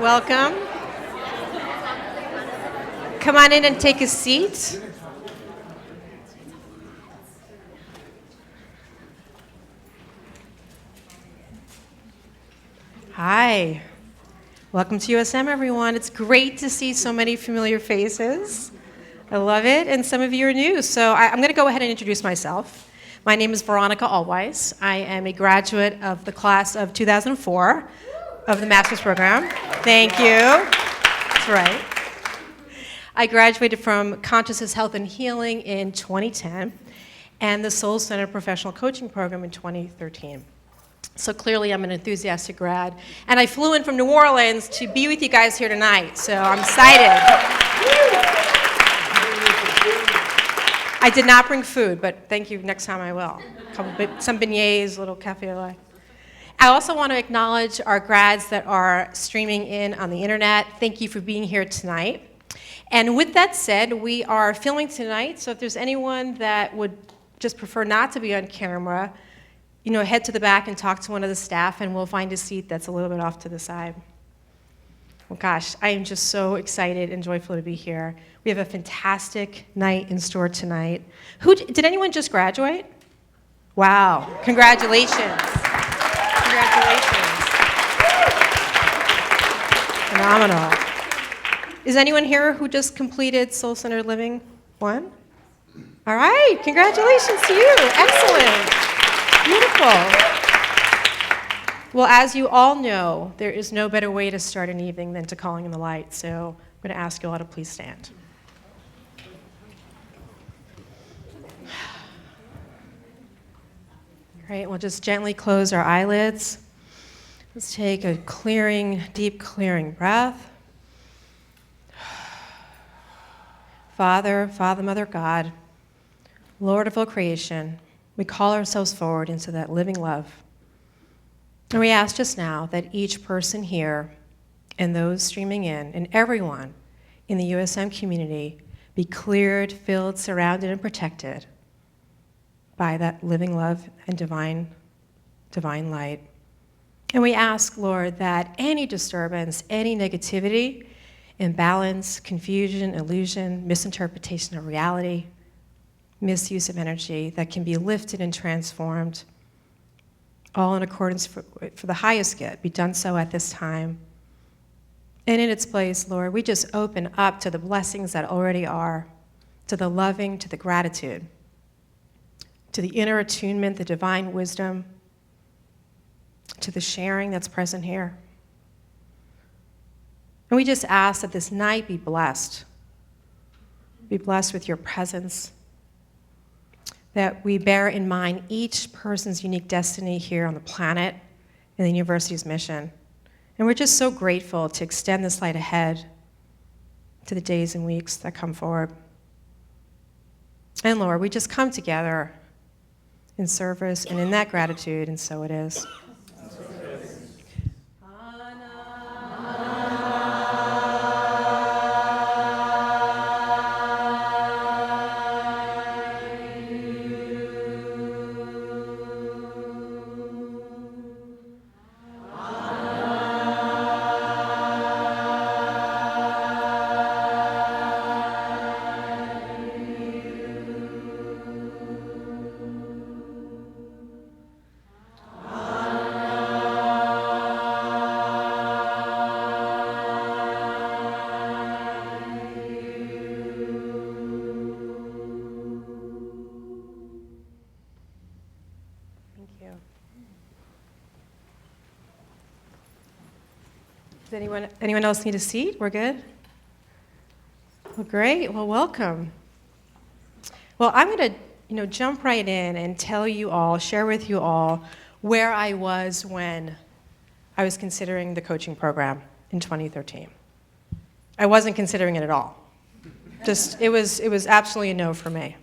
Welcome. Come on in and take a seat. Hi. Welcome to USM, everyone. It's great to see so many familiar faces. I love it, and some of you are new. So I'm going to go ahead and introduce myself. My name is Veronica Allweiss. I am a graduate of the class of 2004 of the master's program. Thank you. That's right. I graduated from Consciousness, Health, and Healing in 2010 and the Soul Centered Professional Coaching Program in 2013. So clearly I'm an enthusiastic grad. And I flew in from New Orleans to be with you guys here tonight, so I'm excited. I did not bring food, but thank you, next time I will. Some beignets, a little cafe au lait. I also want to acknowledge our grads that are streaming in on the internet. Thank you for being here tonight. And with that said, we are filming tonight, so if there's anyone that would just prefer not to be on camera, head to the back and talk to one of the staff, and we'll find a seat that's a little bit off to the side. Well, gosh, I am just so excited and joyful to be here. We have a fantastic night in store tonight. Did anyone just graduate? Wow, congratulations. Congratulations. Phenomenal. Is anyone here who just completed Soul Centered Living 1? All right, congratulations to you. Excellent. Beautiful. Well, as you all know, there is no better way to start an evening than to calling in the light, so I'm going to ask you all to please stand. All right, we'll just gently close our eyelids. Let's take a deep clearing breath. Father, Mother, God, Lord of all creation, we call ourselves forward into that living love. And we ask just now that each person here and those streaming in and everyone in the USM community be cleared, filled, surrounded, and protected by that living love and divine light. And we ask, Lord, that any disturbance, any negativity, imbalance, confusion, illusion, misinterpretation of reality, misuse of energy, that can be lifted and transformed, all in accordance for the highest good, be done so at this time. And in its place, Lord, we just open up to the blessings that already are, to the loving, to the gratitude, to the inner attunement, the divine wisdom, to the sharing that's present here. And we just ask that this night be blessed with your presence, that we bear in mind each person's unique destiny here on the planet and the university's mission. And we're just so grateful to extend this light ahead to the days and weeks that come forward. And Lord, we just come together in service and in that gratitude, and so it is. anyone else need a seat? We're good? Well, great. Well, welcome. Well, I'm going to, jump right in and share with you all where I was when I was considering the coaching program in 2013. I wasn't considering it at all. It was absolutely a no for me.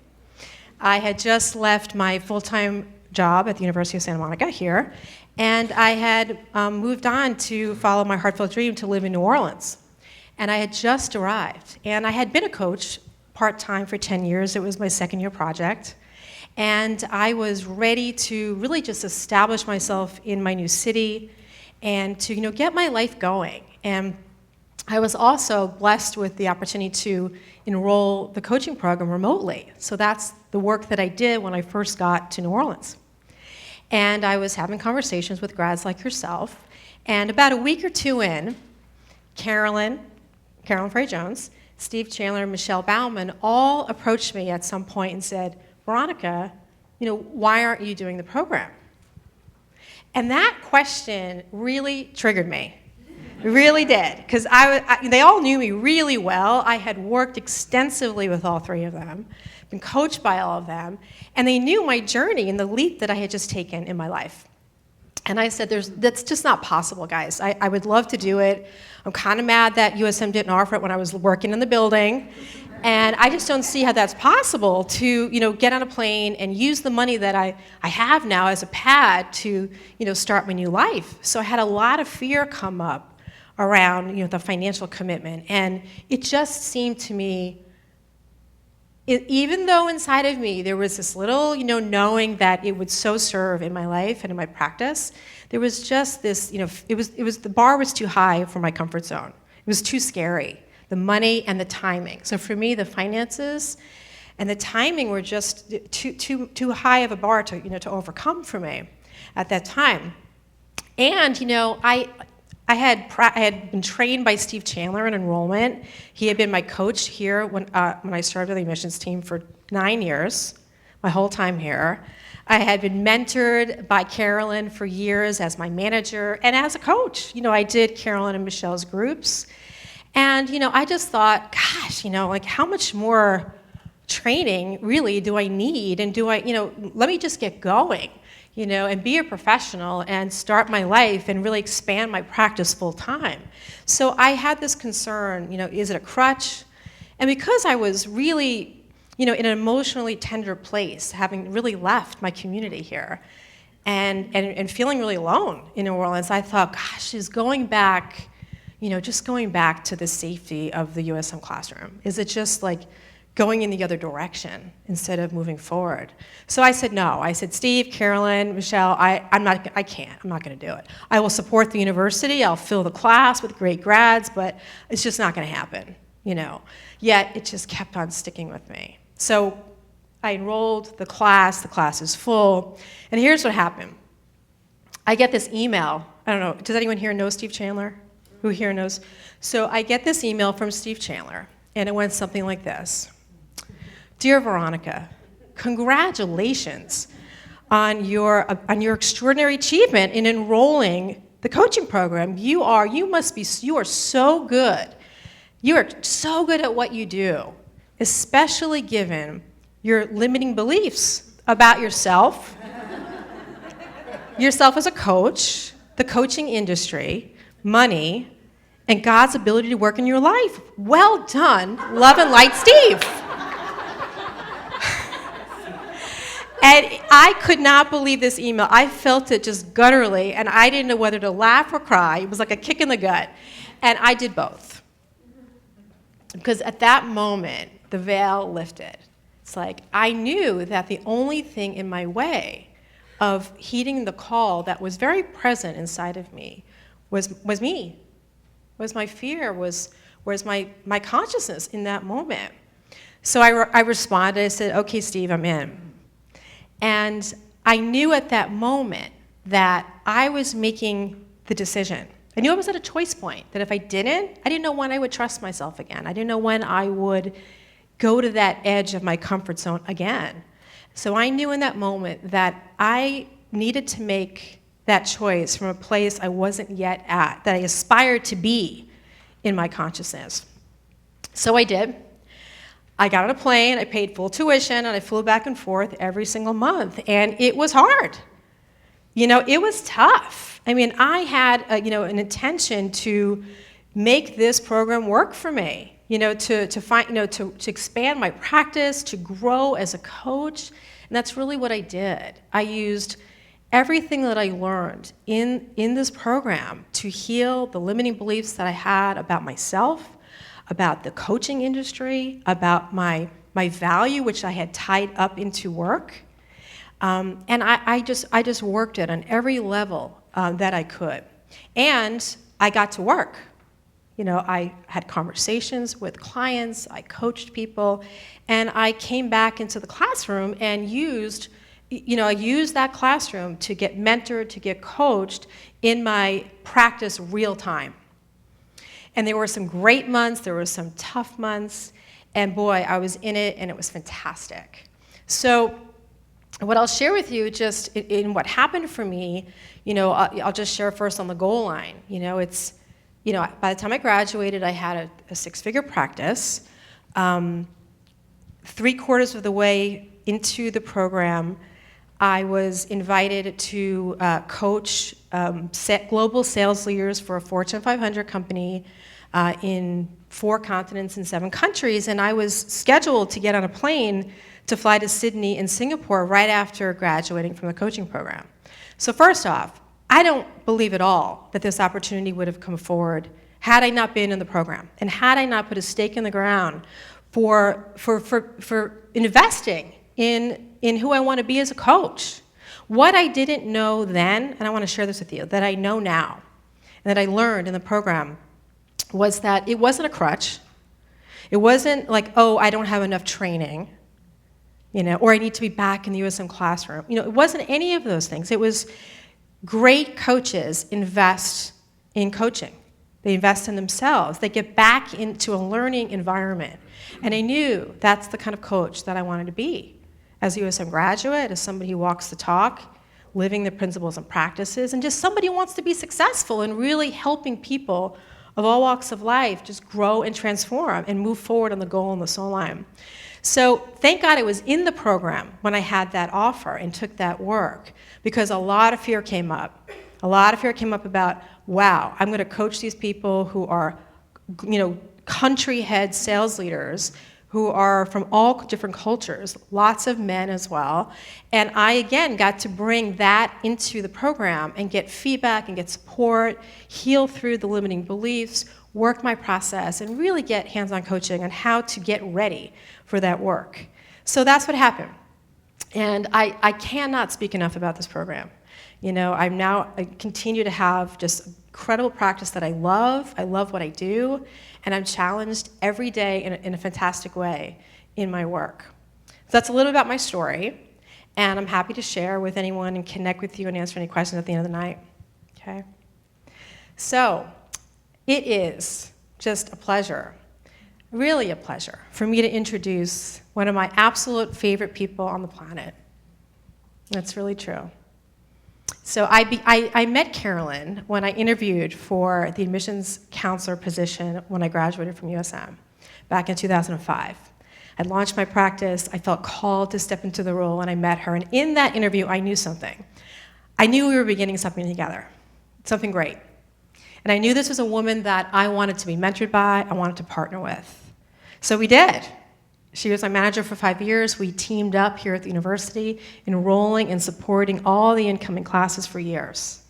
I had just left my full-time job at the University of Santa Monica here, and I had moved on to follow my heartfelt dream to live in New Orleans. And I had just arrived, and I had been a coach part-time for 10 years. It was my second-year project. And I was ready to really just establish myself in my new city and to, get my life going. And I was also blessed with the opportunity to enroll the coaching program remotely. So that's the work that I did when I first got to New Orleans. And I was having conversations with grads like yourself. And about a week or two in, Carolyn Freyer-Jones, Steve Chandler, and Michelle Bauman all approached me at some point and said, Veronica, why aren't you doing the program? And that question really triggered me. It really did, because they all knew me really well. I had worked extensively with all three of them, been coached by all of them, and they knew my journey and the leap that I had just taken in my life. And I said, that's just not possible, guys. I would love to do it. I'm kind of mad that USM didn't offer it when I was working in the building. And I just don't see how that's possible to, get on a plane and use the money that I have now as a pad to, start my new life. So I had a lot of fear come up around, the financial commitment. And it just seemed to me, even though inside of me there was this little, knowing that it would so serve in my life and in my practice, there was just this, the bar was too high for my comfort zone. It was too scary, the money and the timing. So for me, the finances and the timing were just too high of a bar to overcome for me at that time. And I had been trained by Steve Chandler in enrollment. He had been my coach here when I started the admissions team for 9 years, my whole time here. I had been mentored by Carolyn for years as my manager and as a coach. I did Carolyn and Michelle's groups. And, I just thought, gosh, how much more training really do I need? And let me just get going. And be a professional and start my life and really expand my practice full time. So I had this concern, is it a crutch? And because I was really, in an emotionally tender place, having really left my community here and feeling really alone in New Orleans, I thought, gosh, is going back, just going back to the safety of the USM classroom? Is it just like going in the other direction instead of moving forward? So I said no. I said, Steve, Carolyn, Michelle, I'm not going to do it. I will support the university. I'll fill the class with great grads, but it's just not going to happen, Yet it just kept on sticking with me. So I enrolled the class is full, and here's what happened. I get this email. I don't know, does anyone here know Steve Chandler? Who here knows? So I get this email from Steve Chandler, and it went something like this. Dear Veronica, congratulations on your extraordinary achievement in enrolling the coaching program. You are so good. You are so good at what you do, especially given your limiting beliefs about yourself as a coach, the coaching industry, money, and God's ability to work in your life. Well done. Love and light, Steve. And I could not believe this email. I felt it just gutturally, and I didn't know whether to laugh or cry. It was like a kick in the gut. And I did both. Because at that moment, the veil lifted. It's like I knew that the only thing in my way of heeding the call that was very present inside of me was me. Was my fear, was my consciousness in that moment. So I responded, I said, okay, Steve, I'm in. And I knew at that moment that I was making the decision. I knew I was at a choice point, that if I didn't know when I would trust myself again. I didn't know when I would go to that edge of my comfort zone again. So I knew in that moment that I needed to make that choice from a place I wasn't yet at, that I aspired to be in my consciousness. So I did. I got on a plane, I paid full tuition, and I flew back and forth every single month. And it was hard. It was tough. I mean, I had an intention to make this program work for me, to expand my practice, to grow as a coach. And that's really what I did. I used everything that I learned in this program to heal the limiting beliefs that I had about myself, about the coaching industry, about my value, which I had tied up into work. And I just worked it on every level that I could. And I got to work. I had conversations with clients, I coached people, and I came back into the classroom and I used that classroom to get mentored, to get coached in my practice real time. And there were some great months, there were some tough months, and boy, I was in it, and it was fantastic. So what I'll share with you just in what happened for me, I'll just share first on the goal line. By the time I graduated, I had a six-figure practice. 3/4 of the way into the program, I was invited to coach global sales leaders for a Fortune 500 company in 4 continents and 7 countries, and I was scheduled to get on a plane to fly to Sydney and Singapore right after graduating from the coaching program. So first off, I don't believe at all that this opportunity would have come forward had I not been in the program, and had I not put a stake in the ground for investing in who I want to be as a coach. What I didn't know then, and I want to share this with you, that I know now, and that I learned in the program, was that it wasn't a crutch. It wasn't like, oh, I don't have enough training, or I need to be back in the USM classroom. It wasn't any of those things. It was great coaches invest in coaching. They invest in themselves. They get back into a learning environment. And I knew that's the kind of coach that I wanted to be. As a USM graduate, as somebody who walks the talk, living the principles and practices, and just somebody who wants to be successful and really helping people of all walks of life just grow and transform and move forward on the goal and the soul line. So thank God I was in the program when I had that offer and took that work, because a lot of fear came up. A lot of fear came up about, wow, I'm going to coach these people who are, country head sales leaders who are from all different cultures, lots of men as well. And I, again, got to bring that into the program and get feedback and get support, heal through the limiting beliefs, work my process, and really get hands-on coaching on how to get ready for that work. So that's what happened. And I cannot speak enough about this program. I continue to have just incredible practice that I love. I love what I do, and I'm challenged every day in a fantastic way in my work. So that's a little about my story, and I'm happy to share with anyone and connect with you and answer any questions at the end of the night. Okay? So it is just a pleasure, really a pleasure, for me to introduce one of my absolute favorite people on the planet. That's really true. So I met Carolyn when I interviewed for the admissions counselor position when I graduated from USM back in 2005. I launched my practice. I felt called to step into the role, and I met her. And in that interview, I knew something. I knew we were beginning something together, something great. And I knew this was a woman that I wanted to be mentored by, I wanted to partner with. So we did. She was my manager for 5 years. We teamed up here at the university, enrolling and supporting all the incoming classes for years.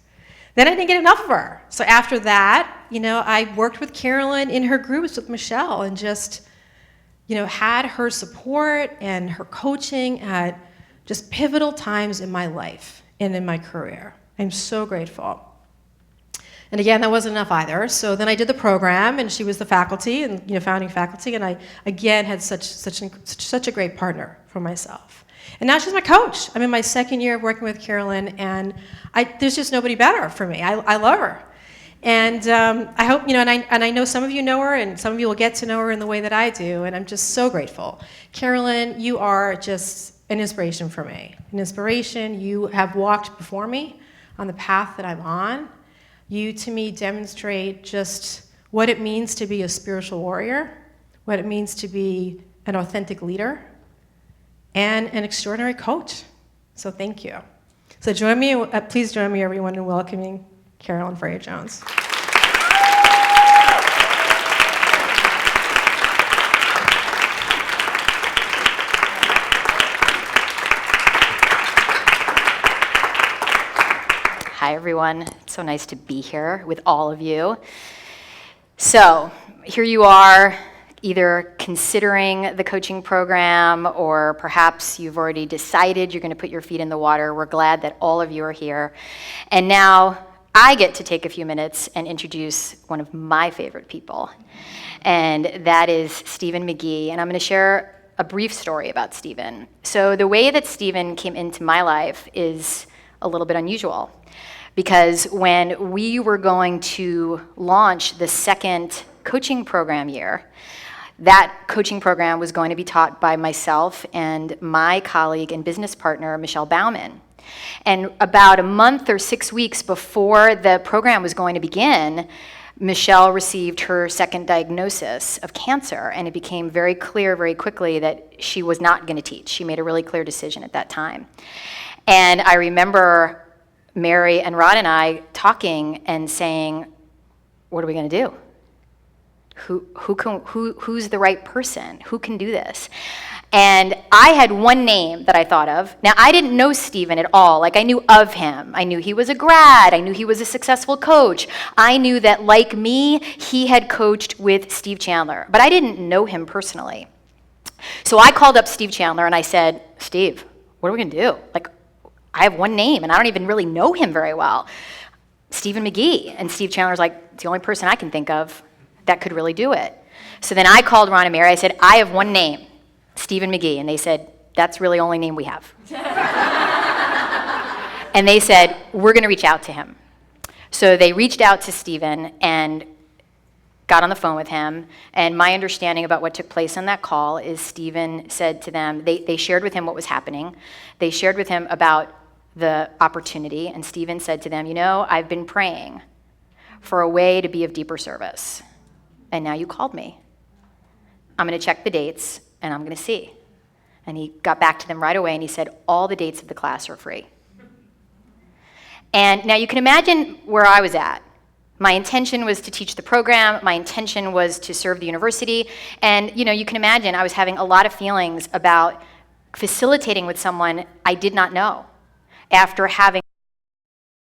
Then I didn't get enough of her. So after that, I worked with Carolyn in her groups with Michelle and just, had her support and her coaching at just pivotal times in my life and in my career. I'm so grateful. And again, that wasn't enough either. So then I did the program, and she was the faculty and founding faculty, and I again had such a great partner for myself. And now she's my coach. I'm in my 2nd year of working with Carolyn, and there's just nobody better for me. I love her, and I hope and I know some of you know her, and some of you will get to know her in the way that I do, and I'm just so grateful. Carolyn, you are just an inspiration for me. An inspiration. You have walked before me. on the path that I'm on. You, to me, demonstrate just what it means to be a spiritual warrior, what it means to be an authentic leader, and an extraordinary coach. So thank you. So please join me, everyone, in welcoming Carolyn Freyer-Jones. Hi, everyone. It's so nice to be here with all of you. So here you are, either considering the coaching program, or perhaps you've already decided you're going to put your feet in the water. We're glad that all of you are here. And now I get to take a few minutes and introduce one of my favorite people, and that is Stephen McGhee. And I'm going to share a brief story about Stephen. So the way that Stephen came into my life is a little bit unusual, because when we were going to launch the second coaching program year, that coaching program was going to be taught by myself and my colleague and business partner, Michelle Bauman. And about a month or 6 weeks before the program was going to begin, Michelle received her second diagnosis of cancer, and it became very clear very quickly that she was not going to teach. She made a really clear decision at that time. And I remember Mary and Rod and I talking and saying, what are we going to do? Who's the right person? Who can do this? And I had one name that I thought of. Now, I didn't know Stephen at all. Like, I knew of him. I knew he was a grad. I knew he was a successful coach. I knew that, like me, he had coached with Steve Chandler. But I didn't know him personally. So I called up Steve Chandler and I said, Steve, what are we going to do? Like, I have one name, and I don't even really know him very well. Stephen McGhee. And Steve Chandler's like, it's the only person I can think of that could really do it. So then I called Ron and Mary. I said, I have one name, Stephen McGhee. And they said, that's really the only name we have. And they said, we're going to reach out to him. So they reached out to Stephen and got on the phone with him. And my understanding about what took place on that call is Stephen said to them, they shared with him what was happening. They shared with him about the opportunity. And Stephen said to them, I've been praying for a way to be of deeper service. And now you called me. I'm going to check the dates, and I'm going to see. And he got back to them right away, and he said, all the dates of the class are free. And now you can imagine where I was at. My intention was to teach the program. My intention was to serve the university. And, you can imagine I was having a lot of feelings about facilitating with someone I did not know after having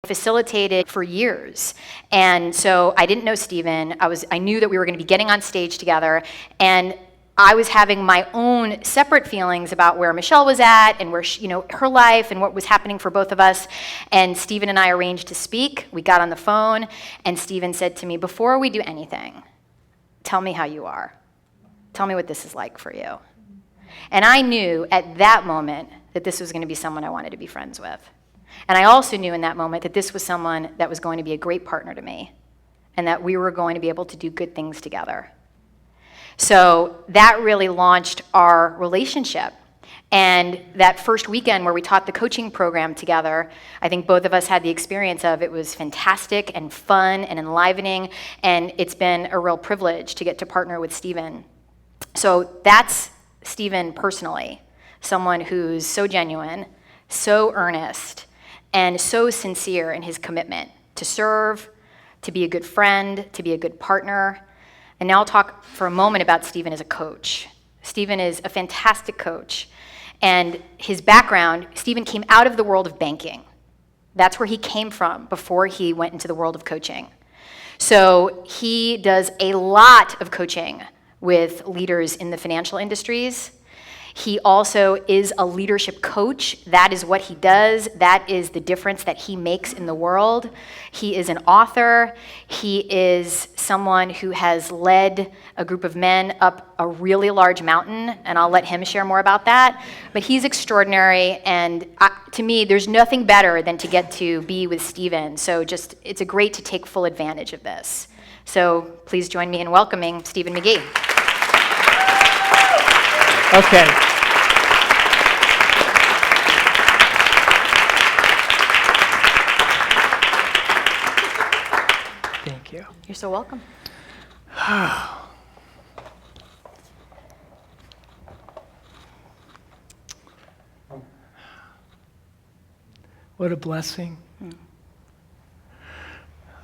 facilitated for years. And so I didn't know Stephen. I knew that we were going to be getting on stage together, and I was having my own separate feelings about where Michelle was at and where her life and what was happening for both of us. And Stephen and I arranged to speak. We got on the phone, and Stephen said to me, before we do anything, tell me how you are. Tell me what this is like for you. And I knew at that moment that this was going to be someone I wanted to be friends with. And I also knew in that moment that this was someone that was going to be a great partner to me, and that we were going to be able to do good things together. So that really launched our relationship. And that first weekend where we taught the coaching program together, I think both of us had the experience of it was fantastic and fun and enlivening, and it's been a real privilege to get to partner with Stephen. So that's Stephen personally, someone who's so genuine, so earnest, and so sincere in his commitment to serve, to be a good friend, to be a good partner. And now I'll talk for a moment about Stephen as a coach. Stephen is a fantastic coach. And his background, Stephen came out of the world of banking. That's where he came from before he went into the world of coaching. So he does a lot of coaching with leaders in the financial industries. He also is a leadership coach. That is what he does. That is the difference that he makes in the world. He is an author. He is someone who has led a group of men up a really large mountain, and I'll let him share more about that. But he's extraordinary, and to me, there's nothing better than to get to be with Stephen. So it's great to take full advantage of this. So please join me in welcoming Stephen McGhee. Okay. You're so welcome. What a blessing.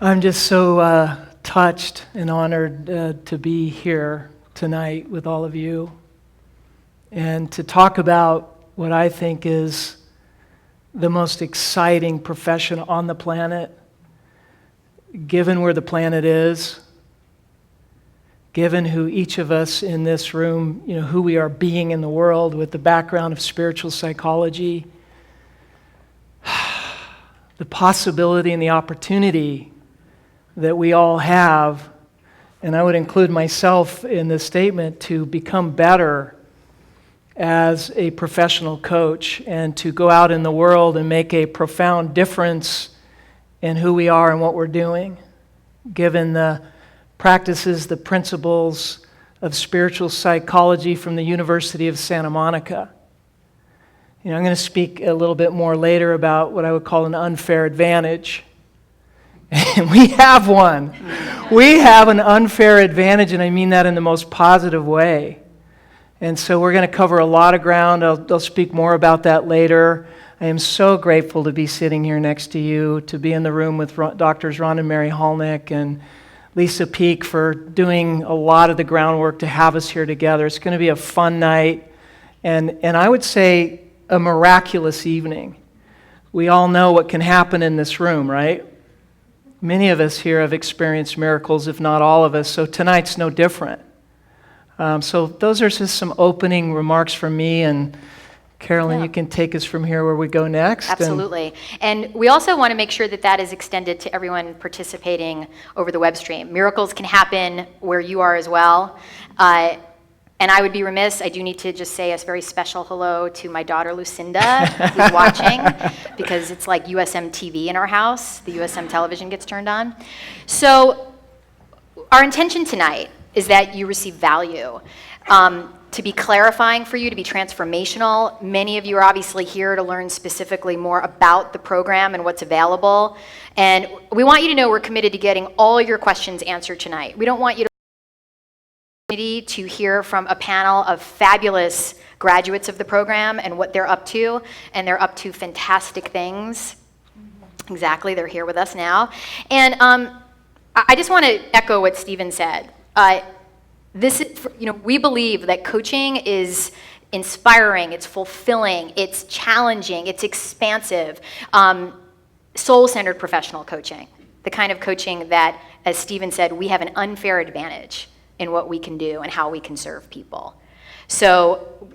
I'm just so touched and honored to be here tonight with all of you and to talk about what I think is the most exciting profession on the planet, given where the planet is, given who each of us in this room, who we are being in the world with the background of spiritual psychology, the possibility and the opportunity that we all have, and I would include myself in this statement, to become better as a professional coach and to go out in the world and make a profound difference in who we are and what we're doing, given the practices, the principles of spiritual psychology from the University of Santa Monica. I'm going to speak a little bit more later about what I would call an unfair advantage. And we have one. We have an unfair advantage, and I mean that in the most positive way. And so we're going to cover a lot of ground. I'll speak more about that later. I am so grateful to be sitting here next to you, to be in the room with Drs. Ron and Mary Holnick and Lisa Peak for doing a lot of the groundwork to have us here together. It's going to be a fun night, and I would say a miraculous evening. We all know what can happen in this room, right? Many of us here have experienced miracles, if not all of us, so tonight's no different. So those are just some opening remarks from me, and Carolyn, you can take us from here where we go next. Absolutely. And we also want to make sure that that is extended to everyone participating over the web stream. Miracles can happen where you are as well. And I would be remiss, I do need to just say a very special hello to my daughter Lucinda, who's watching, because it's like USM TV in our house. The USM television gets turned on. So our intention tonight is that you receive value, to be clarifying for you, to be transformational. Many of you are obviously here to learn specifically more about the program and what's available. And we want you to know we're committed to getting all your questions answered tonight. We don't want you to hear from a panel of fabulous graduates of the program and what they're up to, and they're up to fantastic things. Exactly, they're here with us now. And I just want to echo what Stephen said. This is, we believe that coaching is inspiring, it's fulfilling, it's challenging, it's expansive, soul-centered professional coaching, the kind of coaching that, as Stephen said, we have an unfair advantage in what we can do and how we can serve people. So,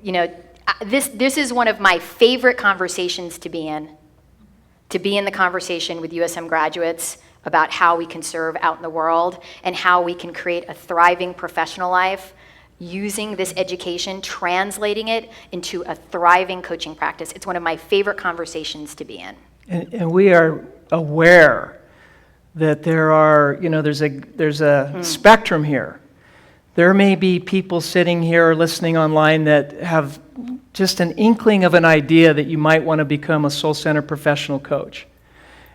this is one of my favorite conversations to be in the conversation with USM graduates about how we can serve out in the world and how we can create a thriving professional life using this education, translating it into a thriving coaching practice. It's one of my favorite conversations to be in. And we are aware that there's a spectrum here. There may be people sitting here or listening online that have just an inkling of an idea that you might want to become a soul-centered professional coach.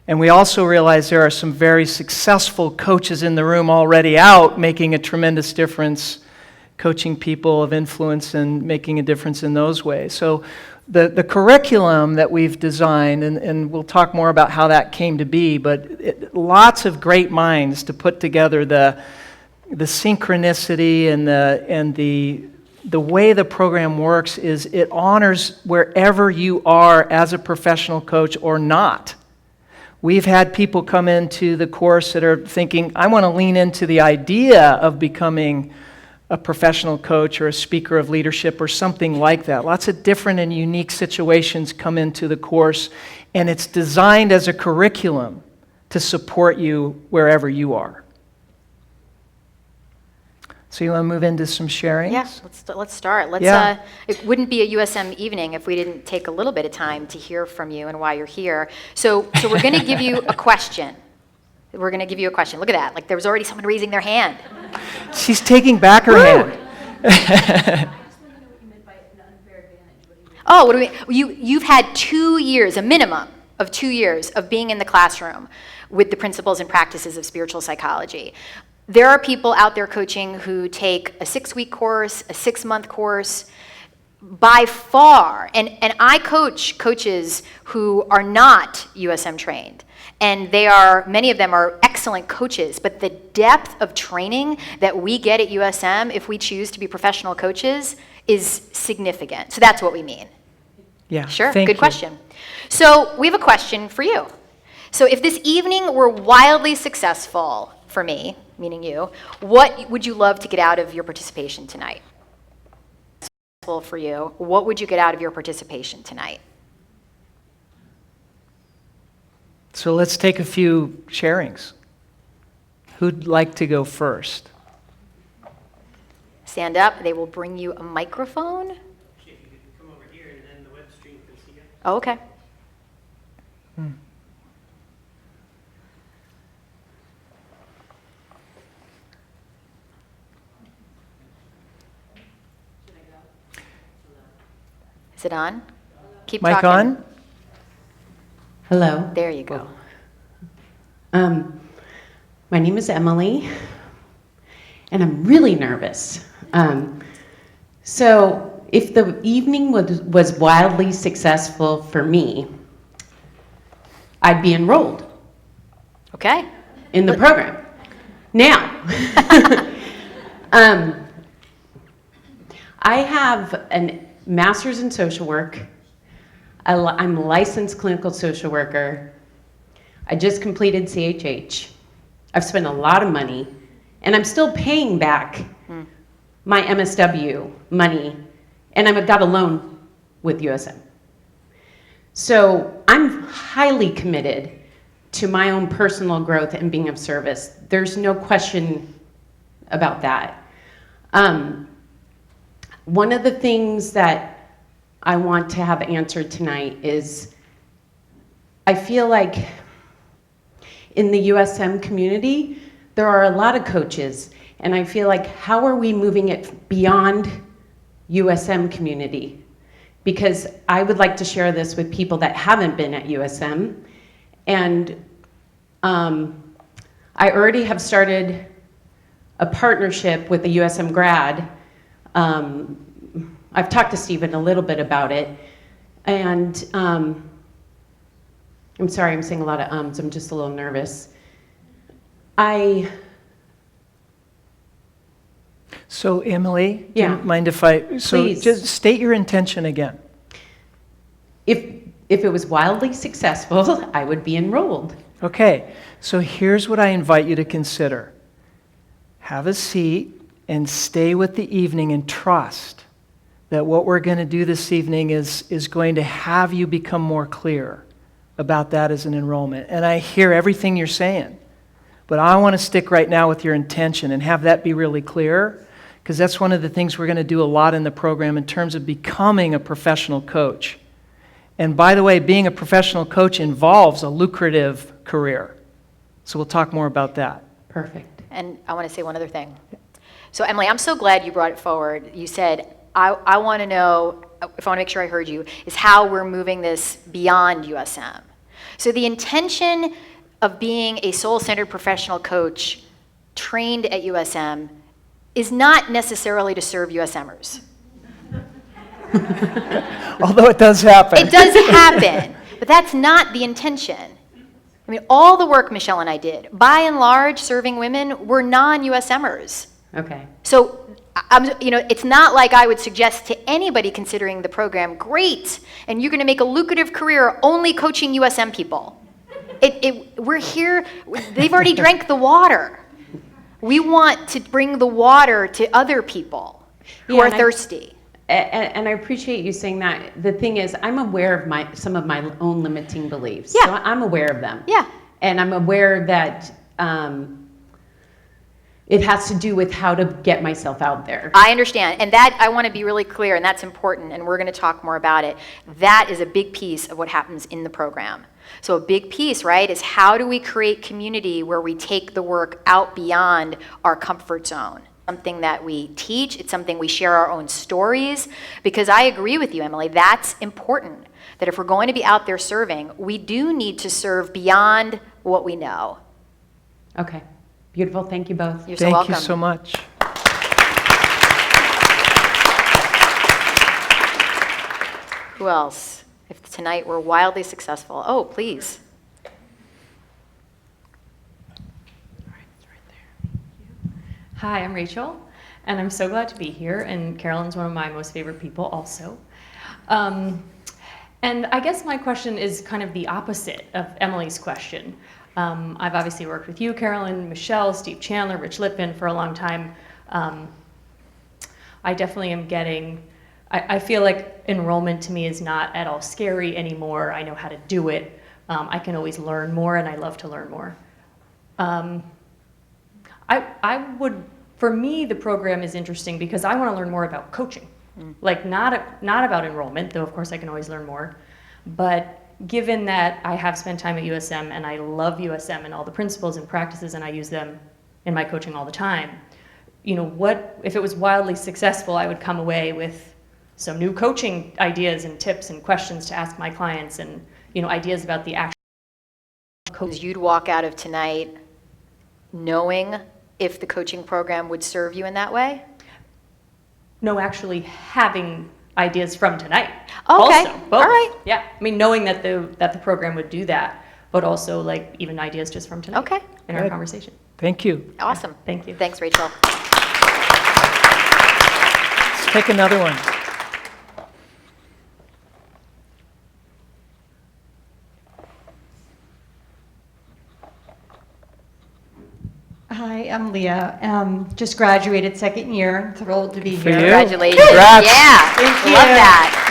And we also realize there are some very successful coaches in the room already out making a tremendous difference, coaching people of influence and making a difference in those ways. So the curriculum that we've designed, and we'll talk more about how that came to be, but lots of great minds to put together the synchronicity and the way the program works is it honors wherever you are as a professional coach or not. We've had people come into the course that are thinking, I want to lean into the idea of becoming a professional coach or a speaker of leadership or something like that. Lots of different and unique situations come into the course, and it's designed as a curriculum to support you wherever you are. So you want to move into some sharing? Yeah, let's start. It wouldn't be a USM evening if we didn't take a little bit of time to hear from you and why you're here. So we're going to give you a question. Look at that. Like there was already someone raising their hand. She's taking back her hand. Oh, what do we? You've had 2 years, a minimum. of 2 years of being in the classroom with the principles and practices of spiritual psychology. There are people out there coaching who take a 6-week course, a 6-month course, by far, and I coach coaches who are not USM trained. And many of them are excellent coaches, but the depth of training that we get at USM, if we choose to be professional coaches, is significant. So that's what we mean. Yeah, Sure, thank good you. question. So we have a question for you. So if this evening were wildly successful for me, meaning you, what would you love to get out of your participation tonight? For you, what would you get out of your participation tonight? So let's take a few sharings. Who'd like to go first? Stand up. They will bring you a microphone. If you could come over here and then the web stream can see you. Oh, okay. Is it on? Keep Mic talking. on? Hello. There you go. My name is Emily, and I'm really nervous. So if the evening was wildly successful for me, I'd be enrolled Okay. in the program. Now, I have a master's in social work. I'm a licensed clinical social worker. I just completed CHH. I've spent a lot of money, and I'm still paying back my MSW money, and I've got a loan with USM. So I'm highly committed to my own personal growth and being of service. There's no question about that. One of the things that I want to have answered tonight is, I feel like in the USM community, there are a lot of coaches, and I feel like, how are we moving it beyond USM community? Because I would like to share this with people that haven't been at USM, and I already have started a partnership with a USM grad. I've talked to Stephen a little bit about it, and I'm sorry, I'm saying a lot of ums, I'm just a little nervous. So Emily, do Yeah. you mind if Please. just state your intention again. If it was wildly successful, I would be enrolled. Okay, so here's what I invite you to consider. Have a seat and stay with the evening and trust that what we're going to do this evening is going to have you become more clear about that as an enrollment. And I hear everything you're saying, but I want to stick right now with your intention and have that be really clear, because that's one of the things we're going to do a lot in the program in terms of becoming a professional coach. And by the way, being a professional coach involves a lucrative career. So we'll talk more about that. Perfect. And I want to say one other thing. So Emily, I'm so glad you brought it forward. You said, I want to know, if I want to make sure I heard you, is how we're moving this beyond USM. So the intention of being a soul-centered professional coach trained at USM is not necessarily to serve USMers. Although it does happen. It does happen, but that's not the intention. I mean, all the work Michelle and I did, by and large, serving women were non-USMers. Okay. So, it's not like I would suggest to anybody considering the program, great, and you're going to make a lucrative career only coaching USM people. We're here, they've already drank the water. We want to bring the water to other people who are thirsty. And I appreciate you saying that. The thing is, I'm aware of some of my own limiting beliefs. Yeah. So I'm aware of them. Yeah. And I'm aware that it has to do with how to get myself out there. I understand, and that I want to be really clear, and that's important, and we're going to talk more about it. That is a big piece of what happens in the program. So a big piece, right, is how do we create community where we take the work out beyond our comfort zone? something that we teach. It's something we share our own stories. Because I agree with you, Emily, that's important. That if we're going to be out there serving, we do need to serve beyond what we know. Okay, beautiful. Thank you both. You're so Thank welcome. you so much. Who else? If tonight we're wildly successful. Oh, please. Hi, I'm Rachel, and I'm so glad to be here, and Carolyn's one of my most favorite people also. And I guess my question is kind of the opposite of Emily's question. I've obviously worked with you, Carolyn, Michelle, Steve Chandler, Rich Lippin for a long time. I definitely am getting, I feel like enrollment to me is not at all scary anymore. I know how to do it. I can always learn more, and I love to learn more. I would, for me, the program is interesting because I want to learn more about coaching. Like not about enrollment, though of course I can always learn more. But given that I have spent time at USM and I love USM and all the principles and practices and I use them in my coaching all the time, you know, what if it was wildly successful, I would come away with some new coaching ideas and tips and questions to ask my clients and, you know, ideas about the actual coach. You'd walk out of tonight knowing if the coaching program would serve you in that way? No, actually having ideas from tonight. Okay, Also, both. all right. Yeah, I mean, knowing that the program would do that, but also like even ideas just from tonight. Okay. In our Good. conversation. Thank you. Awesome. Thank you. Thanks, Rachel. Let's take another one. Hi, I'm Leah. Just graduated second year. Thrilled to be For here. you. Congratulations. Congrats. Yeah. Thank you. Love that.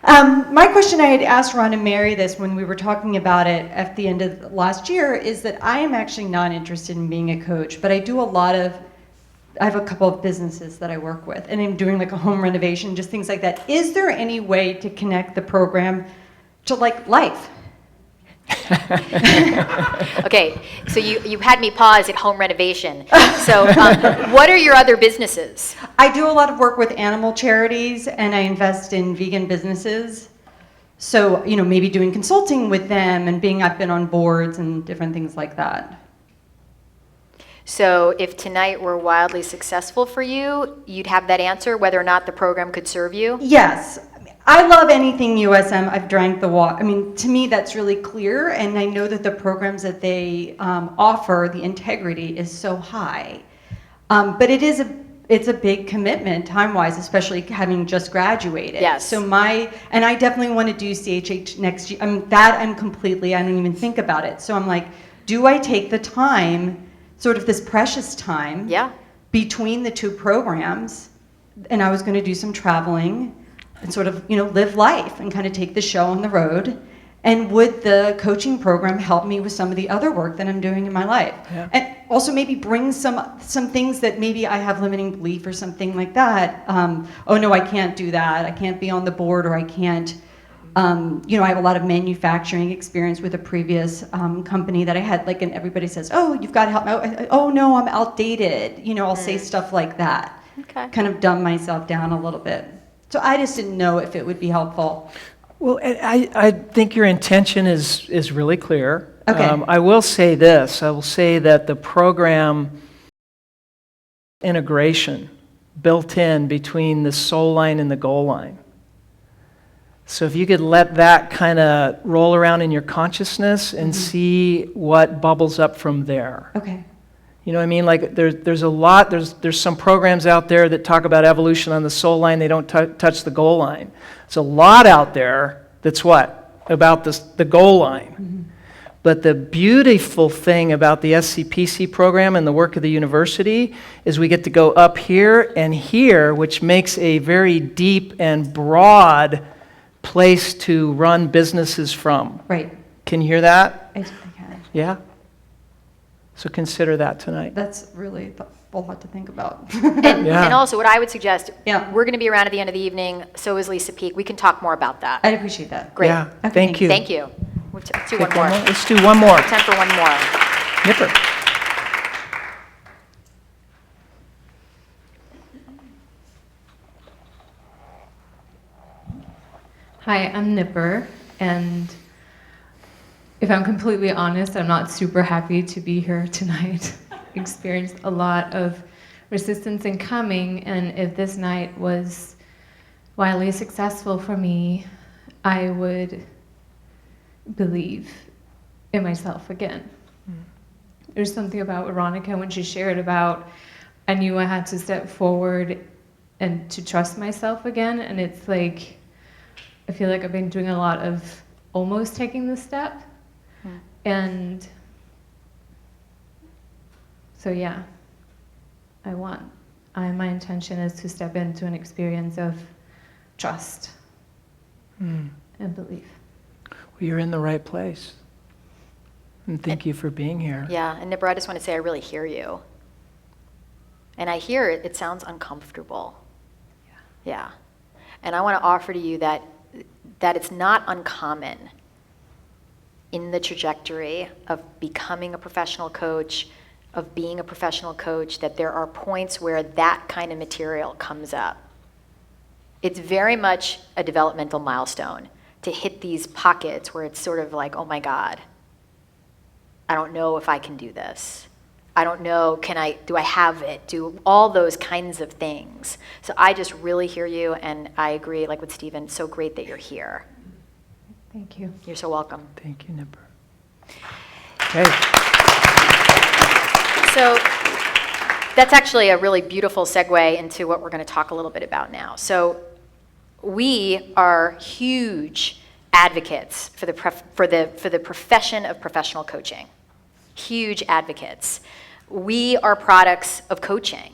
Yeah. My question, I had asked Ron and Mary this when we were talking about it at the end of last year, is that I am actually not interested in being a coach, but I do I have a couple of businesses that I work with, and I'm doing like a home renovation, just things like that. Is there any way to connect the program to like life? Okay, so you had me pause at home renovation. So what are your other businesses? I do a lot of work with animal charities and I invest in vegan businesses. So, you know, maybe doing consulting with them and I've been on boards and different things like that. So if tonight were wildly successful for you, you'd have that answer, whether or not the program could serve you? Yes. I love anything USM. I've drank the water. I mean, to me, that's really clear. And I know that the programs that they offer, the integrity is so high. But it's a big commitment time-wise, especially having just graduated. Yes. So and I definitely want to do CHH next year. I don't even think about it. So I'm like, do I take the time, sort of this precious time, Yeah. between the two programs? And I was going to do some traveling and sort of, you know, live life and kind of take the show on the road. And would the coaching program help me with some of the other work that I'm doing in my life? Yeah. And also maybe bring some things that maybe I have limiting belief or something like that. Oh no, I can't do that. I can't be on the board, or I can't, you know, I have a lot of manufacturing experience with a previous company that I had, like, and everybody says, oh, you've got to help me. Oh no, I'm outdated. You know, I'll say stuff like that. Okay. Kind of dumb myself down a little bit. So I just didn't know if it would be helpful. Well, I think your intention is really clear. Okay. I will say this. I will say that the program integration built in between the soul line and the goal line. So if you could let that kind of roll around in your consciousness and see what bubbles up from there. Okay. You know what I mean? Like there's a lot, there's some programs out there that talk about evolution on the soul line, they don't touch the goal line. There's a lot out there that's what? About the goal line. But the beautiful thing about the SCPC program and the work of the university is we get to go up here and here, which makes a very deep and broad place to run businesses from. Right. Can you hear that? I can. Yeah? So consider that tonight. That's really a lot to think about. Yeah. And also, what I would suggest, Yeah. we're going to be around at the end of the evening, so is Lisa Peak. We can talk more about that. I'd appreciate that. Great. Yeah. Okay, Thank you. Thank you. Let's do Take one more. Let's do one more. Time for one more. Nipper. Hi, I'm Nipper, and if I'm completely honest, I'm not super happy to be here tonight. Experienced a lot of resistance in coming, and if this night was wildly successful for me, I would believe in myself again. There's something about Veronica when she shared about, I knew I had to step forward and to trust myself again, and it's like, I feel like I've been doing a lot of almost taking the step, and so yeah, my intention is to step into an experience of trust and belief. Well, you're in the right place. And thank you for being here. Yeah, and Nibra, I just want to say I really hear you. And I hear it sounds uncomfortable. Yeah. And I want to offer to you that it's not uncommon in the trajectory of becoming a professional coach, of being a professional coach, that there are points where that kind of material comes up. It's very much a developmental milestone to hit these pockets where it's sort of like, oh my God, I don't know if I can do this. I don't know, do I have it? Do all those kinds of things. So I just really hear you, and I agree, like with Stephen, it's so great that you're here. Thank you. You're so welcome. Thank you, Nipper. Okay. So that's actually a really beautiful segue into what we're going to talk a little bit about now. So we are huge advocates for the profession of professional coaching. Huge advocates. We are products of coaching.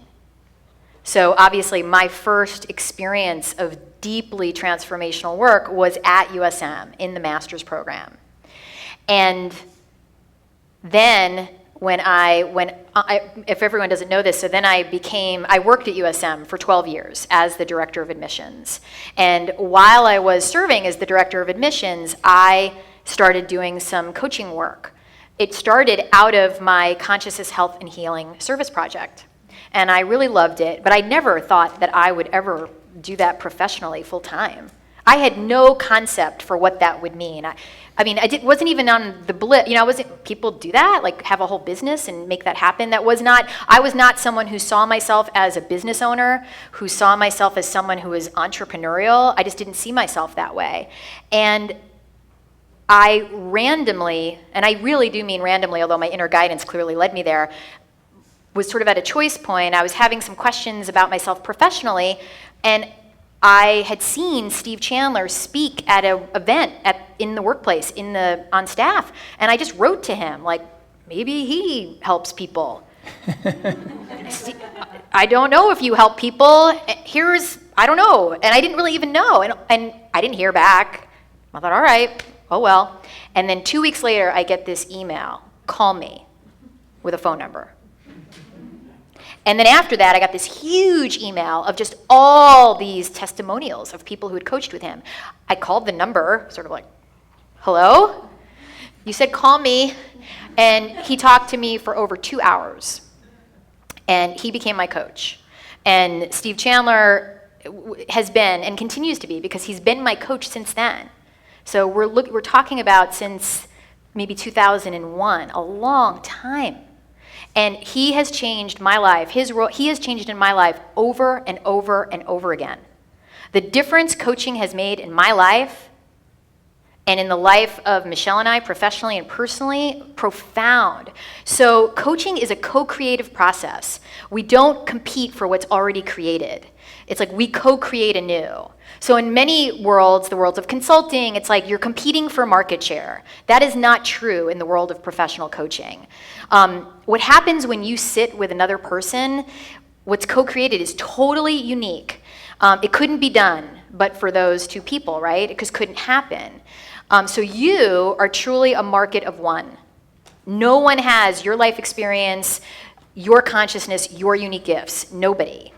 So obviously my first experience of deeply transformational work was at USM in the master's program. And then if everyone doesn't know this, so then I worked at USM for 12 years as the director of admissions. And while I was serving as the director of admissions, I started doing some coaching work. It started out of my Consciousness, Health, and Healing service project. And I really loved it, but I never thought that I would ever do that professionally full time. I had no concept for what that would mean. Wasn't even on the blip. People do that, like have a whole business and make that happen. I was not someone who saw myself as a business owner, who saw myself as someone who was entrepreneurial. I just didn't see myself that way. And I randomly, and I really do mean randomly, although my inner guidance clearly led me there, was sort of at a choice point. I was having some questions about myself professionally, and I had seen Steve Chandler speak at an event in the workplace, on staff, and I just wrote to him, like, maybe he helps people. I don't know if you help people. I don't know. And I didn't really even know, and I didn't hear back. I thought, all right, oh well. And then 2 weeks later, I get this email, call me, with a phone number. And then after that, I got this huge email of just all these testimonials of people who had coached with him. I called the number, sort of like, hello? You said call me. And he talked to me for over 2 hours. And he became my coach. And Steve Chandler has been and continues to be, because he's been my coach since then. So we're talking about since maybe 2001, a long time. And he has changed my life. He has changed in my life over and over and over again. The difference coaching has made in my life and in the life of Michelle and I, professionally and personally, profound. So coaching is a co-creative process. We don't compete for what's already created. It's like we co-create anew. So in many worlds, the worlds of consulting, it's like you're competing for market share. That is not true in the world of professional coaching. What happens when you sit with another person, what's co-created is totally unique. It couldn't be done but for those two people, right? It just couldn't happen. So you are truly a market of one. No one has your life experience, your consciousness, your unique gifts. Nobody.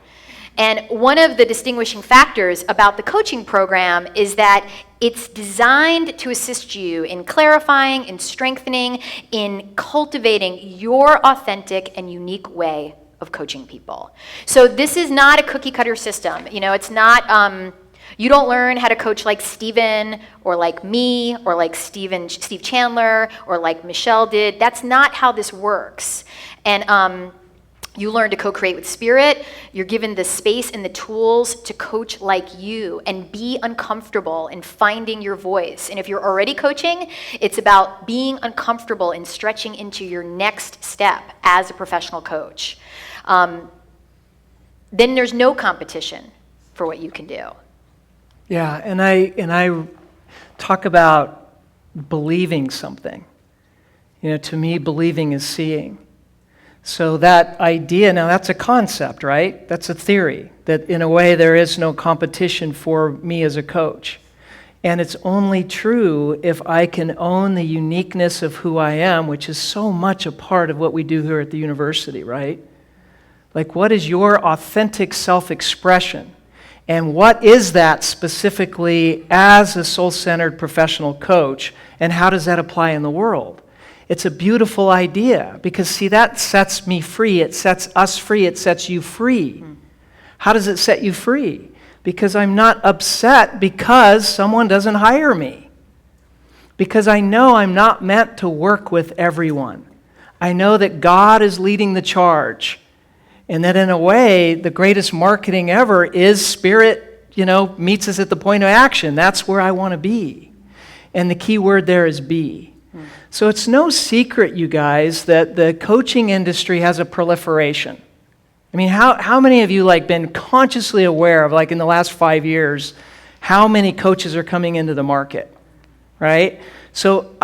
And one of the distinguishing factors about the coaching program is that it's designed to assist you in clarifying, in strengthening, in cultivating your authentic and unique way of coaching people. So this is not a cookie cutter system. It's not You don't learn how to coach like Steven or like me or like Steve Chandler or like Michelle did. That's not how this works. And you learn to co-create with Spirit. You're given the space and the tools to coach like you and be uncomfortable and finding your voice. And if you're already coaching, it's about being uncomfortable and stretching into your next step as a professional coach. Then there's no competition for what you can do. Yeah, and I talk about believing something. You know, to me, believing is seeing. So that idea, now that's a concept, right? That's a theory, that in a way there is no competition for me as a coach. And it's only true if I can own the uniqueness of who I am, which is so much a part of what we do here at the university, right? Like, what is your authentic self-expression? And what is that specifically as a soul-centered professional coach, and how does that apply in the world? It's a beautiful idea, because see, that sets me free, it sets us free, it sets you free. How does it set you free? Because I'm not upset because someone doesn't hire me. Because I know I'm not meant to work with everyone. I know that God is leading the charge. And that in a way, the greatest marketing ever is Spirit, meets us at the point of action. That's where I want to be. And the key word there is be. So it's no secret, you guys, that the coaching industry has a proliferation. I mean, how many of you been consciously aware of, in the last 5 years, how many coaches are coming into the market, right? So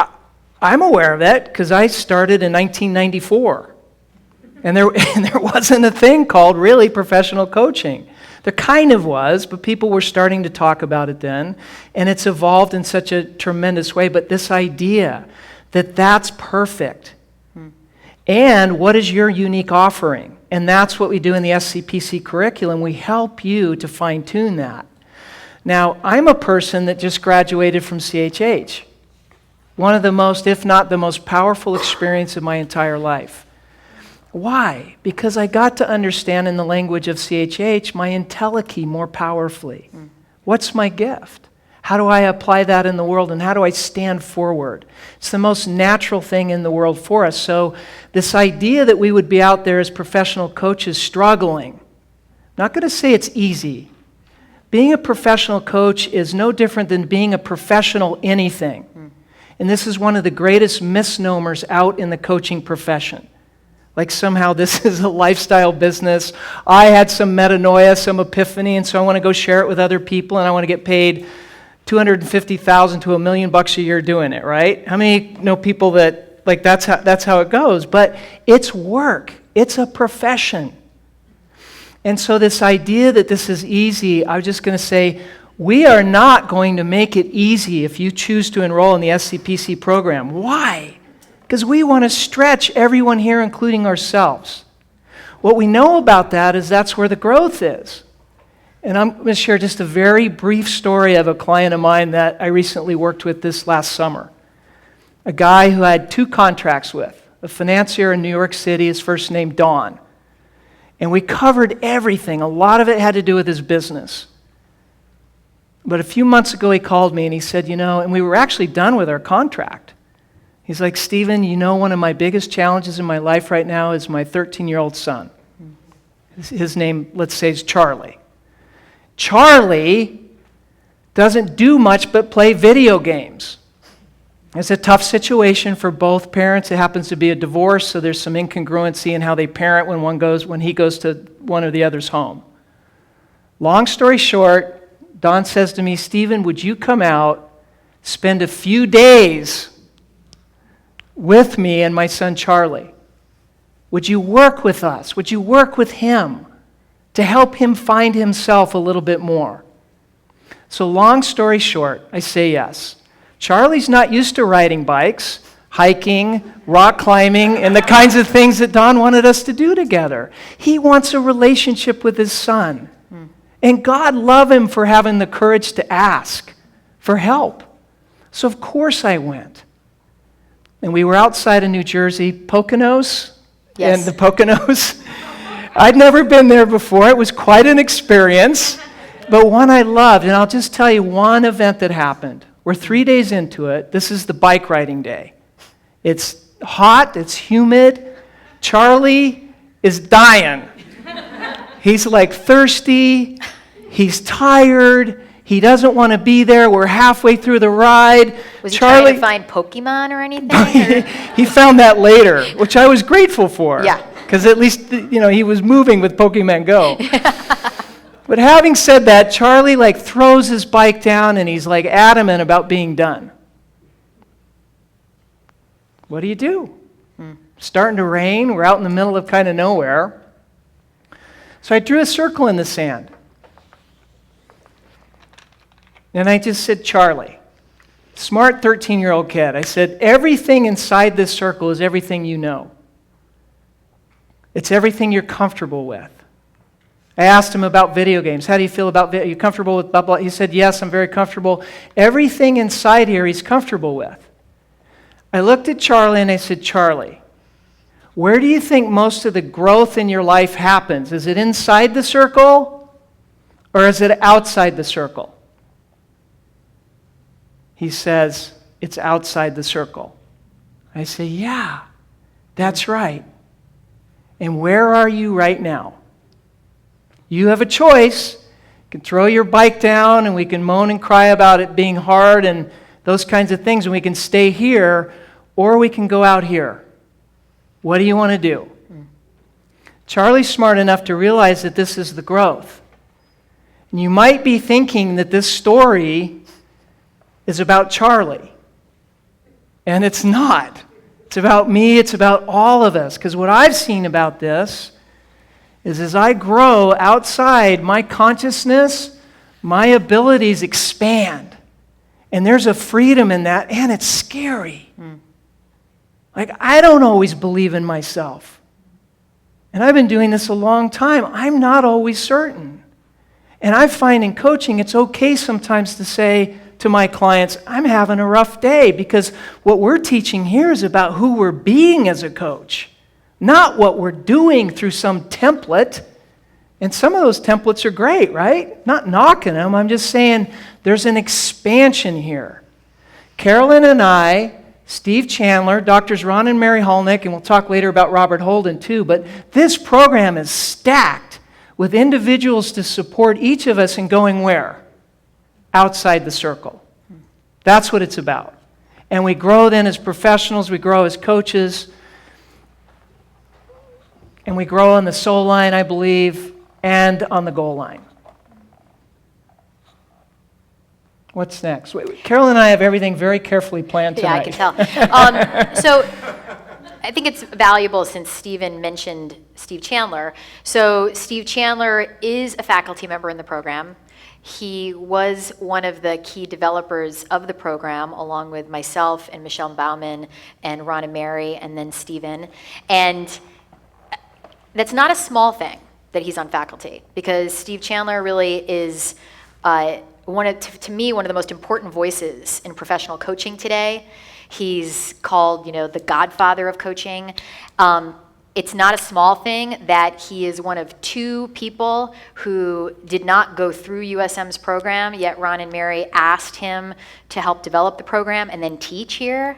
I'm aware of it because I started in 1994. And there wasn't a thing called really professional coaching. There kind of was, but people were starting to talk about it then. And it's evolved in such a tremendous way. But this idea that that's perfect. And what is your unique offering? And that's what we do in the SCPC curriculum. We help you to fine-tune that. Now, I'm a person that just graduated from CHH. One of the most, if not the most powerful experience of my entire life. Why? Because I got to understand in the language of CHH my entelechy more powerfully. What's my gift? How do I apply that in the world, and how do I stand forward? It's the most natural thing in the world for us. So this idea that we would be out there as professional coaches struggling, I'm not going to say it's easy. Being a professional coach is no different than being a professional anything. And this is one of the greatest misnomers out in the coaching profession. Like somehow this is a lifestyle business. I had some metanoia, some epiphany, and so I want to go share it with other people, and I want to get paid $250,000 to $1 million a year doing it, right? How many know people that that's how it goes? But it's work. It's a profession. And so this idea that this is easy, I was just going to say, we are not going to make it easy if you choose to enroll in the SCPC program. Why? Because we want to stretch everyone here, including ourselves. What we know about that is that's where the growth is. And I'm going to share just a very brief story of a client of mine that I recently worked with this last summer. A guy who I had 2 contracts with, a financier in New York City, his first name Don. And we covered everything. A lot of it had to do with his business. But a few months ago he called me and he said, and we were actually done with our contract. He's like, Stephen, one of my biggest challenges in my life right now is my 13-year-old son. His name, let's say, is Charlie. Charlie doesn't do much but play video games. It's a tough situation for both parents. It happens to be a divorce, so there's some incongruency in how they parent when he goes to one or the other's home. Long story short, Don says to me, Stephen, would you come out, spend a few days with me and my son Charlie? Would you work with us? Would you work with him to help him find himself a little bit more? So long story short, I say yes. Charlie's not used to riding bikes, hiking, rock climbing, and the kinds of things that Don wanted us to do together. He wants a relationship with his son. And God love him for having the courage to ask for help. So of course I went. And we were outside of New Jersey, Poconos. Yes. And the Poconos, I'd never been there before. It was quite an experience. But one I loved, and I'll just tell you one event that happened. We're 3 days into it. This is the bike riding day. It's hot, it's humid. Charlie is dying. He's like thirsty, he's tired, he doesn't want to be there. We're halfway through the ride. Was he trying to find Pokemon or anything? Or? He found that later, which I was grateful for. Yeah. Because at least, he was moving with Pokemon Go. But having said that, Charlie throws his bike down and he's adamant about being done. What do? Starting to rain. We're out in the middle of kind of nowhere. So I drew a circle in the sand. And I just said, Charlie, smart 13-year-old kid. I said, everything inside this circle is everything you know. It's everything you're comfortable with. I asked him about video games. How do you feel about video? Are you comfortable with blah, blah? He said, yes, I'm very comfortable. Everything inside here he's comfortable with. I looked at Charlie and I said, Charlie, where do you think most of the growth in your life happens? Is it inside the circle or is it outside the circle? He says, it's outside the circle. I say, yeah, that's right. And where are you right now? You have a choice. You can throw your bike down and we can moan and cry about it being hard and those kinds of things, and we can stay here, or we can go out here. What do you want to do? Charlie's smart enough to realize that this is the growth. And you might be thinking that this story is about Charlie. And it's not. It's about me, it's about all of us. Because what I've seen about this is as I grow outside my consciousness, my abilities expand. And there's a freedom in that, and it's scary. I don't always believe in myself. And I've been doing this a long time. I'm not always certain. And I find in coaching it's okay sometimes to say to my clients, I'm having a rough day, because what we're teaching here is about who we're being as a coach, not what we're doing through some template. And some of those templates are great, right? Not knocking them. I'm just saying there's an expansion here. Carolyn and I, Steve Chandler, Doctors Ron and Mary Holnick, and we'll talk later about Robert Holden too, but this program is stacked with individuals to support each of us in going where? Outside the circle. That's what it's about. And we grow then as professionals, we grow as coaches, and we grow on the soul line, I believe, and on the goal line. What's next? Carolyn and I have everything very carefully planned tonight. Yeah, I can tell. So I think it's valuable since Stephen mentioned Steve Chandler. So Steve Chandler is a faculty member in the program. He was one of the key developers of the program, along with myself and Michelle Bauman and Ron and Mary, and then Stephen. And that's not a small thing that he's on faculty, because Steve Chandler really is to me, one of the most important voices in professional coaching today. He's called, the godfather of coaching. It's not a small thing that he is one of two people who did not go through USM's program, yet Ron and Mary asked him to help develop the program and then teach here.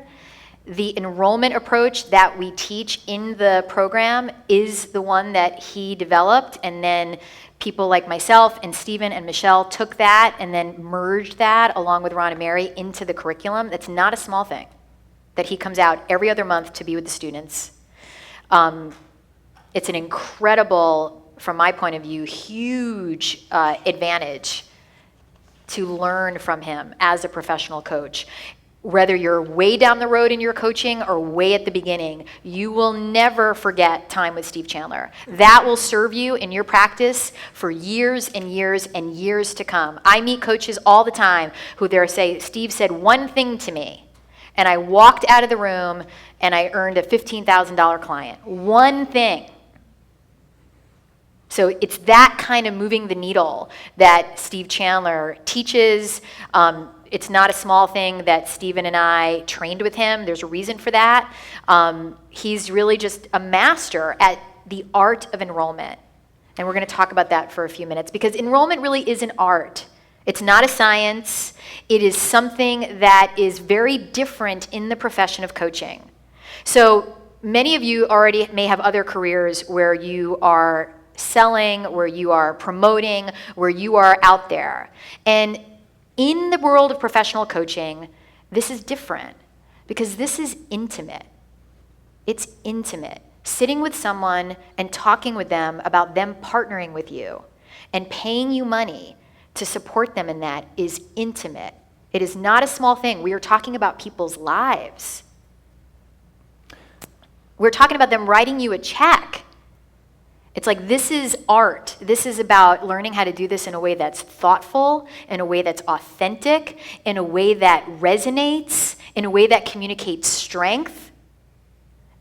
The enrollment approach that we teach in the program is the one that he developed, and then people like myself and Stephen and Michelle took that and then merged that along with Ron and Mary into the curriculum. That's not a small thing, that he comes out every other month to be with the students. It's an incredible, from my point of view, huge advantage to learn from him as a professional coach. Whether you're way down the road in your coaching or way at the beginning, you will never forget time with Steve Chandler. That will serve you in your practice for years and years and years to come. I meet coaches all the time who they'll say, Steve said one thing to me, and I walked out of the room and I earned a $15,000 client. One thing. So it's that kind of moving the needle that Steve Chandler teaches. It's not a small thing that Stephen and I trained with him. There's a reason for that. He's really just a master at the art of enrollment. And we're going to talk about that for a few minutes because enrollment really is an art. It's not a science. It is something that is very different in the profession of coaching. So many of you already may have other careers where you are selling, where you are promoting, where you are out there. And in the world of professional coaching, this is different because this is intimate. It's intimate. Sitting with someone and talking with them about them partnering with you and paying you money to support them in that is intimate. It is not a small thing. We are talking about people's lives. We're talking about them writing you a check. It's like this is art. This is about learning how to do this in a way that's thoughtful, in a way that's authentic, in a way that resonates, in a way that communicates strength,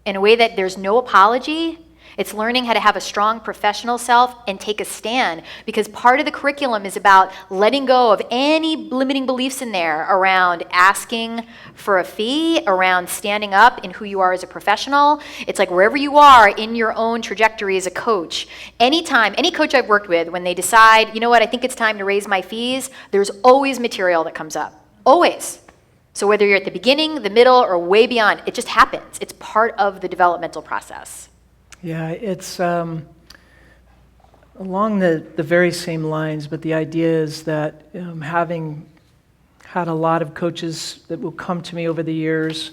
in a way that there's no apology. It's learning how to have a strong professional self and take a stand, because part of the curriculum is about letting go of any limiting beliefs in there around asking for a fee, around standing up in who you are as a professional. It's like wherever you are in your own trajectory as a coach, anytime, any coach I've worked with, when they decide, you know what, I think it's time to raise my fees, there's always material that comes up. Always. So whether you're at the beginning, the middle, or way beyond, it just happens. It's part of the developmental process. Yeah, it's along the very same lines, but the idea is that having had a lot of coaches that will come to me over the years,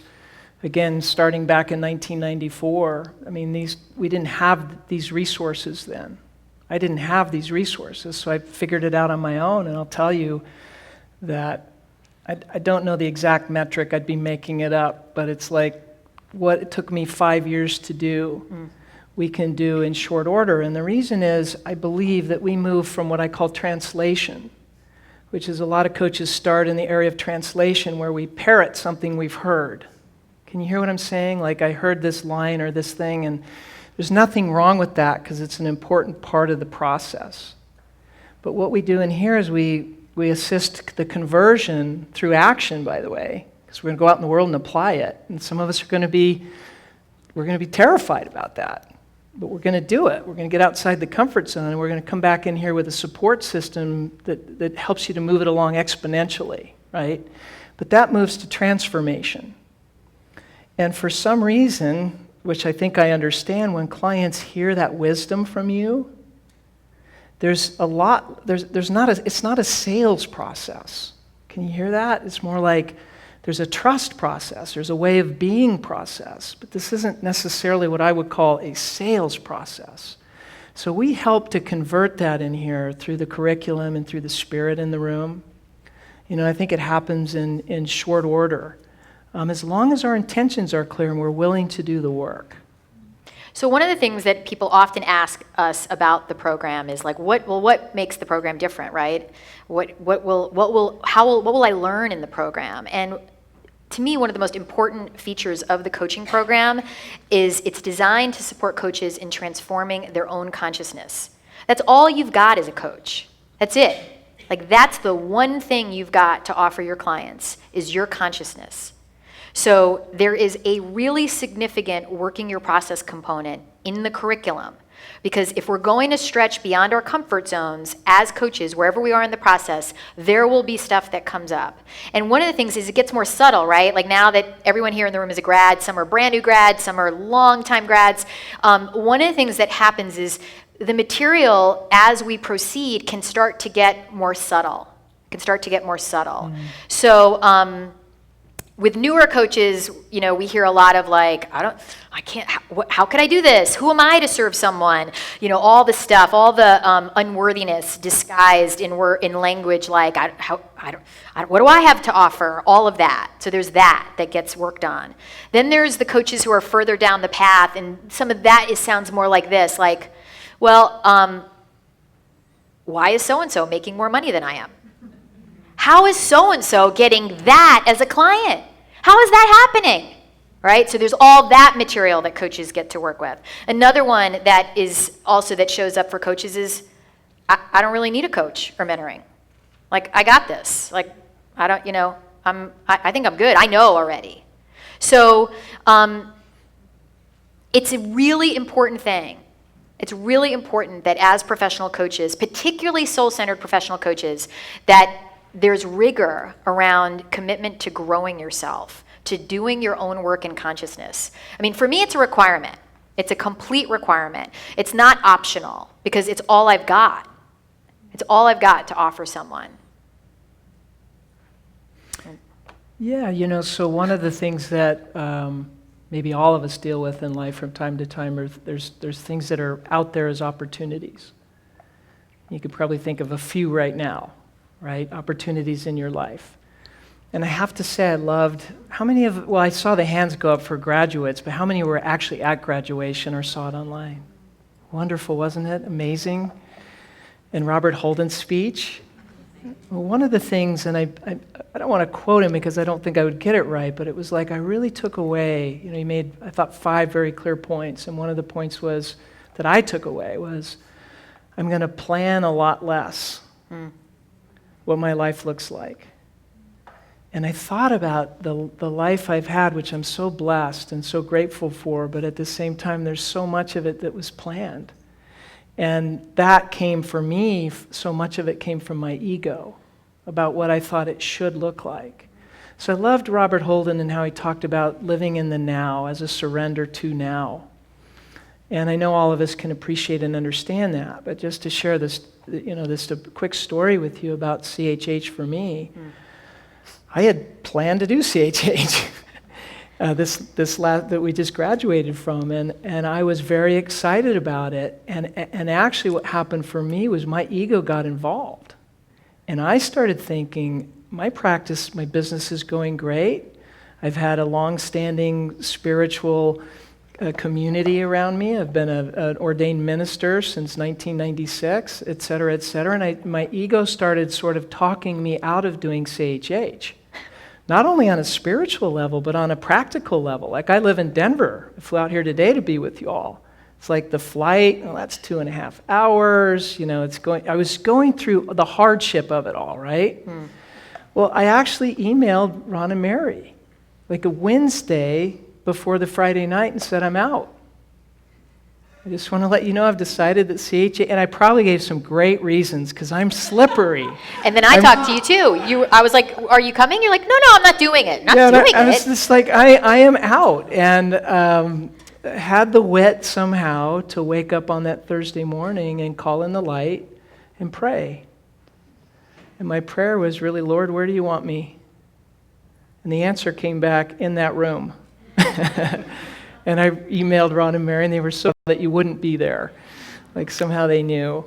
again, starting back in 1994, I mean, we didn't have these resources then. I didn't have these resources, so I figured it out on my own, and I'll tell you that I don't know the exact metric, I'd be making it up, but it's like what it took me 5 years to do. We can do in short order. And the reason is I believe that we move from what I call translation, which is a lot of coaches start in the area of translation where we parrot something we've heard. Can you hear what I'm saying? Like I heard this line or this thing, and there's nothing wrong with that because it's an important part of the process. But what we do in here is we assist the conversion through action, by the way, because we're going to go out in the world and apply it. And some of us are going to be terrified about that. But we're going to do it. We're going to get outside the comfort zone, and we're going to come back in here with a support system that helps you to move it along exponentially, right? But that moves to transformation. And for some reason, which I think I understand, when clients hear that wisdom from you, it's not a sales process. Can you hear that? It's more like there's a trust process, there's a way of being process, but this isn't necessarily what I would call a sales process. So we help to convert that in here through the curriculum and through the spirit in the room. You know, I think it happens in short order, as long as our intentions are clear and we're willing to do the work. So one of the things that people often ask us about the program is like, what makes the program different, right? What will I learn in the program? And to me, one of the most important features of the coaching program is it's designed to support coaches in transforming their own consciousness. That's all you've got as a coach. That's it. Like that's the one thing you've got to offer your clients is your consciousness. So there is a really significant working your process component in the curriculum, because if we're going to stretch beyond our comfort zones as coaches, wherever we are in the process, there will be stuff that comes up. And one of the things is it gets more subtle, right? Like now that everyone here in the room is a grad, some are brand new grads, some are long-time grads. One of the things that happens is the material as we proceed can start to get more subtle. So, with newer coaches, you know, we hear a lot of like, how could I do this? Who am I to serve someone? You know, all the stuff, all the unworthiness disguised in language like, what do I have to offer? All of that. So there's that gets worked on. Then there's the coaches who are further down the path, and some of that sounds more like this, like, well, why is so-and-so making more money than I am? How is so-and-so getting that as a client? How is that happening? Right? So there's all that material that coaches get to work with. Another one that shows up for coaches is, I don't really need a coach or mentoring. Like, I got this. Like, I think I'm good. I know already. So it's a really important thing It's really important that as professional coaches, particularly soul-centered professional coaches, that there's rigor around commitment to growing yourself, to doing your own work in consciousness. I mean, for me, it's a requirement. It's a complete requirement. It's not optional because it's all I've got. It's all I've got to offer someone. Yeah, so one of the things that maybe all of us deal with in life from time to time are there's things that are out there as opportunities. You could probably think of a few right now, right? Opportunities in your life. And I have to say I loved, I saw the hands go up for graduates, but how many were actually at graduation or saw it online? Wonderful, wasn't it? Amazing. And Robert Holden's speech, well, one of the things, and I don't want to quote him because I don't think I would get it right, but it was like I really took away, he made, I thought, 5 very clear points. And one of the points was, that I took away was, I'm going to plan a lot less what my life looks like. And I thought about the life I've had, which I'm so blessed and so grateful for, but at the same time, there's so much of it that was planned. And that came for me, so much of it came from my ego, about what I thought it should look like. So I loved Robert Holden and how he talked about living in the now as a surrender to now. And I know all of us can appreciate and understand that, but just to share this, a quick story with you about CHH for me. I had planned to do CHH, that we just graduated from, and I was very excited about it. And actually, what happened for me was my ego got involved, and I started thinking, my business is going great. I've had a long-standing spiritual community around me. I've been an ordained minister since 1996, et cetera, and my ego started sort of talking me out of doing CHH. Not only on a spiritual level, but on a practical level. Like I live in Denver. I flew out here today to be with you all. It's like the flight, that's 2.5 hours. I was going through the hardship of it all, right? Well, I actually emailed Ron and Mary, like a Wednesday before the Friday night and said, I'm out. I just want to let you know I've decided that CHH, and I probably gave some great reasons because I'm slippery. And then I talked to you too. I was like, "Are you coming?" You're like, "No, I'm not doing it. I was just like, I am out, and had the wit somehow to wake up on that Thursday morning and call in the light and pray. And my prayer was really, Lord, where do you want me? And the answer came back in that room. And I emailed Ron and Mary, and they were so that you wouldn't be there. Like somehow they knew.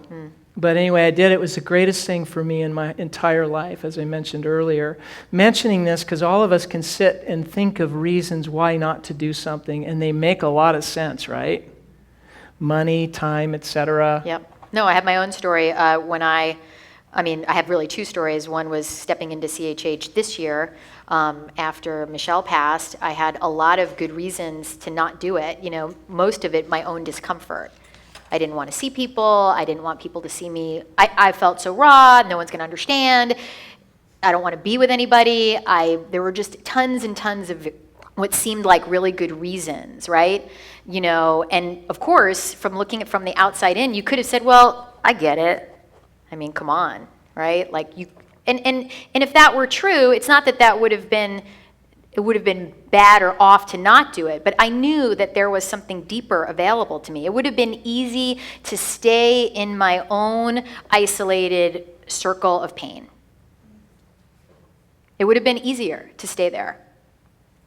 But anyway, I did. It was the greatest thing for me in my entire life, as I mentioned earlier. Mentioning this because all of us can sit and think of reasons why not to do something, and they make a lot of sense, right? Money, time, etc. Yep. No, I have my own story. I have really 2 stories. One was stepping into CHH this year. After Michelle passed, I had a lot of good reasons to not do it. Most of it my own discomfort. I didn't want to see people. I didn't want people to see me. I felt so raw. No one's going to understand. I don't want to be with anybody. There were just tons and tons of what seemed like really good reasons, right? And of course, from looking at from the outside in, you could have said, well, I get it. I mean, come on, right? Like you. And if that were true, it's not that would have been bad or off to not do it, but I knew that there was something deeper available to me. It would have been easy to stay in my own isolated circle of pain. It would have been easier to stay there.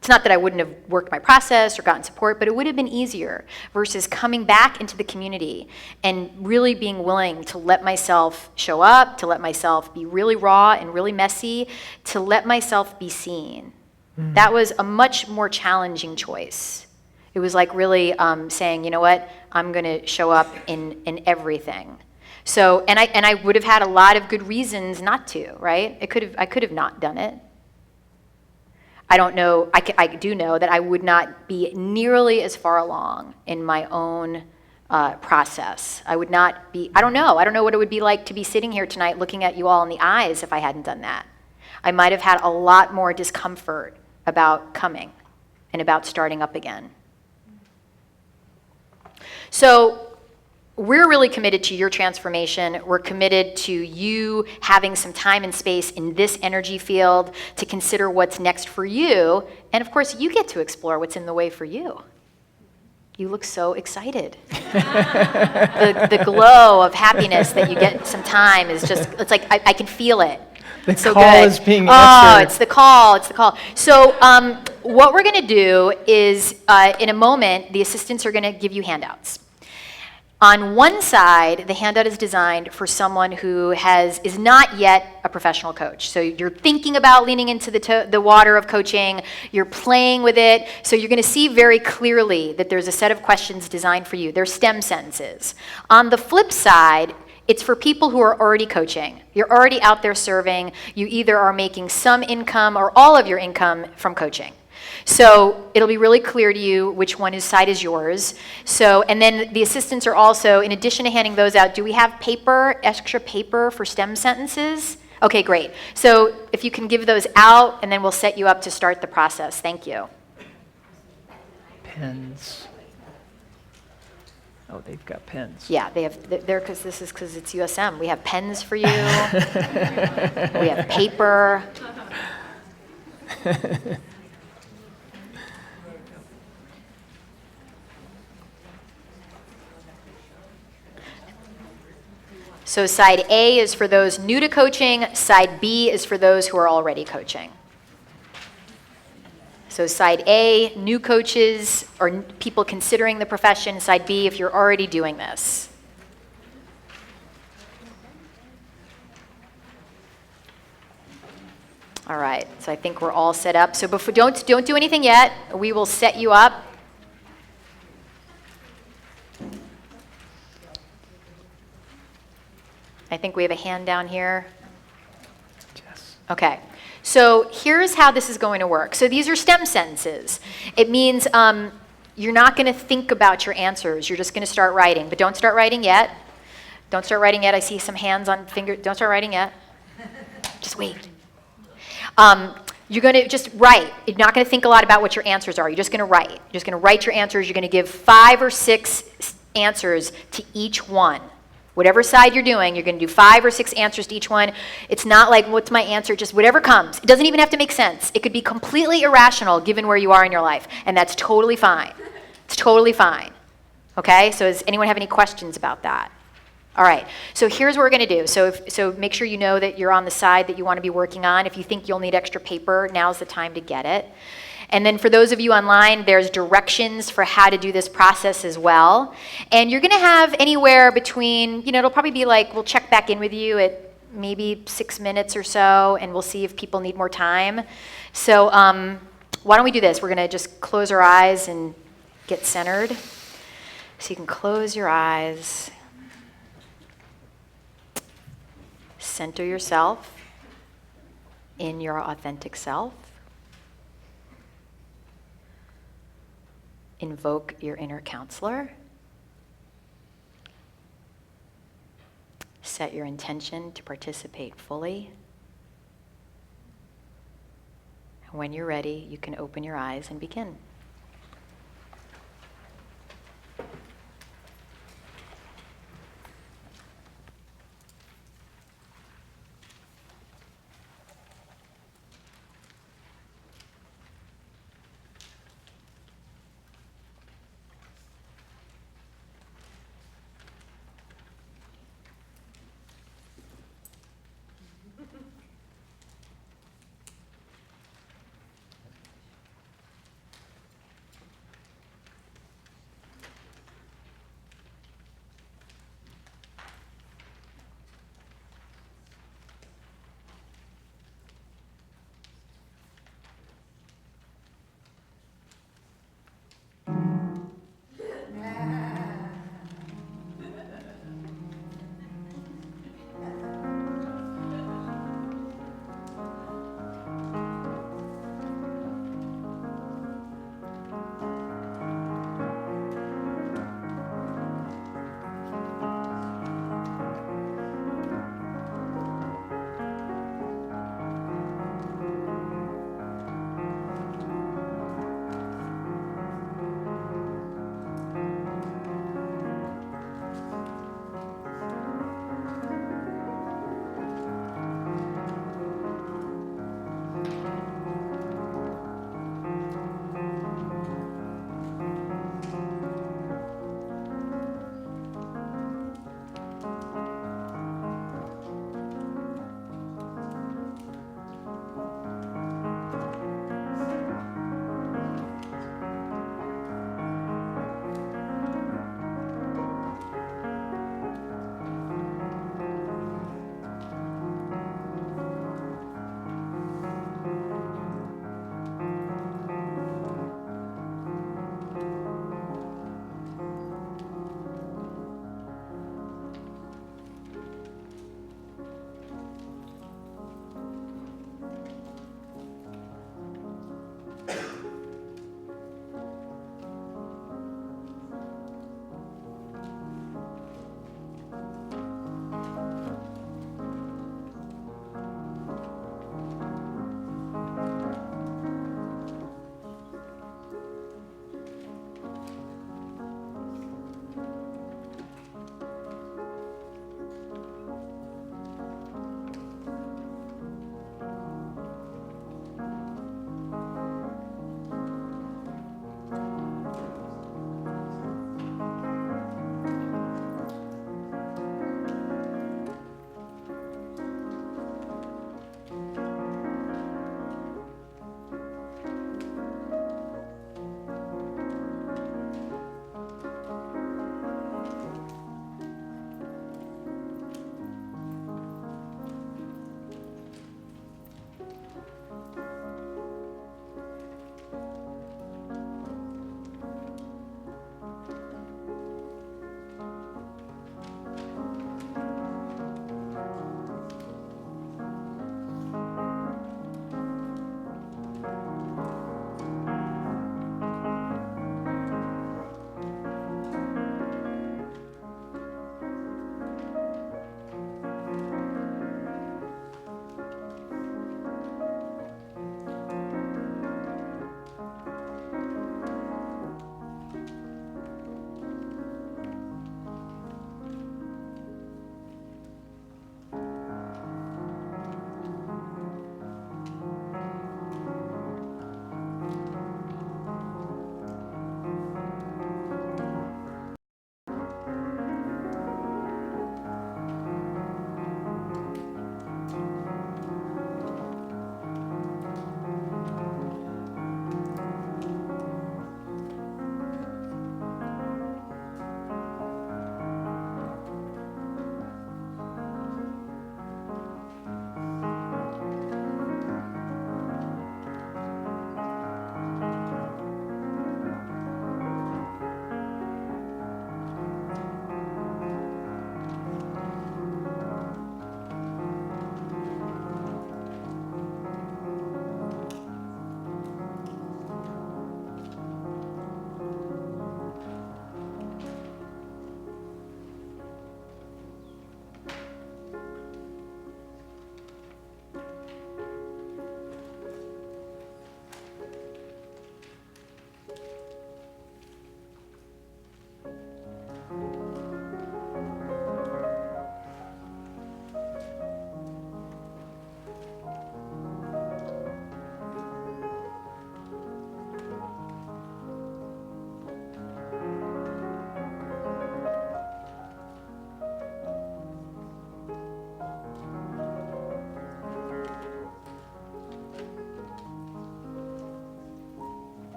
It's not that I wouldn't have worked my process or gotten support, but it would have been easier versus coming back into the community and really being willing to let myself show up, to let myself be really raw and really messy, to let myself be seen. That was a much more challenging choice. It was like really saying, you know what, I'm going to show up in everything. So, and I would have had a lot of good reasons not to, right? I could have not done it. I don't know, I do know that I would not be nearly as far along in my own process. I would not be, I don't know what it would be like to be sitting here tonight looking at you all in the eyes if I hadn't done that. I might have had a lot more discomfort about coming and about starting up again. So we're really committed to your transformation. We're committed to you having some time and space in this energy field to consider what's next for you. And of course, you get to explore what's in the way for you. You look so excited. The glow of happiness that you get some time is just, it's like, I can feel it. The So call good. is being Oh, answered. it's the call, it's the call. So what we're gonna do is, in a moment, the assistants are gonna give you handouts. On one side, the handout is designed for someone who is not yet a professional coach. So you're thinking about leaning into the water of coaching, you're playing with it, so you're gonna see very clearly that there's a set of questions designed for you. They're STEM sentences. On the flip side, it's for people who are already coaching. You're already out there serving. You either are making some income or all of your income from coaching. So it'll be really clear to you which side is yours. So, and then the assistants are also, in addition to handing those out, do we have extra paper for STEM sentences? Okay, great. So if you can give those out, and then we'll set you up to start the process. Thank you. Pens. Oh, they've got pens. Yeah, they're because it's USM. We have pens for you. We have paper. So side A is for those new to coaching. Side B is for those who are already coaching. So side A, new coaches or people considering the profession. Side B, if you're already doing this. All right, so I think we're all set up. So don't do anything yet. We will set you up. I think we have a hand down here. Yes. Okay. So here's how this is going to work. So these are STEM sentences. It means you're not going to think about your answers. You're just going to start writing. But don't start writing yet. Don't start writing yet. I see some hands on fingers. Don't start writing yet. Just wait. You're going to just write. You're not going to think a lot about what your answers are. You're just going to write. You're just going to write your answers. You're going to give 5 or 6 answers to each one. Whatever side you're doing, you're going to do 5 or 6 answers to each one. It's not like, what's my answer? Just whatever comes. It doesn't even have to make sense. It could be completely irrational given where you are in your life, and that's totally fine. It's totally fine. Okay? So does anyone have any questions about that? All right. So here's what we're going to do. So make sure you know that you're on the side that you want to be working on. If you think you'll need extra paper, now's the time to get it. And then for those of you online, there's directions for how to do this process as well. And you're going to have anywhere between, it'll probably be like, we'll check back in with you at maybe 6 minutes or so, and we'll see if people need more time. So why don't we do this? We're going to just close our eyes and get centered. So you can close your eyes. Center yourself in your authentic self. Invoke your inner counselor. Set your intention to participate fully. And when you're ready, you can open your eyes and begin.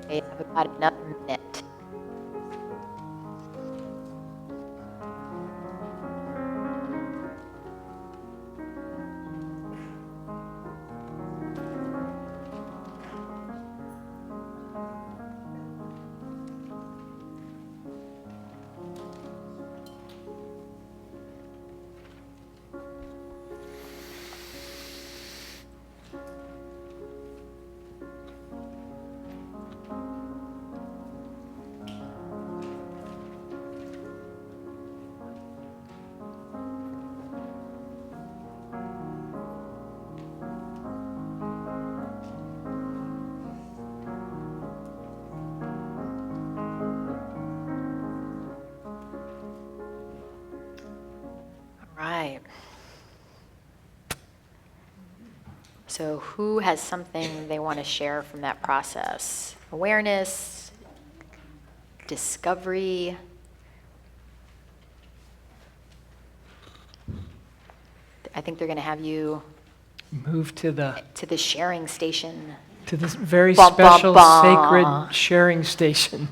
I have about another minute. Right. So who has something they want to share from that process? Awareness, discovery. I think they're going to have you Move to the sharing station. to this very Bum, bum, special, bum. sacred sharing station.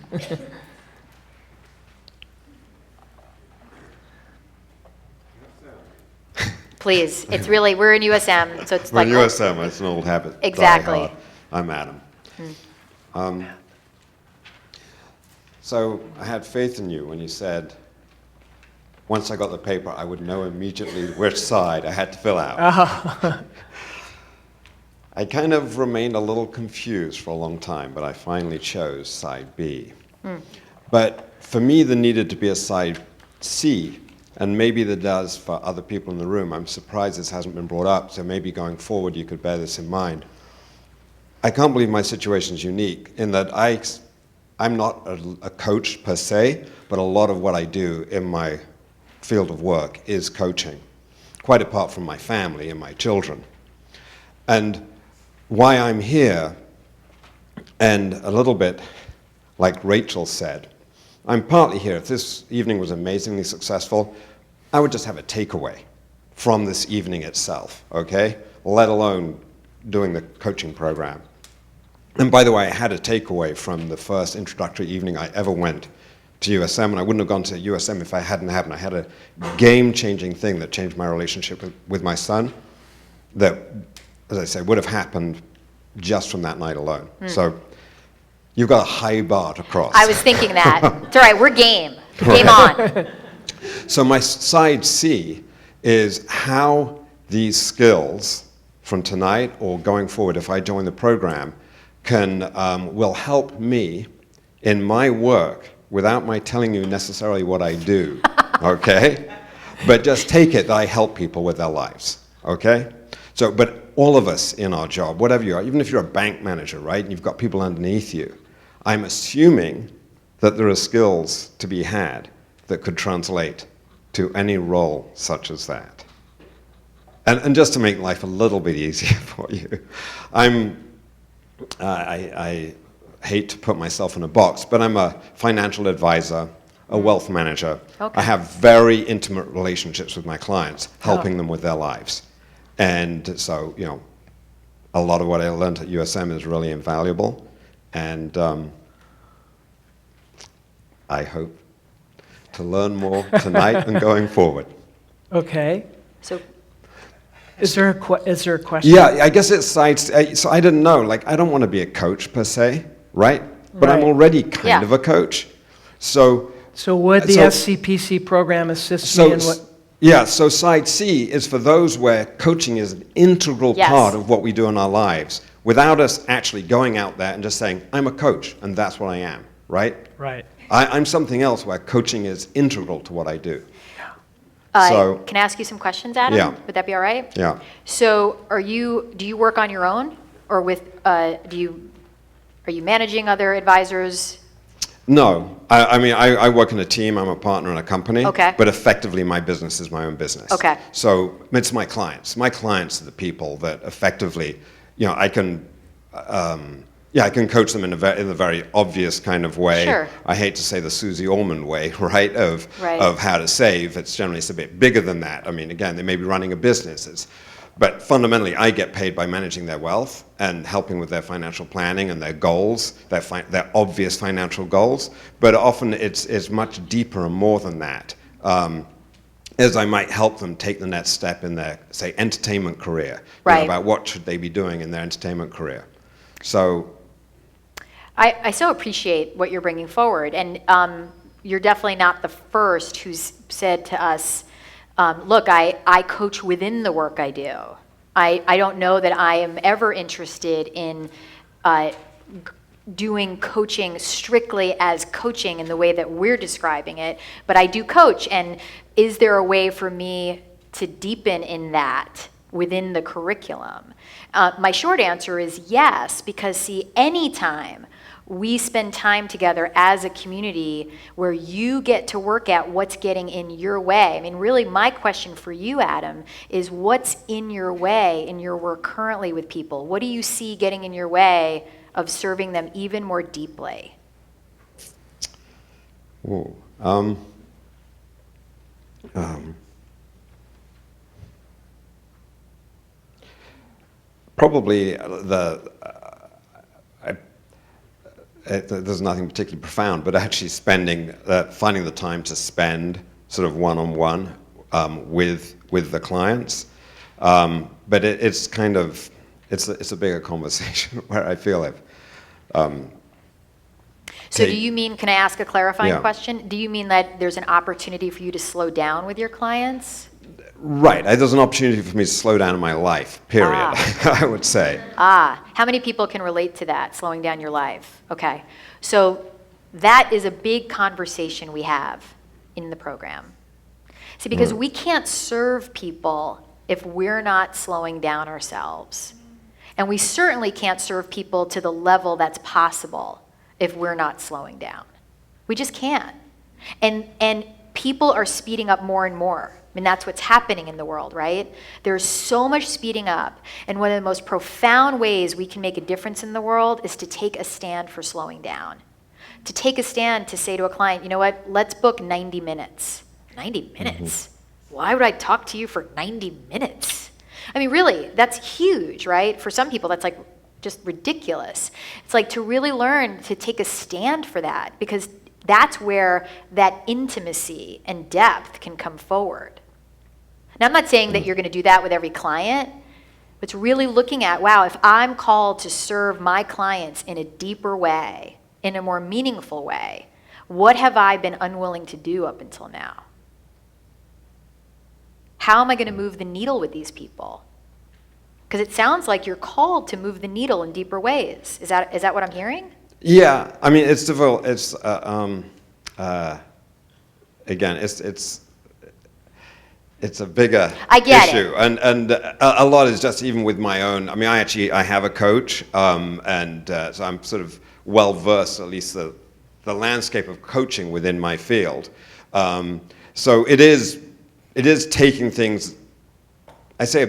Please, it's really, we're in USM, so it's We're like. in USM, it's an old habit. die Exactly. hard. I'm Adam. So I had faith in you when you said, once I got the paper, I would know immediately which side I had to fill out. I kind of remained a little confused for a long time, but I finally chose side B. But for me, there needed to be a side C, and maybe there does for other people in the room. I'm surprised this hasn't been brought up, so maybe going forward you could bear this in mind. I can't believe my situation is unique in that I'm not a coach per se, but a lot of what I do in my field of work is coaching, quite apart from my family and my children. And why I'm here, and a little bit like Rachel said, I'm partly here. If this evening was amazingly successful, I would just have a takeaway from this evening itself, okay? Let alone doing the coaching program. And by the way, I had a takeaway from the first introductory evening I ever went to USM, and I wouldn't have gone to USM if I hadn't happened. I had a game-changing thing that changed my relationship with my son that, as I say, would have happened just from that night alone. So you've got a high bar to cross. I was thinking that. It's all right, we're game. Game on. So my side C is how these skills from tonight or going forward, if I join the program, will help me in my work without my telling you necessarily what I do, okay? But just take it that I help people with their lives, okay? So, but all of us in our job, whatever you are, even if you're a bank manager, right, and you've got people underneath you, I'm assuming that there are skills to be had that could translate to any role such as that. And just to make life a little bit easier for you, I hate to put myself in a box, but I'm a financial advisor, a wealth manager. Okay. I have very intimate relationships with my clients, helping them with their lives. And so, you know, a lot of what I learned at USM is really invaluable. And I hope to learn more tonight and going forward. Okay. So Is there a question? Yeah, I guess it's sides. So I didn't know. Like, I don't want to be a coach per se, right? But I'm Right. already kind Yeah. of a coach. So would the So- SCPC program assist me in what? Yeah, so side C is for those where coaching is an integral Yes. part of what we do in our lives, without us actually going out there and just saying, I'm a coach, and that's what I am, right? Right. I'm something else where coaching is integral to what I do. So- can I ask you some questions, Adam? Yeah. Would that be all right? Yeah. So do you work on your own, or with, are you managing other advisors? No, I mean, I work in a team, I'm a partner in a company. Okay. But effectively, my business is my own business. Okay. So it's my clients. My clients are the people that effectively, you know, I can coach them in a very obvious kind of way. Sure. I hate to say the Susie Orman way, right, of Right. how to save. It's a bit bigger than that. I mean, again, they may be running a business. But fundamentally, I get paid by managing their wealth and helping with their financial planning and their goals, their obvious financial goals. But often it's much deeper and more than that. As I might help them take the next step in their, say, entertainment career. Right. About what should they be doing in their entertainment career. So I so appreciate what you're bringing forward, and you're definitely not the first who's said to us, look, I coach within the work I do. I don't know that I am ever interested in doing coaching strictly as coaching in the way that we're describing it, but I do coach, and is there a way for me to deepen in that within the curriculum? My short answer is yes, because see, anytime we spend time together as a community where you get to work at what's getting in your way. I mean, really, my question for you, Adam, is what's in your way in your work currently with people? What do you see getting in your way of serving them even more deeply? Ooh, probably there's nothing particularly profound, but actually finding the time to spend sort of one-on-one with the clients. But it's kind of, it's a bigger conversation where I feel like. So do you mean, can I ask a clarifying Yeah. question? Do you mean that there's an opportunity for you to slow down with your clients? Right, there's an opportunity for me to slow down in my life, period, I would say. How many people can relate to that, slowing down your life? Okay, so that is a big conversation we have in the program. See, because we can't serve people if we're not slowing down ourselves. And we certainly can't serve people to the level that's possible if we're not slowing down. We just can't. And people are speeding up more and more. I mean, that's what's happening in the world, right? There's so much speeding up. And one of the most profound ways we can make a difference in the world is to take a stand for slowing down. To take a stand to say to a client, you know what, let's book 90 minutes. 90 minutes? Why would I talk to you for 90 minutes? I mean, really, that's huge, right? For some people, that's like just ridiculous. It's like to really learn to take a stand for that, because that's where that intimacy and depth can come forward. Now, I'm not saying that you're going to do that with every client, but it's really looking at, wow, if I'm called to serve my clients in a deeper way, in a more meaningful way, what have I been unwilling to do up until now? How am I going to move the needle with these people? Because it sounds like you're called to move the needle in deeper ways. Is that what I'm hearing? Yeah, I mean, it's difficult. It's again, it's a bigger I get issue, and a lot is just even with my own. I mean, I have a coach, and so I'm sort of well versed, at least the landscape of coaching within my field. So it is taking things, I say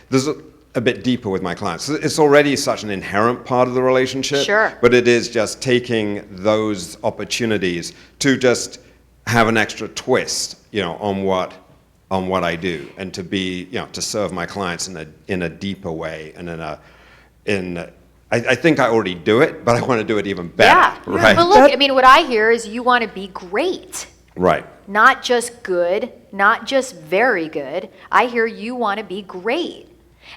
there's a bit deeper with my clients. It's already such an inherent part of the relationship. Sure. But it is just taking those opportunities to just have an extra twist, on what I do, and to be, to serve my clients in a deeper way, and I think I already do it, but I want to do it even better. Yeah. Right. But look, I mean, what I hear is you want to be great. Right. Not just good, not just very good. I hear you want to be great.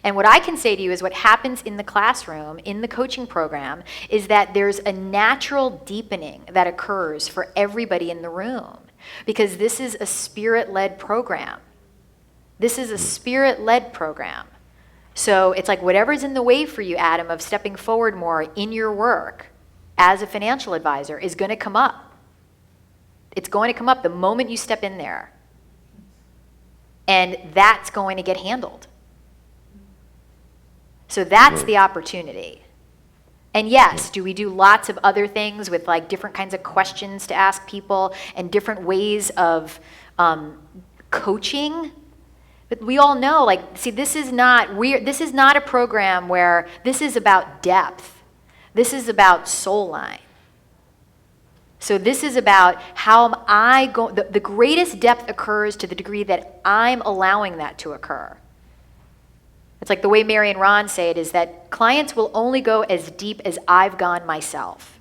And what I can say to you is what happens in the classroom, in the coaching program, is that there's a natural deepening that occurs for everybody in the room, because this is a spirit-led program. This is a spirit-led program. So it's like whatever's in the way for you, Adam, of stepping forward more in your work as a financial advisor is going to come up. It's going to come up the moment you step in there. And that's going to get handled. So that's the opportunity. And yes, do we do lots of other things with like different kinds of questions to ask people and different ways of coaching? But we all know, like, see, this is not a program where this is about depth. This is about soul line. So this is about how am I going, the greatest depth occurs to the degree that I'm allowing that to occur. It's like the way Mary and Ron say it is that clients will only go as deep as I've gone myself.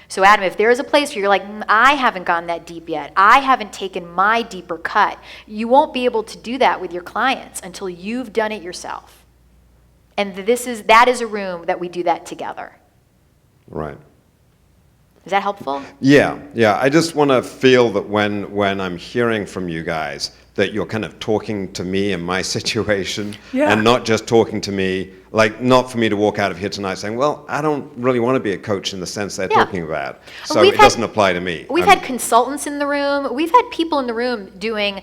So Adam, if there is a place where you're like, I haven't gone that deep yet, I haven't taken my deeper cut, you won't be able to do that with your clients until you've done it yourself. And that is a room that we do that together. Right. Is that helpful? Yeah. I just want to feel that when I'm hearing from you guys, that you're kind of talking to me in my situation, and not just talking to me, like not for me to walk out of here tonight saying, well, I don't really want to be a coach in the sense they're talking about. So it doesn't apply to me. We've had consultants in the room. We've had people in the room doing,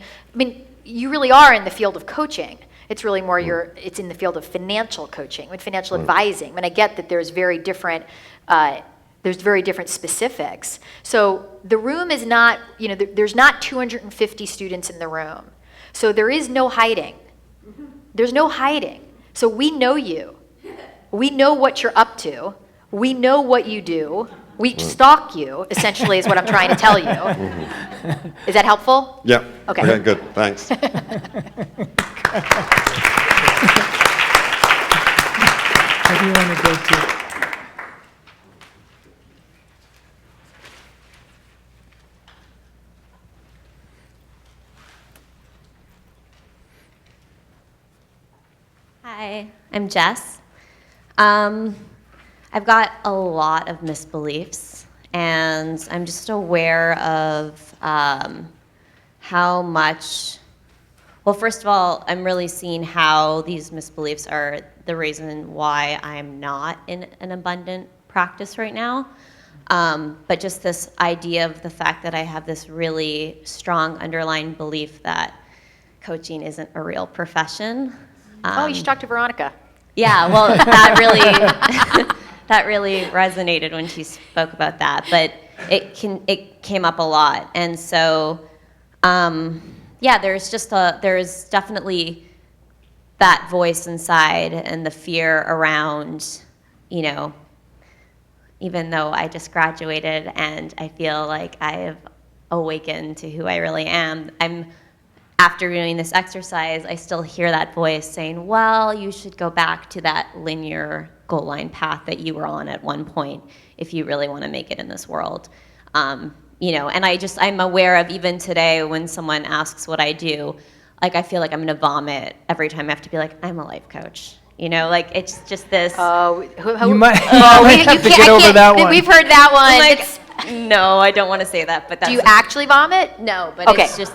you really are in the field of coaching. It's really more it's in the field of financial coaching, with financial advising. I get that there's very different specifics. So the room is not, there's not 250 students in the room. So there is no hiding. There's no hiding. So we know you. We know what you're up to. We know what you do. We stalk you, essentially, is what I'm trying to tell you. Is that helpful? Yeah. Okay. Good. Thanks. How do you want to go to? Hi, I'm Jess. I've got a lot of misbeliefs, and I'm just aware of how much, well, first of all, I'm really seeing how these misbeliefs are the reason why I'm not in an abundant practice right now. But just this idea of the fact that I have this really strong underlying belief that coaching isn't a real profession. You should talk to Veronica. Yeah, well, that really resonated when she spoke about that. But it came up a lot, and so there's definitely that voice inside and the fear around, even though I just graduated and I feel like I have awakened to who I really am. After doing this exercise, I still hear that voice saying, well, you should go back to that linear goal line path that you were on at one point if you really want to make it in this world. And I'm aware of even today when someone asks what I do, like I feel like I'm going to vomit every time I have to be like, I'm a life coach. It's just this. You might have to get over that one. We've heard that one. No, I don't want to say that. But do you actually vomit? No, but okay. It's just.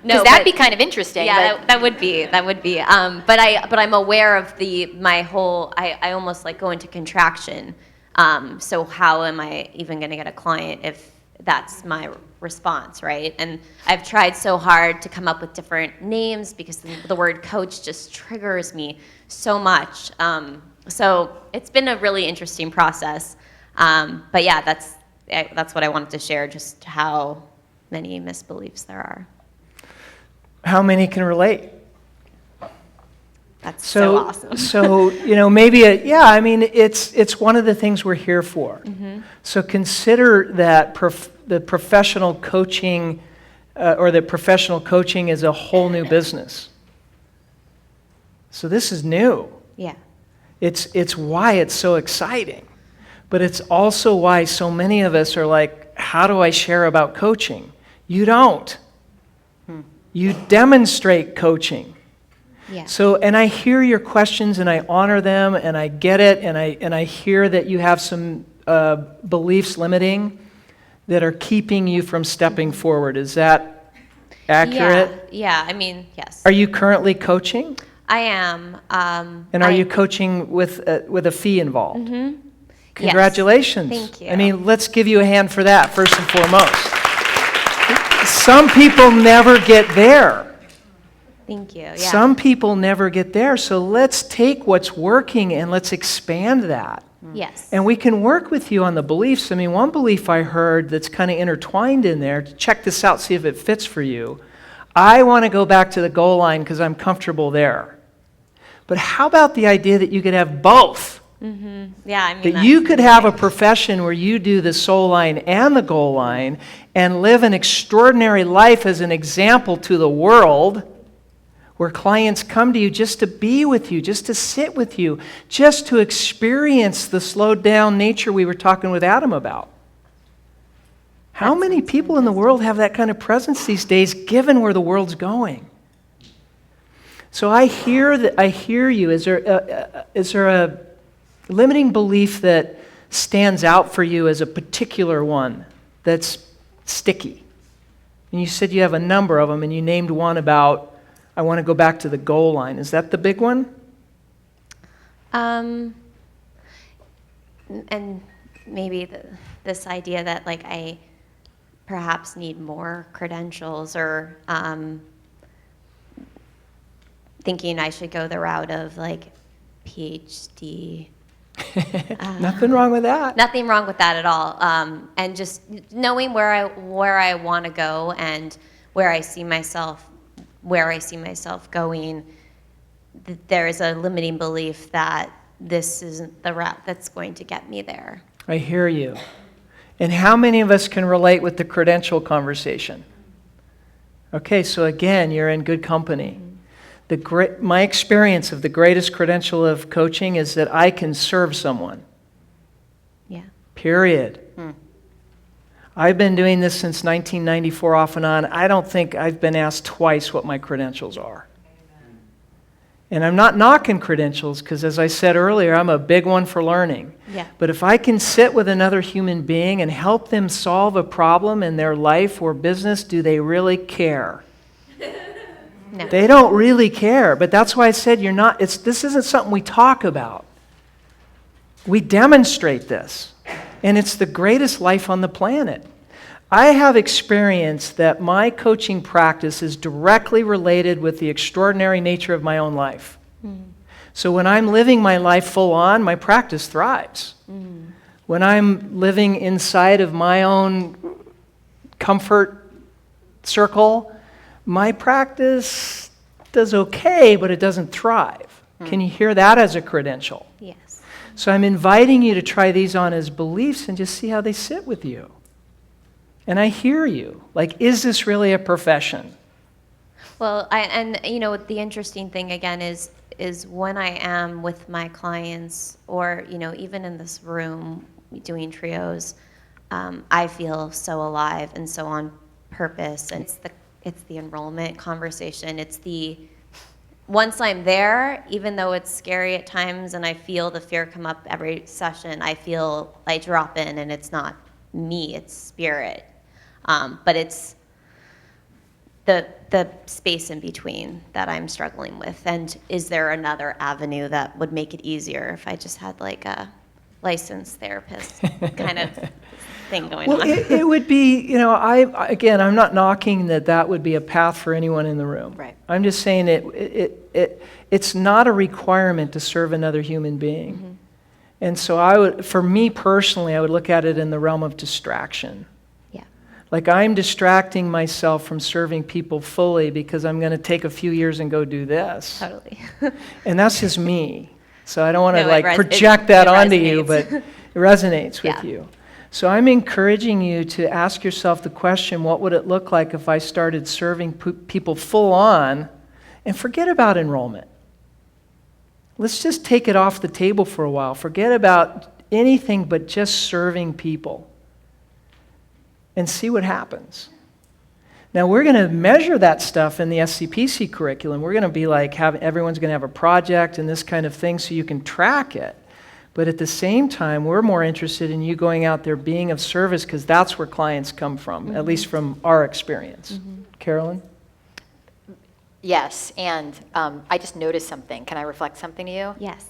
Because that'd be kind of interesting. Yeah, that would be. But I'm aware of my whole. I almost like go into contraction. So how am I even going to get a client if that's my response, right? And I've tried so hard to come up with different names because the word coach just triggers me so much. So it's been a really interesting process. But yeah, that's what I wanted to share. Just how many misbeliefs there are. How many can relate? That's so awesome. So maybe it's one of the things we're here for. Mm-hmm. So consider that the professional coaching, or that professional coaching is a whole new business. So this is new. Yeah. It's why it's so exciting, but it's also why so many of us are like, how do I share about coaching? You don't. You demonstrate coaching. Yeah. So, and I hear your questions and I honor them and I get it and I hear that you have some beliefs limiting that are keeping you from stepping forward. Is that accurate? Yeah. Yes. Are you currently coaching? I am. And are you coaching with a fee involved? Mm-hmm. Congratulations. Yes. Thank you. Let's give you a hand for that, first and foremost. Some people never get there. Thank you. Yeah. Some people never get there. So let's take what's working and let's expand that. Yes. And we can work with you on the beliefs. One belief I heard that's kind of intertwined in there, check this out, see if it fits for you. I want to go back to the goal line because I'm comfortable there. But how about the idea that you could have both? Mm-hmm. Yeah, that you could have a profession where you do the soul line and the goal line and live an extraordinary life as an example to the world where clients come to you just to be with you, just to sit with you, just to experience the slowed down nature we were talking with Adam about. How many people in the world have that kind of presence these days, given where the world's going? So I hear you. Is there a limiting belief that stands out for you as a particular one that's sticky? And you said you have a number of them, and you named one about, I want to go back to the goal line. Is that the big one? And maybe this idea that like I perhaps need more credentials, or thinking I should go the route of like PhD. Nothing wrong with that. Nothing wrong with that at all. And just knowing where I want to go and where I see myself going, there is a limiting belief that this isn't the route that's going to get me there. I hear you. And how many of us can relate with the credential conversation? Okay, so again, you're in good company. My experience of the greatest credential of coaching is that I can serve someone. Yeah. Period. I've been doing this since 1994 off and on. I don't think I've been asked twice what my credentials are. And I'm not knocking credentials because, as I said earlier, I'm a big one for learning. Yeah. But if I can sit with another human being and help them solve a problem in their life or business, do they really care? No. They don't really care. But that's why I said this isn't something we talk about. We demonstrate this. And it's the greatest life on the planet. I have experienced that my coaching practice is directly related with the extraordinary nature of my own life. So when I'm living my life full on, my practice thrives. When I'm living inside of my own comfort circle, my practice does okay, but it doesn't thrive. Can you hear that as a credential? Yes. So I'm inviting you to try these on as beliefs and just see how they sit with you. And I hear you. Like, is this really a profession? Well, the interesting thing again is when I am with my clients, or even in this room doing trios, I feel so alive and so on purpose. And it's the enrollment conversation. Once I'm there, even though it's scary at times and I feel the fear come up every session, I feel I drop in, and it's not me, it's spirit. But it's the space in between that I'm struggling with. And is there another avenue that would make it easier if I just had like a licensed therapist kind of thing going on? It would be, I'm not knocking that would be a path for anyone in the room. Right. I'm just saying it's not a requirement to serve another human being. And so for me personally, I would look at it in the realm of distraction. Like, I'm distracting myself from serving people fully because I'm going to take a few years and go do this. Totally. And that's just me. So I don't want to it project that onto you, resonates. but it resonates with Yeah. you. So I'm encouraging you to ask yourself the question, what would it look like if I started serving people full on and forget about enrollment? Let's just take it off the table for a while. Forget about anything but just serving people. And see what happens. Now, we're going to measure that stuff in the SCPC curriculum. We're going to be like, everyone's going to have a project and this kind of thing so you can track it. But at the same time, we're more interested in you going out there being of service because that's where clients come from, at least from our experience. Carolyn? Yes, and I just noticed something. Can I reflect something to you? Yes.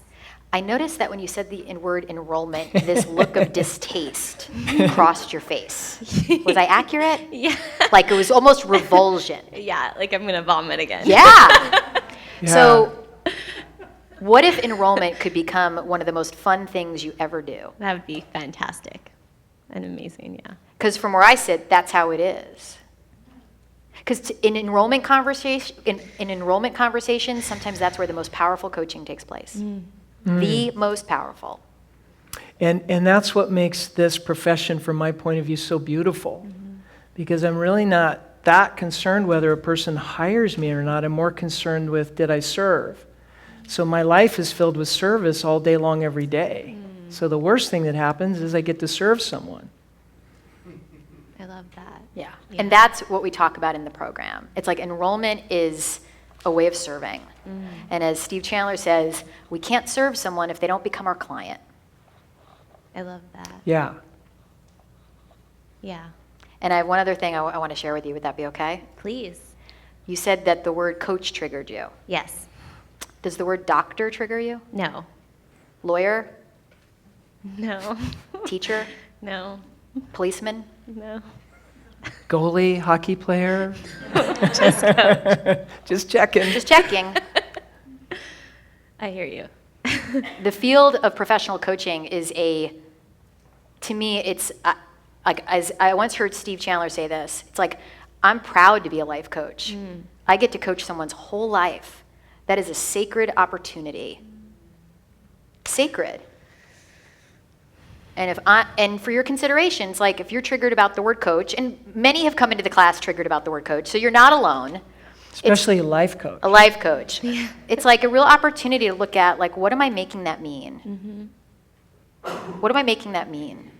I noticed that when you said the word enrollment, this look of distaste crossed your face. Was I accurate? Yeah. Like it was almost revulsion. Yeah, like I'm going to vomit again. Yeah. So what if enrollment could become one of the most fun things you ever do? That would be fantastic and amazing, yeah. Because from where I sit, that's how it is. Because in enrollment conversations, sometimes that's where the most powerful coaching takes place. The most powerful. And that's what makes this profession, from my point of view, so beautiful. Because I'm really not that concerned whether a person hires me or not. I'm more concerned with, did I serve? So my life is filled with service all day long, every day. So the worst thing that happens is I get to serve someone. I love that. Yeah. And that's what we talk about in the program. It's like enrollment is a way of serving. And as Steve Chandler says, we can't serve someone if they don't become our client. I love that. Yeah. Yeah. And I have one other thing I want to share with you. Would that be okay? Please. You said that the word coach triggered you. Yes. Does the word doctor trigger you? No. Lawyer? No. Teacher? No. Policeman? No. Goalie, hockey player. Just coach. Just checking. Just checking. I hear you. The field of professional coaching is to me, it's like, as I once heard Steve Chandler say this, it's like, I'm proud to be a life coach. I get to coach someone's whole life. That is a sacred opportunity. Sacred. And for your considerations, like if you're triggered about the word coach, and many have come into the class triggered about the word coach, so you're not alone. Especially a life coach. A life coach. Yeah. It's like a real opportunity to look at, like, what am I making that mean? What am I making that mean?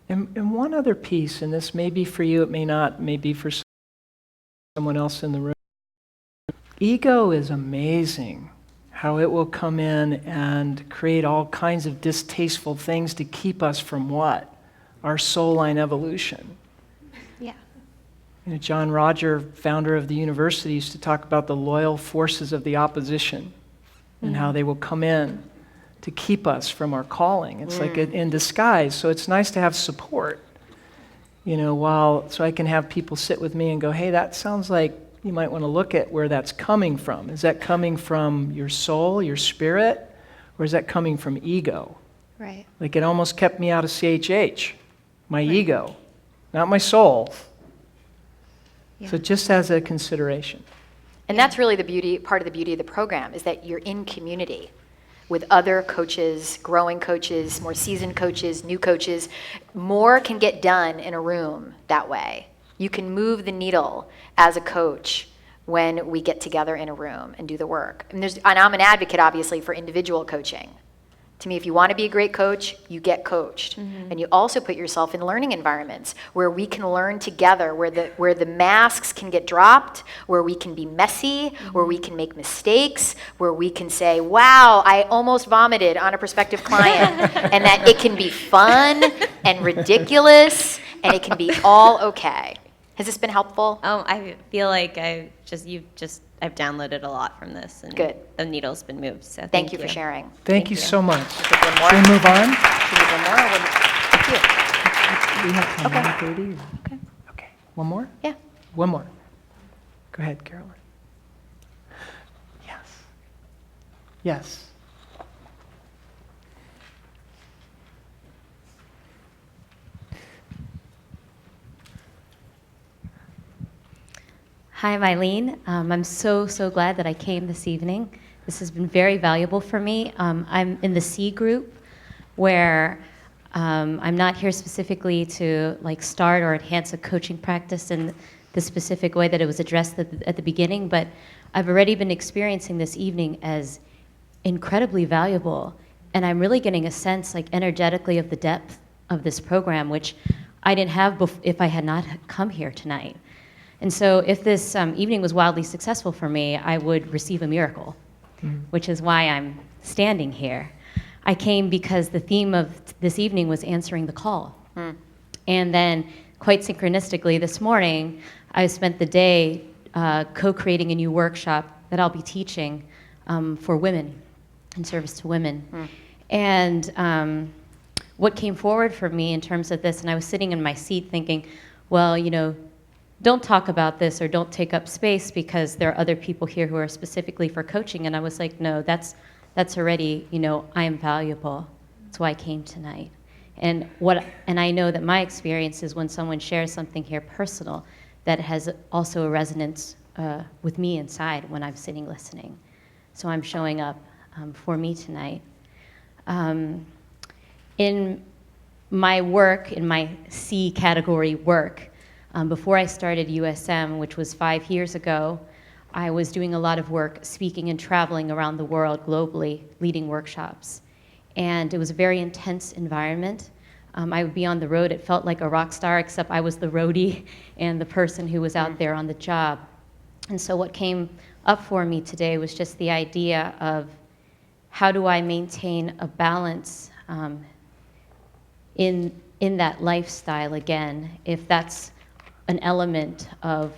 And one other piece, and this may be for you, it may not, may be for someone else in the room. Ego is amazing, how it will come in and create all kinds of distasteful things to keep us from what? Our soul line evolution. Yeah. You know, John Roger, founder of the university, used to talk about the loyal forces of the opposition and how they will come in to keep us from our calling. It's like in disguise. So it's nice to have support, you know, so I can have people sit with me and go, hey, that sounds like you might want to look at where that's coming from. Is that coming from your soul, your spirit, or is that coming from ego? Right. Like it almost kept me out of CHH, my ego, not my soul. Yeah. So just as a consideration. And that's really part of the beauty of the program, is that you're in community with other coaches, growing coaches, more seasoned coaches, new coaches. More can get done in a room that way. You can move the needle as a coach when we get together in a room and do the work. And I'm an advocate, obviously, for individual coaching. To me, if you want to be a great coach, you get coached. And you also put yourself in learning environments where we can learn together, where the masks can get dropped, where we can be messy, where we can make mistakes, where we can say, wow, I almost vomited on a prospective client, and that it can be fun and ridiculous, and it can be all okay. Has this been helpful? I feel like I've downloaded a lot from this. And Good. The needle's been moved, so Thank you for sharing. Thank you so much. Should we one more? Should we move on? Should we one more? Or thank you. We have time, Okay. 9:30. Okay. Okay. One more? Yeah. One more. Go ahead, Carolyn. Yes. Yes. Hi, I'm Eileen. I'm so glad that I came this evening. This has been very valuable for me. I'm in the C group, where I'm not here specifically to start or enhance a coaching practice in the specific way that it was addressed at the beginning, but I've already been experiencing this evening as incredibly valuable, and I'm really getting a sense energetically of the depth of this program, which I didn't have if I had not come here tonight. And so if this evening was wildly successful for me, I would receive a miracle, which is why I'm standing here. I came because the theme of this evening was answering the call. And then, quite synchronistically, this morning, I spent the day co-creating a new workshop that I'll be teaching for women, in service to women. And what came forward for me in terms of this, and I was sitting in my seat thinking, well, don't talk about this or don't take up space because there are other people here who are specifically for coaching. And I was like, no, that's already, I am valuable. That's why I came tonight. And I know that my experience is when someone shares something here personal, that has also a resonance with me inside when I'm sitting listening. So I'm showing up for me tonight. In my work, in my C category work, Before I started USM, which was 5 years ago, I was doing a lot of work speaking and traveling around the world globally, leading workshops. And it was a very intense environment. I would be on the road. It felt like a rock star, except I was the roadie and the person who was out there on the job. And so what came up for me today was just the idea of how do I maintain a balance in that lifestyle again, if that's an element of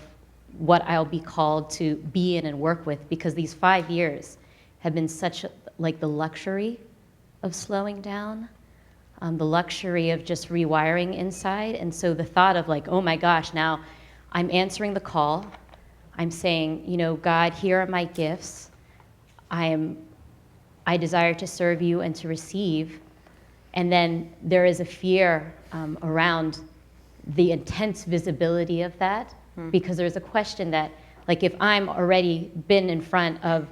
what I'll be called to be in and work with, because these 5 years have been such like the luxury of slowing down, the luxury of just rewiring inside. And so the thought of like, oh my gosh, now I'm answering the call. I'm saying, you know, God, here are my gifts. I desire to serve you and to receive. And then there is a fear around the intense visibility of that, because there's a question that, like, if I'm already been in front of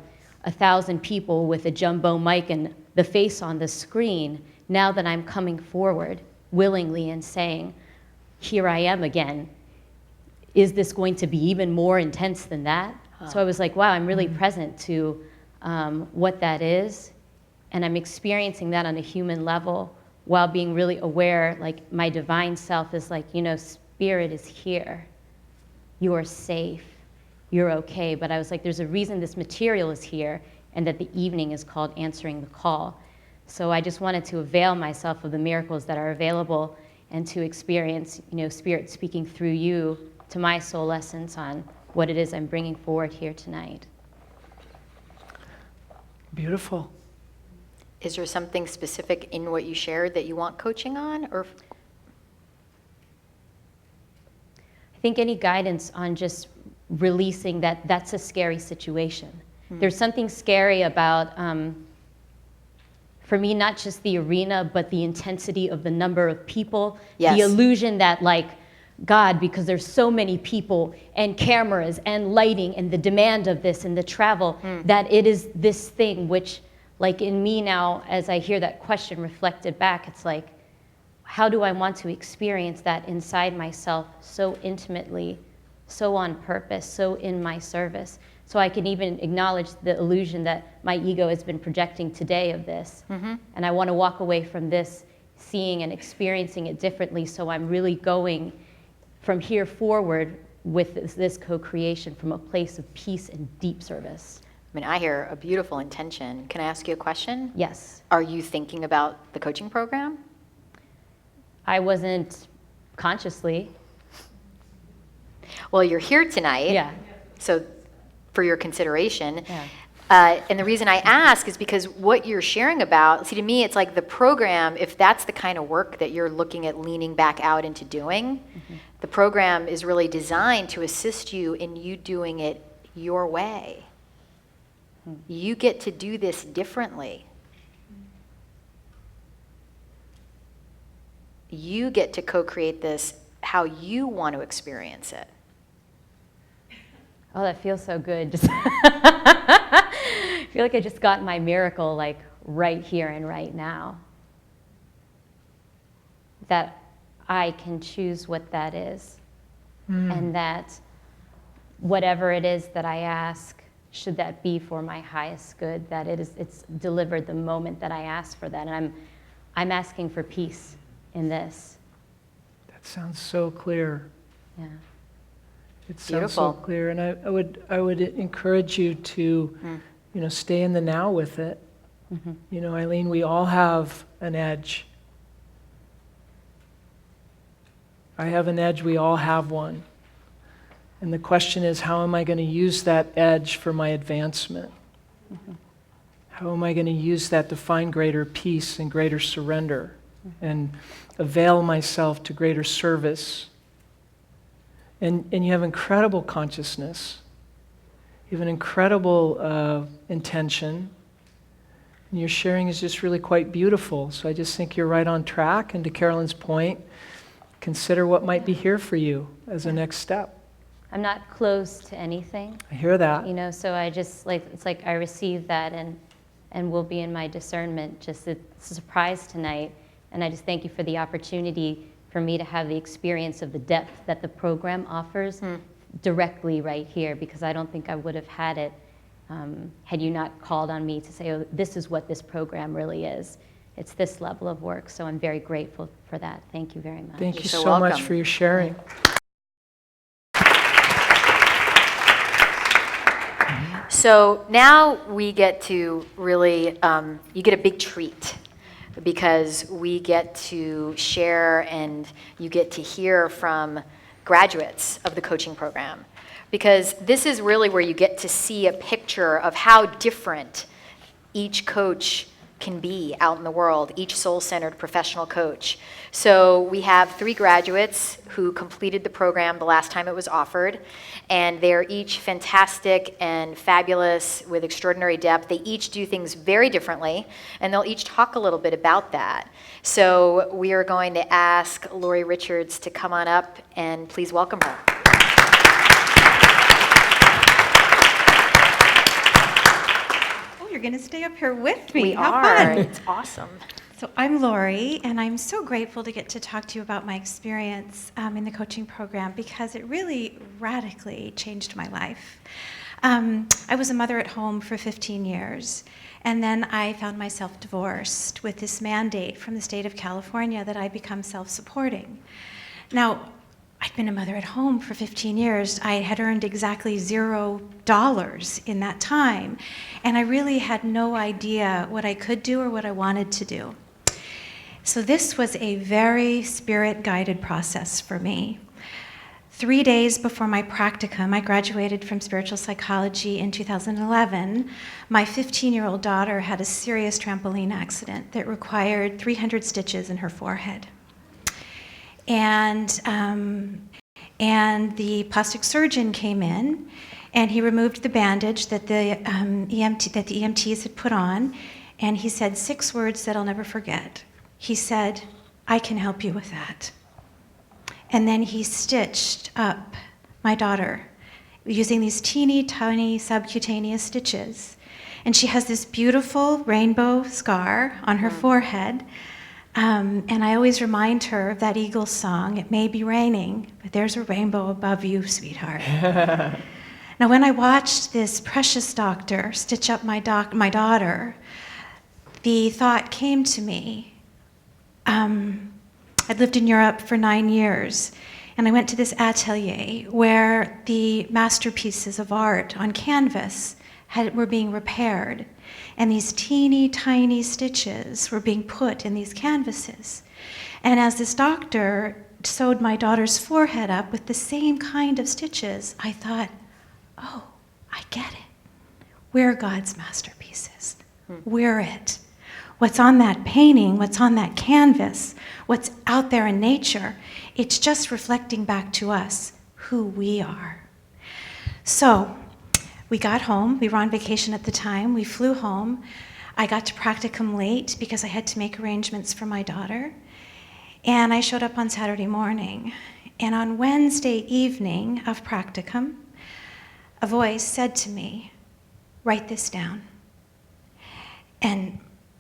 1,000 people with a jumbo mic and the face on the screen, now that I'm coming forward willingly and saying, here I am again, is this going to be even more intense than that? So I was like, wow, I'm really present to what that is, and I'm experiencing that on a human level while being really aware, like my divine self is like, you know, spirit is here. You are safe. You're okay. But I was like, there's a reason this material is here and that the evening is called Answering the Call. So I just wanted to avail myself of the miracles that are available and to experience, you know, Spirit speaking through you to my soul essence on what it is I'm bringing forward here tonight. Beautiful. Is there something specific in what you shared that you want coaching on, or? I think any guidance on just releasing that's a scary situation. There's something scary about, for me, not just the arena, but the intensity of the number of people, Yes. the illusion that, like, God, because there's so many people and cameras and lighting and the demand of this and the travel, that it is this thing which, like in me now, as I hear that question reflected back, it's like, how do I want to experience that inside myself so intimately, so on purpose, so in my service? So I can even acknowledge the illusion that my ego has been projecting today of this. And I want to walk away from this seeing and experiencing it differently, so I'm really going from here forward with this co-creation from a place of peace and deep service. I mean, I hear a beautiful intention. Can I ask you a question? Yes. Are you thinking about the coaching program? I wasn't consciously. Well, you're here tonight. Yeah. So for your consideration. Yeah. And the reason I ask is because what you're sharing about, see, to me, it's like the program, if that's the kind of work that you're looking at leaning back out into doing, the program is really designed to assist you in you doing it your way. You get to do this differently. You get to co-create this how you want to experience it. Oh, that feels so good. Just I feel like I just got my miracle, like right here and right now. That I can choose what that is. And that whatever it is that I ask, should that be for my highest good, that it's delivered the moment that I ask for that. And I'm asking for peace in this. That sounds so clear. Yeah. It sounds Beautiful. so clear, and I would encourage you to, you know, stay in the now with it. You know, Eileen, we all have an edge. I have an edge. We all have one. And the question is, how am I going to use that edge for my advancement? How am I going to use that to find greater peace and greater surrender and avail myself to greater service? And you have incredible consciousness. You have an incredible intention. And your sharing is just really quite beautiful. So I just think you're right on track. And to Carolyn's point, consider what might be here for you as a next step. I'm not close to anything. I hear that. You know, so I just, like, it's like I received that and will be in my discernment. Just it's a surprise tonight. And I just thank you for the opportunity for me to have the experience of the depth that the program offers directly right here, because I don't think I would have had it had you not called on me to say, oh, this is what this program really is. It's this level of work, so I'm very grateful for that. Thank you very much. Thank you You're so so much welcome. for your sharing. So now we get to really, you get a big treat because we get to share and you get to hear from graduates of the coaching program. Because this is really where you get to see a picture of how different each coach can be out in the world, each soul-centered professional coach. So we have 3 graduates who completed the program the last time it was offered, and they're each fantastic and fabulous with extraordinary depth. They each do things very differently, and they'll each talk a little bit about that. So we are going to ask Lori Richards to come on up, and please welcome her. You're going to stay up here with me. We How are. fun. It's awesome. So I'm Lori, and I'm so grateful to get to talk to you about my experience in the coaching program because it really radically changed my life. I was a mother at home for 15 years, and then I found myself divorced with this mandate from the state of California that I become self-supporting. Now, I'd been a mother at home for 15 years. I had earned exactly $0 in that time, and I really had no idea what I could do or what I wanted to do. So this was a very spirit-guided process for me. 3 days before my practicum, I graduated from spiritual psychology in 2011. My 15-year-old daughter had a serious trampoline accident that required 300 stitches in her forehead. And the plastic surgeon came in, and he removed the bandage that the EMTs had put on, and he said 6 words that I'll never forget. He said, "I can help you with that." And then he stitched up my daughter using these teeny tiny subcutaneous stitches, and she has this beautiful rainbow scar on her forehead. And I always remind her of that Eagles song, "It may be raining, but there's a rainbow above you, sweetheart." Now, when I watched this precious doctor stitch up my daughter, the thought came to me. I'd lived in Europe for 9 years, and I went to this atelier where the masterpieces of art on canvas were being repaired. And these teeny tiny stitches were being put in these canvases. And as this doctor sewed my daughter's forehead up with the same kind of stitches, I thought, oh, I get it. We're God's masterpieces. We're it. What's on that painting, what's on that canvas, what's out there in nature, it's just reflecting back to us who we are. So, we got home. We were on vacation at the time. We flew home. I got to practicum late because I had to make arrangements for my daughter. And I showed up on Saturday morning. And on Wednesday evening of practicum, a voice said to me, "Write this down." And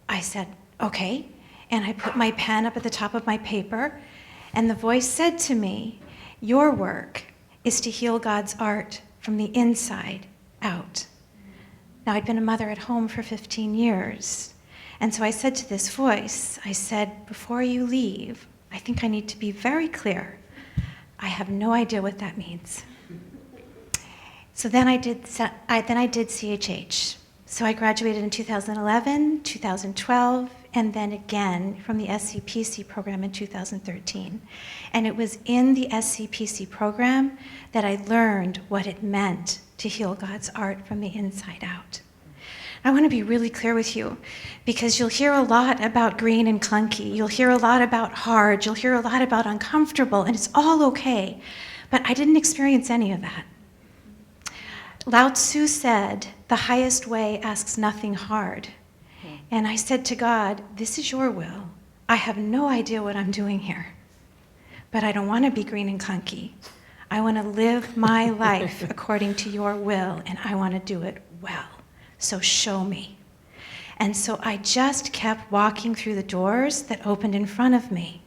I said, okay. And I put my pen up at the top of my paper. And the voice said to me, "Your work is to heal God's art from the inside out." Now, I'd been a mother at home for 15 years. And so I said to this voice, I said, "Before you leave, I think I need to be very clear. I have no idea what that means." So then I did CHH. So I graduated in 2011, 2012, and then again from the SCPC program in 2013. And it was in the SCPC program that I learned what it meant to heal God's art from the inside out. I want to be really clear with you, because you'll hear a lot about green and clunky. You'll hear a lot about hard. You'll hear a lot about uncomfortable, and it's all okay. But I didn't experience any of that. Lao Tzu said, "The highest way asks nothing hard." And I said to God, "This is your will. I have no idea what I'm doing here. But I don't want to be green and clunky. I want to live my life according to your will, and I want to do it well. So show me." And so I just kept walking through the doors that opened in front of me.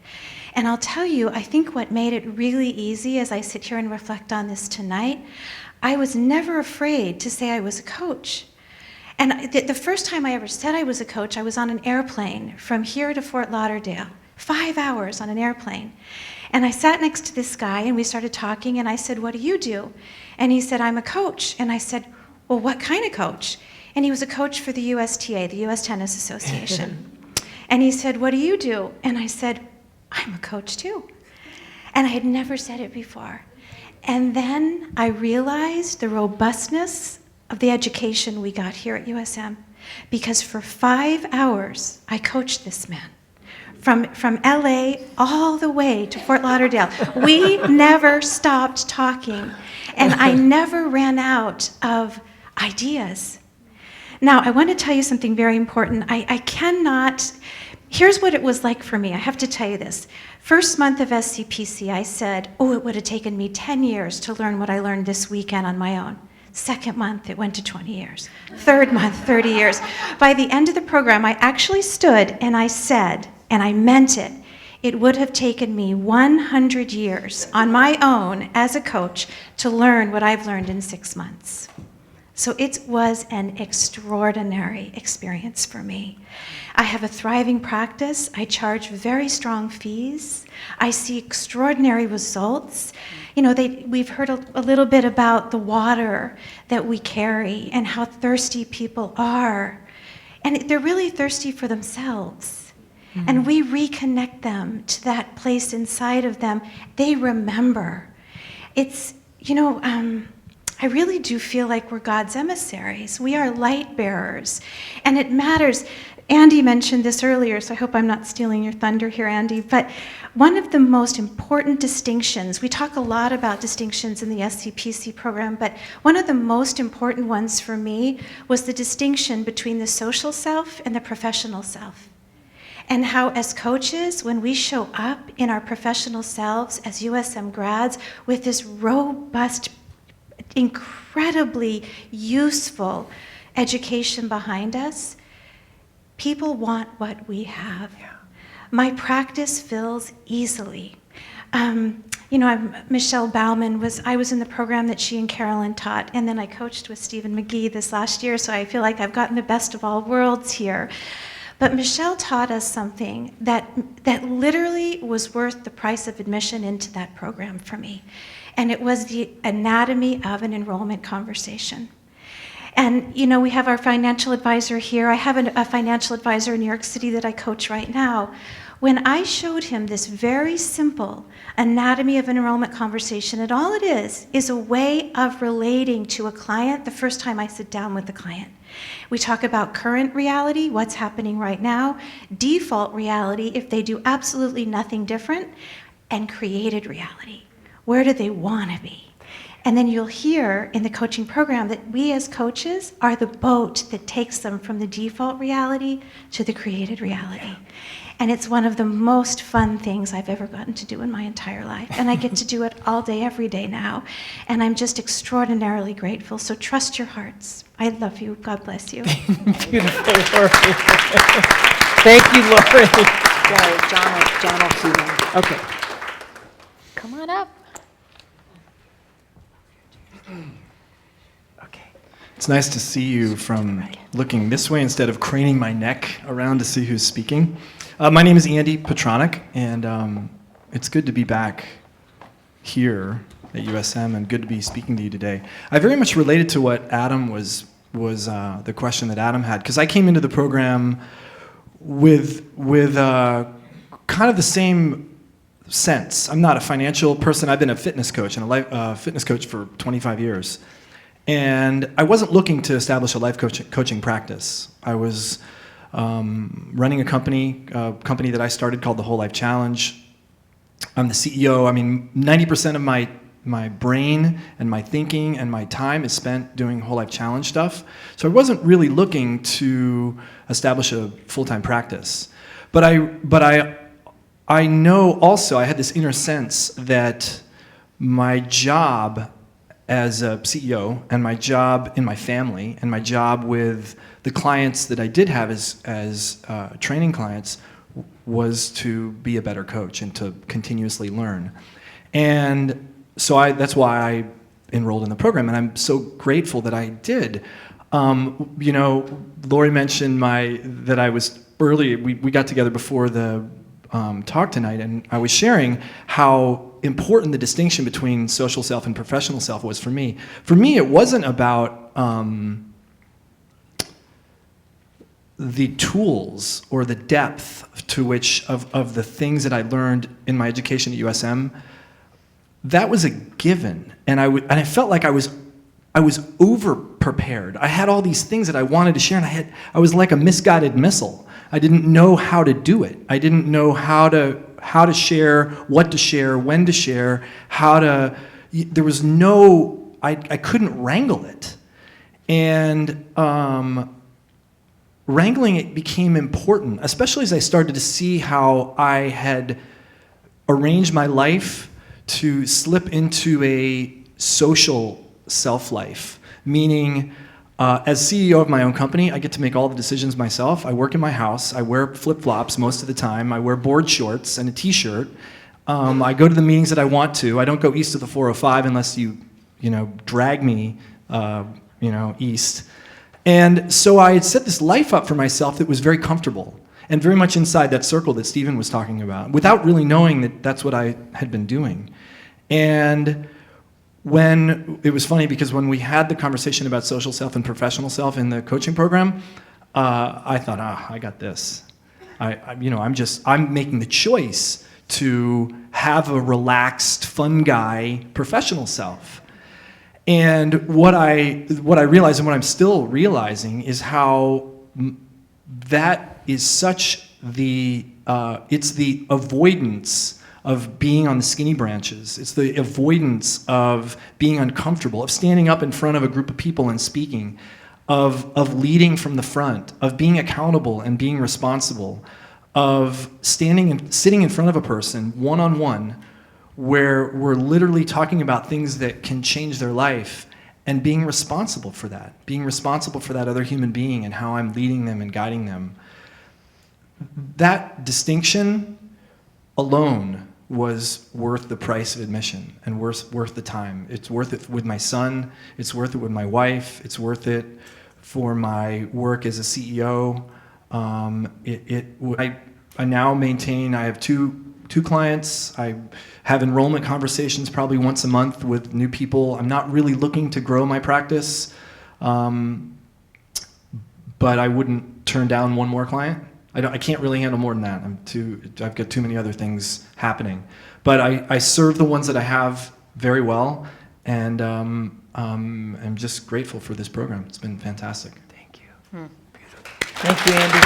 And I'll tell you, I think what made it really easy as I sit here and reflect on this tonight, I was never afraid to say I was a coach. And the first time I ever said I was a coach, I was on an airplane from here to Fort Lauderdale, 5 hours on an airplane. And I sat next to this guy, and we started talking, and I said, "What do you do?" And he said, "I'm a coach." And I said, "Well, what kind of coach?" And he was a coach for the USTA, the US Tennis Association. And he said, "What do you do?" And I said, "I'm a coach too." And I had never said it before. And then I realized the robustness of the education we got here at USM, because for 5 hours I coached this man. From LA all the way to Fort Lauderdale. We never stopped talking, and I never ran out of ideas. Now, I want to tell you something very important. I cannot, here's what it was like for me. I have to tell you this. First month of SCPC, I said, oh, it would have taken me 10 years to learn what I learned this weekend on my own. Second month, it went to 20 years. Third month, 30 years. By the end of the program, I actually stood and I said, and I meant it, it would have taken me 100 years on my own as a coach to learn what I've learned in 6 months. So it was an extraordinary experience for me. I have a thriving practice. I charge very strong fees. I see extraordinary results. You know, we've heard a little bit about the water that we carry and how thirsty people are. And they're really thirsty for themselves. And we reconnect them to that place inside of them. They remember. It's, you know, I really do feel like we're God's emissaries. We are light bearers. And it matters. Andy mentioned this earlier, so I hope I'm not stealing your thunder here, Andy, but one of the most important distinctions, we talk a lot about distinctions in the SCPC program, but one of the most important ones for me was the distinction between the social self and the professional self. And how as coaches, when we show up in our professional selves as USM grads with this robust, incredibly useful education behind us, people want what we have. Yeah. My practice fills easily. You know, Michelle Bauman I was in the program that she and Carolyn taught, and then I coached with Stephen McGhee this last year, so I feel like I've gotten the best of all worlds here. But Michelle taught us something that literally was worth the price of admission into that program for me. And it was the anatomy of an enrollment conversation. And, you know, we have our financial advisor here. I have a financial advisor in New York City that I coach right now. When I showed him this very simple anatomy of an enrollment conversation, and all it is a way of relating to a client the first time I sit down with the client. We talk about current reality, what's happening right now, default reality, if they do absolutely nothing different, and created reality. Where do they want to be? And then you'll hear in the coaching program that we as coaches are the boat that takes them from the default reality to the created reality. And it's one of the most fun things I've ever gotten to do in my entire life. And I get to do it all day, every day now. And I'm just extraordinarily grateful. So trust your hearts. I love you. God bless you. Beautiful, Lori. Thank you, Lori. John will cue them. Okay. Come on up. Okay. It's nice to see you from looking this way instead of craning my neck around to see who's speaking. My name is Andy Petronic, and it's good to be back here at USM and good to be speaking to you today. I very much related to what Adam was the question that Adam had, because I came into the program with kind of the same sense. I'm not a financial person. I've been a fitness coach and a fitness coach for 25 years. And I wasn't looking to establish a life coaching practice. I was running a company that I started called the Whole Life Challenge. I'm the CEO. I mean, 90% of my brain and my thinking and my time is spent doing Whole Life Challenge stuff. So I wasn't really looking to establish a full-time practice. But I know also, I had this inner sense that my job as a CEO and my job in my family and my job with the clients that I did have as training clients was to be a better coach and to continuously learn. And so that's why I enrolled in the program, and I'm so grateful that I did. You know, Lori mentioned that I was early, we got together before the talk tonight, and I was sharing how important the distinction between social self and professional self was for me. For me, it wasn't about the tools or the depth to which of the things that I learned in my education at USM. That was a given, and I felt like I was over prepared. I had all these things that I wanted to share, and I was like a misguided missile. I didn't know how to do it. I didn't know how to share, what to share, when to share, there was no, I couldn't wrangle it. And wrangling it became important, especially as I started to see how I had arranged my life to slip into a social self-life, meaning as CEO of my own company, I get to make all the decisions myself. I work in my house. I wear flip-flops most of the time. I wear board shorts and a t-shirt. I go to the meetings that I want to. I don't go east of the 405 unless you drag me, east. And so I had set this life up for myself that was very comfortable and very much inside that circle that Stephen was talking about, without really knowing that that's what I had been doing. And it was funny because when we had the conversation about social self and professional self in the coaching program, I thought, I got this. I'm making the choice to have a relaxed, fun guy, professional self. And what I realized, and what I'm still realizing, is how that is such it's the avoidance of being on the skinny branches. It's the avoidance of being uncomfortable, of standing up in front of a group of people and speaking, of leading from the front, of being accountable and being responsible, of sitting in front of a person one-on-one, where we're literally talking about things that can change their life, and being responsible for that other human being and how I'm leading them and guiding them. That distinction alone was worth the price of admission and worth the time. It's worth it with my son, it's worth it with my wife, it's worth it for my work as a CEO. I now maintain, I have two clients. I have enrollment conversations probably once a month with new people. I'm not really looking to grow my practice, but I wouldn't turn down one more client. I can't really handle more than that. I've got too many other things happening. But I serve the ones that I have very well, and I'm just grateful for this program. It's been fantastic. Thank you. Thank you, Andy.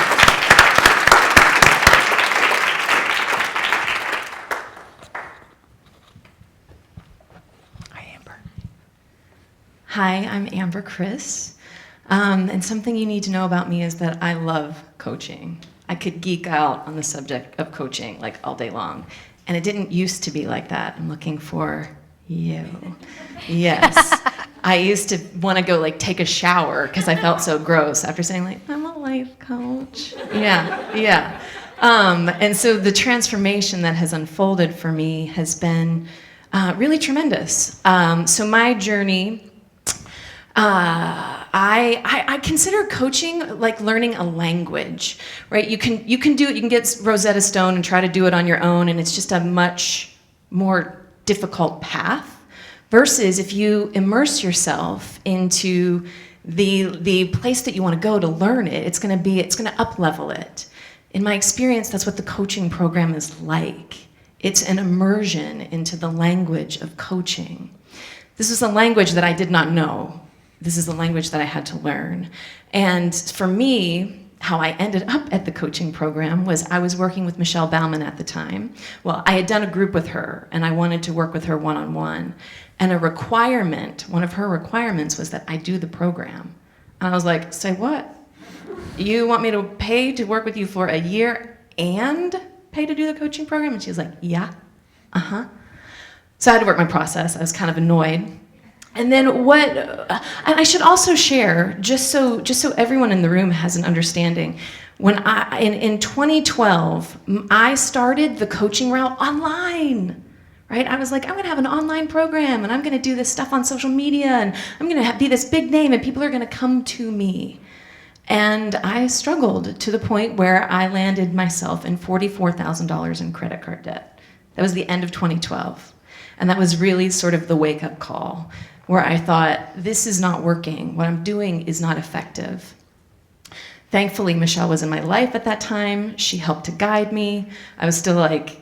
Hi, I'm Amber Chris. And something you need to know about me is that I love coaching. I could geek out on the subject of coaching like all day long. And it didn't used to be like that. I'm looking for you. Yes. I used to want to go take a shower because I felt so gross after saying I'm a life coach. Yeah. And so the transformation that has unfolded for me has been really tremendous. So my journey, I consider coaching like learning a language, right? You can do it. You can get Rosetta Stone and try to do it on your own, and it's just a much more difficult path. Versus if you immerse yourself into the place that you want to go to learn it, it's going to up-level it. In my experience, that's what the coaching program is like. It's an immersion into the language of coaching. This is a language that I did not know. This is a language that I had to learn. And for me, how I ended up at the coaching program was I was working with Michelle Bauman at the time. Well, I had done a group with her, and I wanted to work with her one-on-one. And one of her requirements was that I do the program. And I was like, say what? You want me to pay to work with you for a year and pay to do the coaching program? And she was like, yeah, So I had to work my process. I was kind of annoyed. And then and I should also share, just so everyone in the room has an understanding, when in 2012, I started the coaching route online, right? I was like, I'm gonna have an online program and I'm gonna do this stuff on social media and I'm gonna be this big name and people are gonna come to me. And I struggled to the point where I landed myself in $44,000 in credit card debt. That was the end of 2012. And that was really sort of the wake-up call, where I thought, this is not working. What I'm doing is not effective. Thankfully, Michelle was in my life at that time. She helped to guide me. I was still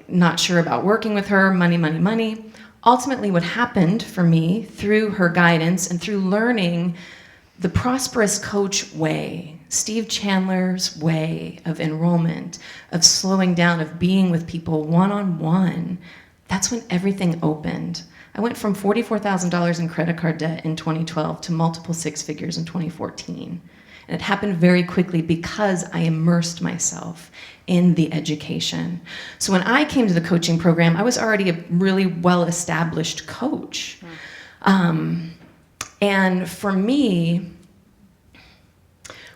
not sure about working with her, money. Ultimately, what happened for me through her guidance and through learning the prosperous coach way, Steve Chandler's way of enrollment, of slowing down, of being with people one-on-one, that's when everything opened. I went from $44,000 in credit card debt in 2012 to multiple six figures in 2014. And it happened very quickly because I immersed myself in the education. So when I came to the coaching program, I was already a really well-established coach. And for me,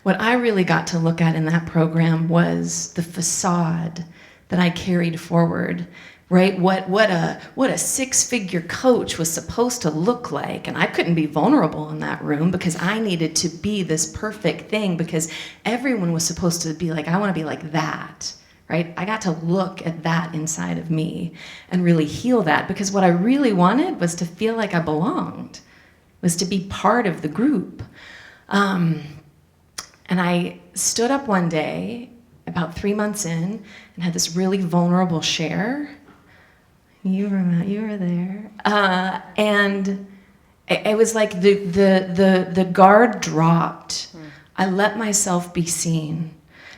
what I really got to look at in that program was the facade that I carried forward, right? What a six-figure coach was supposed to look like. And I couldn't be vulnerable in that room because I needed to be this perfect thing, because everyone was supposed to be like, I want to be like that, right? I got to look at that inside of me and really heal that, because what I really wanted was to feel like I belonged, was to be part of the group. And I stood up one day, about 3 months in, and had this really vulnerable share. You were there. And it was like the guard dropped. I let myself be seen.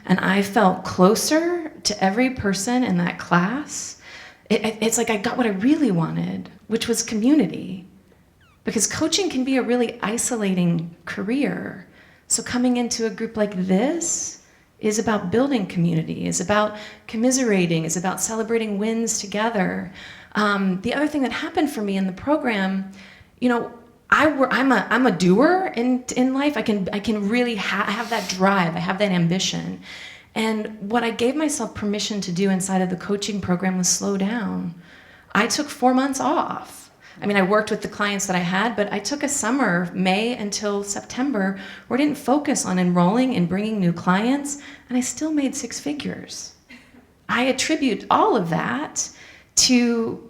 And I felt closer to every person in that class. It's like I got what I really wanted, which was community. Because coaching can be a really isolating career. So coming into a group like this is about building community, is about commiserating, is about celebrating wins together. The other thing that happened for me in the program, I'm a doer in life. I can really have that drive. I have that ambition. And what I gave myself permission to do inside of the coaching program was slow down. I took 4 months off. I mean, I worked with the clients that I had, but I took a summer, May until September, where I didn't focus on enrolling and bringing new clients, and I still made six figures. I attribute all of that to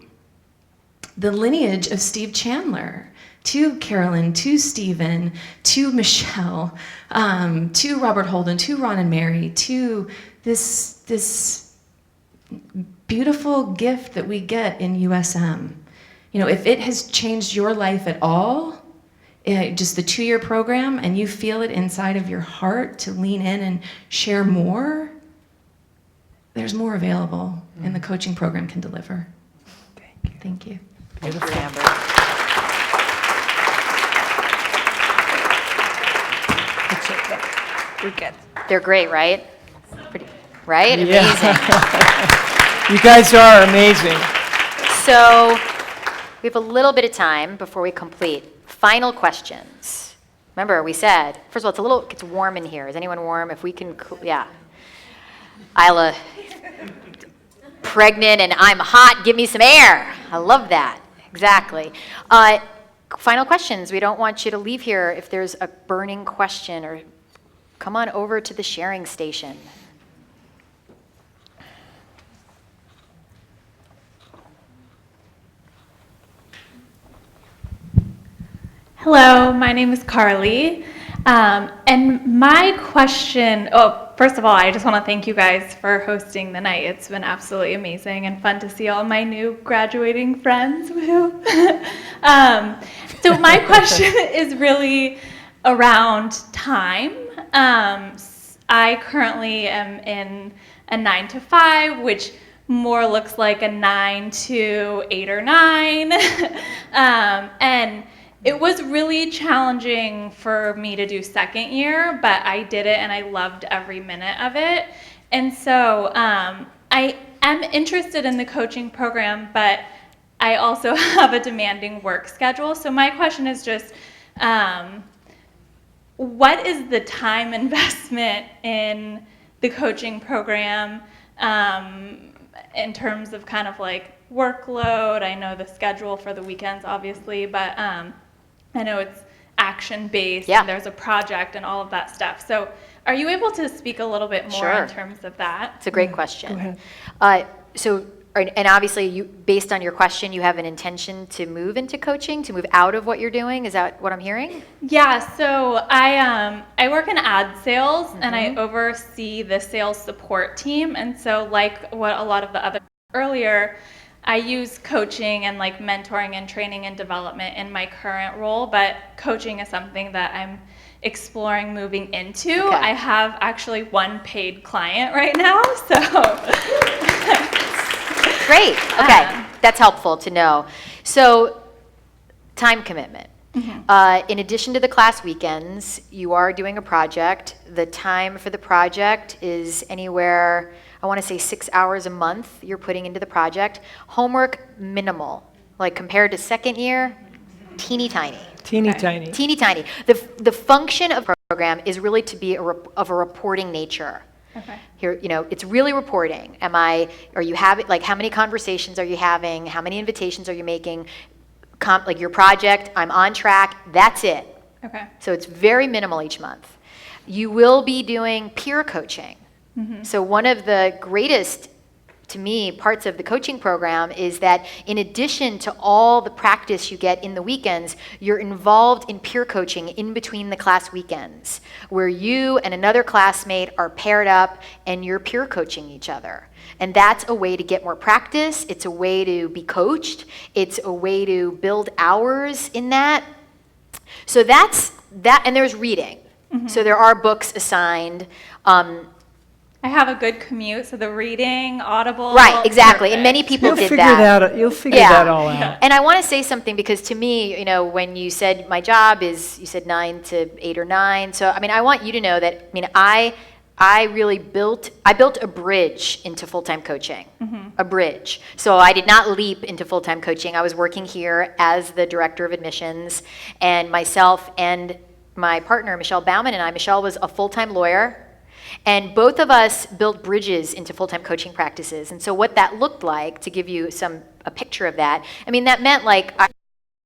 the lineage of Steve Chandler, to Carolyn, to Stephen, to Michelle, to Robert Holden, to Ron and Mary, to this beautiful gift that we get in USM. If it has changed your life at all, just the 2-year program, and you feel it inside of your heart to lean in and share more, there's more available, and the coaching program can deliver. Thank you. Beautiful. Thank you, Amber. We're good. They're great, right? Right? Yeah. Amazing. You guys are amazing. So we have a little bit of time before we complete. Final questions. Remember, we said, first of all, it's warm in here. Is anyone warm? If we can, yeah. Isla, pregnant and I'm hot, give me some air. I love that. Exactly. Final questions. We don't want you to leave here if there's a burning question, or come on over to the sharing station. Hello, my name is Carly, and my question, first of all, I just want to thank you guys for hosting the night. It's been absolutely amazing and fun to see all my new graduating friends. So my question is really around time. I currently am in a 9 to 5, which more looks like a 9 to 8 or 9, and it was really challenging for me to do second year, but I did it and I loved every minute of it. And so I am interested in the coaching program, but I also have a demanding work schedule. So my question is just, what is the time investment in the coaching program in terms of kind of like workload? I know the schedule for the weekends, obviously, but I know it's action-based, and there's a project and all of that stuff. So are you able to speak a little bit more in terms of that? It's a great question. Go ahead. And obviously, based on your question, you have an intention to move into coaching, to move out of what you're doing. Is that what I'm hearing? Yeah, so I work in ad sales, and I oversee the sales support team. And so like what a lot of the other earlier, I use coaching and like mentoring and training and development in my current role, but coaching is something that I'm exploring moving into. I have actually one paid client right now, so. Great. Okay. That's helpful to know. So, time commitment. In addition to the class weekends, you are doing a project. The time for the project is anywhere, I want to say 6 hours a month you're putting into the project. Homework, minimal. Like compared to second year, teeny tiny. Teeny tiny. Teeny tiny. The function of the program is really to be of a reporting nature. Okay. Here, it's really reporting. Are you having, like, how many conversations are you having? How many invitations are you making? Like your project, I'm on track. That's it. Okay. So it's very minimal each month. You will be doing peer coaching. So one of the greatest, to me, parts of the coaching program is that in addition to all the practice you get in the weekends, you're involved in peer coaching in between the class weekends, where you and another classmate are paired up and you're peer coaching each other. And that's a way to get more practice. It's a way to be coached. It's a way to build hours in that. So that's that, and there's reading. So there are books assigned. I have a good commute, so the reading, Audible. Right, exactly. And many people did that. You'll figure that all out. And I want to say something because to me, when you said my job is, you said 9 to 8 or 9. So, I want you to know that, I really built a bridge into full-time coaching, a bridge. So I did not leap into full-time coaching. I was working here as the director of admissions, and myself and my partner, Michelle Bauman, and Michelle was a full-time lawyer. And both of us built bridges into full-time coaching practices. And so what that looked like, to give you a picture of that, that meant like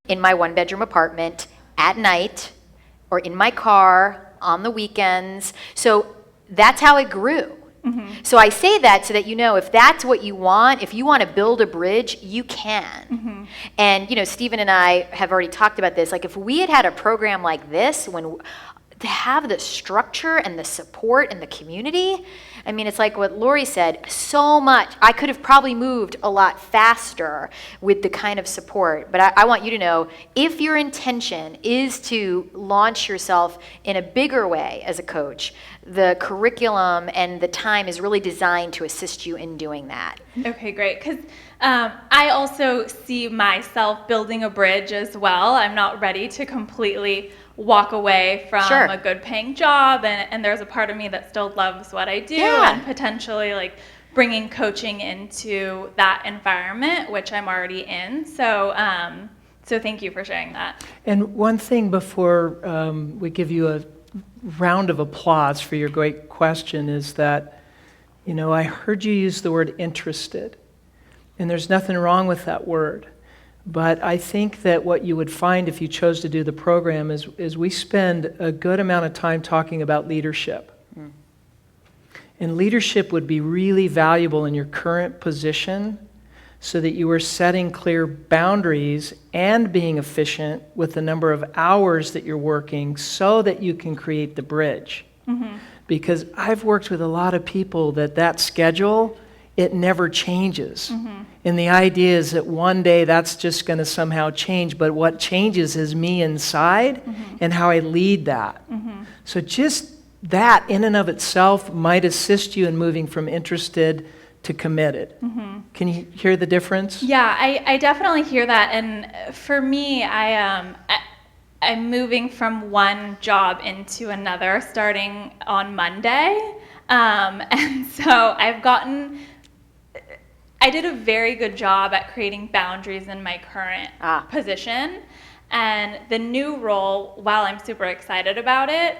in my one-bedroom apartment at night or in my car on the weekends. So that's how it grew. So I say that so that if that's what you want, if you want to build a bridge, you can. And, Stephen and I have already talked about this. Like if we had a program like this, to have the structure and the support and the community, it's like what Lori said, so much. I could have probably moved a lot faster with the kind of support. But I want you to know, if your intention is to launch yourself in a bigger way as a coach, the curriculum and the time is really designed to assist you in doing that. Okay, great. Because I also see myself building a bridge as well. I'm not ready to completely walk away from a good paying job, and there's a part of me that still loves what I do, and potentially like bringing coaching into that environment, which I'm already in. So thank you for sharing that. And one thing before we give you a round of applause for your great question is that, I heard you use the word interested, and there's nothing wrong with that word. But I think that what you would find if you chose to do the program is we spend a good amount of time talking about leadership. And leadership would be really valuable in your current position so that you were setting clear boundaries and being efficient with the number of hours that you're working so that you can create the bridge. Because I've worked with a lot of people that schedule, it never changes. And the idea is that one day that's just going to somehow change, but what changes is me inside and how I lead that. So just that in and of itself might assist you in moving from interested to committed. Can you hear the difference? Yeah, I definitely hear that. And for me, I'm moving from one job into another starting on Monday. And so I've gotten I did a very good job at creating boundaries in my current position. And the new role, while I'm super excited about it,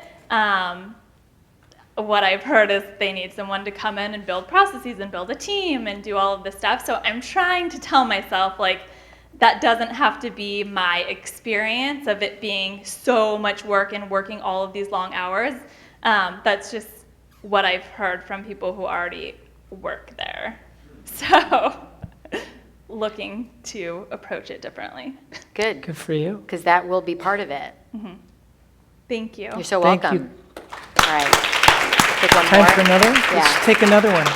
what I've heard is they need someone to come in and build processes and build a team and do all of this stuff. So I'm trying to tell myself, like, that doesn't have to be my experience of it being so much work and working all of these long hours. That's just what I've heard from people who already work there. So looking to approach it differently. Good. Good for you. Because that will be part of it. Mm-hmm. Thank you. You're so Thank welcome. you. All right. Take one Time more. for another? Yeah. Let's take another one.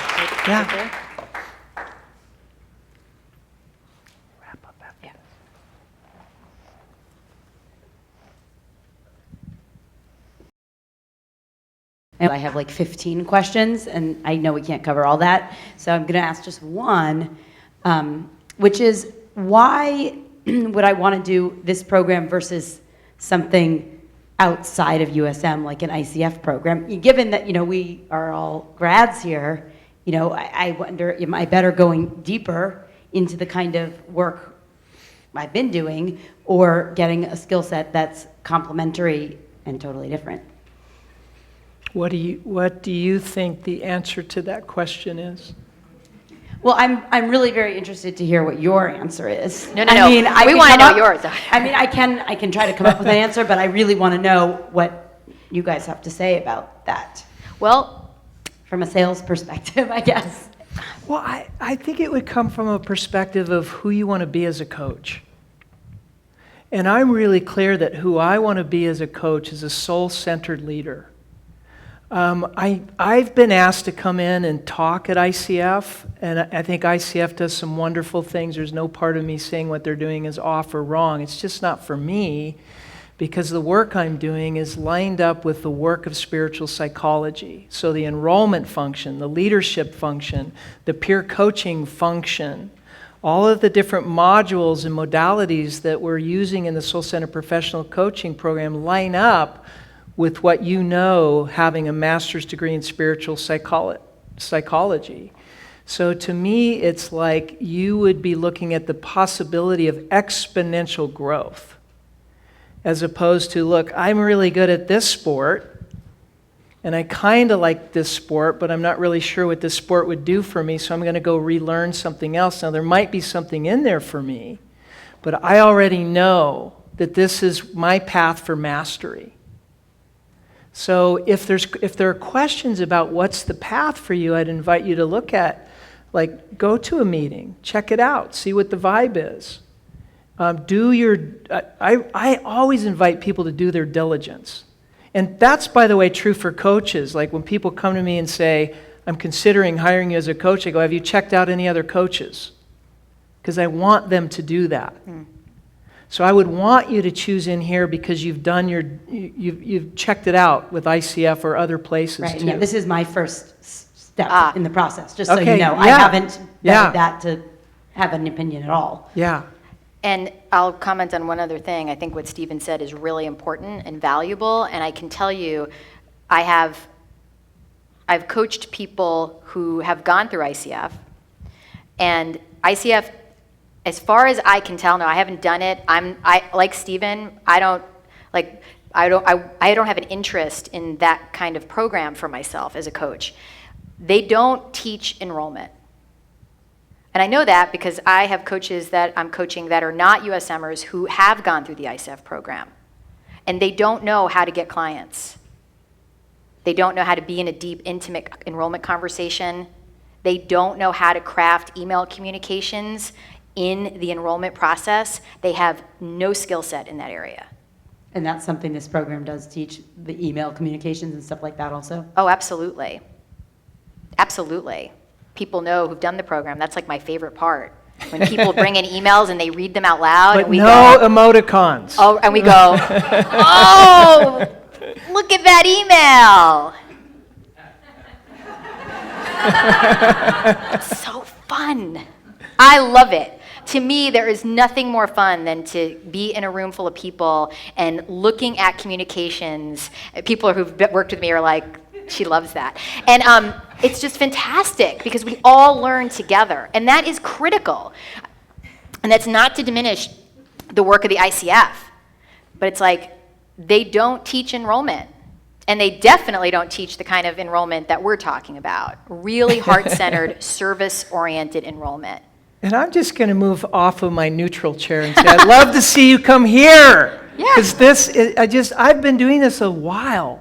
Yeah. Okay. And I have like 15 questions, and I know we can't cover all that, so I'm going to ask just one, which is why would I want to do this program versus something outside of USM, like an ICF program? Given that, we are all grads here, I wonder, am I better going deeper into the kind of work I've been doing, or getting a skill set that's complementary and totally different? What do you think the answer to that question is? Well, I'm really very interested to hear what your answer is. No. We want to know yours. I mean, I can try to come up with an answer, but I really want to know what you guys have to say about that. Well, from a sales perspective, I guess. Well, I think it would come from a perspective of who you want to be as a coach. And I'm really clear that who I want to be as a coach is a soul-centered leader. I've been asked to come in and talk at ICF, and I think ICF does some wonderful things. There's no part of me saying what they're doing is off or wrong. It's just not for me, because the work I'm doing is lined up with the work of spiritual psychology. So the enrollment function, the leadership function, the peer coaching function, all of the different modules and modalities that we're using in the Soul Centered Professional Coaching Program line up with what having a master's degree in spiritual psychology. So to me, it's like you would be looking at the possibility of exponential growth, as opposed to, look, I'm really good at this sport, and I kind of like this sport, but I'm not really sure what this sport would do for me, so I'm going to go relearn something else. Now, there might be something in there for me, but I already know that this is my path for mastery. So if there are questions about what's the path for you, I'd invite you to look at, like, go to a meeting, check it out, see what the vibe is. I always invite people to do their diligence. And that's, by the way, true for coaches. Like when people come to me and say, I'm considering hiring you as a coach, I go, have you checked out any other coaches? Because I want them to do that. So I would want you to choose in here because you've done you've checked it out with ICF or other places Right. too. Yeah, this is my first step in the process, just so Okay, you know. yeah. I haven't Yeah. vetted that to have an opinion at all. Yeah. And I'll comment on one other thing. I think what Stephen said is really important and valuable. And I can tell you, I've coached people who have gone through ICF. And ICF, as far as I can tell, no, I haven't done it. I like Stephen, I don't have an interest in that kind of program for myself as a coach. They don't teach enrollment. And I know that because I have coaches that I'm coaching that are not USMers who have gone through the ICF program. And they don't know how to get clients. They don't know how to be in a deep, intimate enrollment conversation. They don't know how to craft email communications in the enrollment process. They have no skill set in that area. And that's something this program does teach, the email communications and stuff like that also? Oh, absolutely. Absolutely. People know who've done the program. That's like my favorite part. When people bring in emails and they read them out loud. But and we no go, emoticons. Oh, and we go, oh, look at that email. It's so fun. I love it. To me, there is nothing more fun than to be in a room full of people and looking at communications. People who've worked with me are like, she loves that. And It's just fantastic because we all learn together, and that is critical. And that's not to diminish the work of the ICF, but it's like they don't teach enrollment, and they definitely don't teach the kind of enrollment that we're talking about, really heart-centered, service-oriented enrollment. And I'm just going to move off of my neutral chair and say, I'd love to see you come here. Because I've been doing this a while,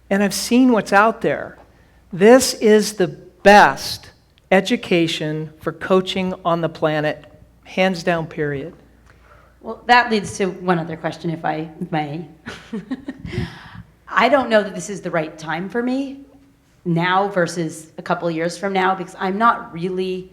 and I've seen what's out there. This is the best education for coaching on the planet, hands down, period. Well, that leads to one other question, if I may. I don't know that this is the right time for me now versus a couple of years from now, because I'm not really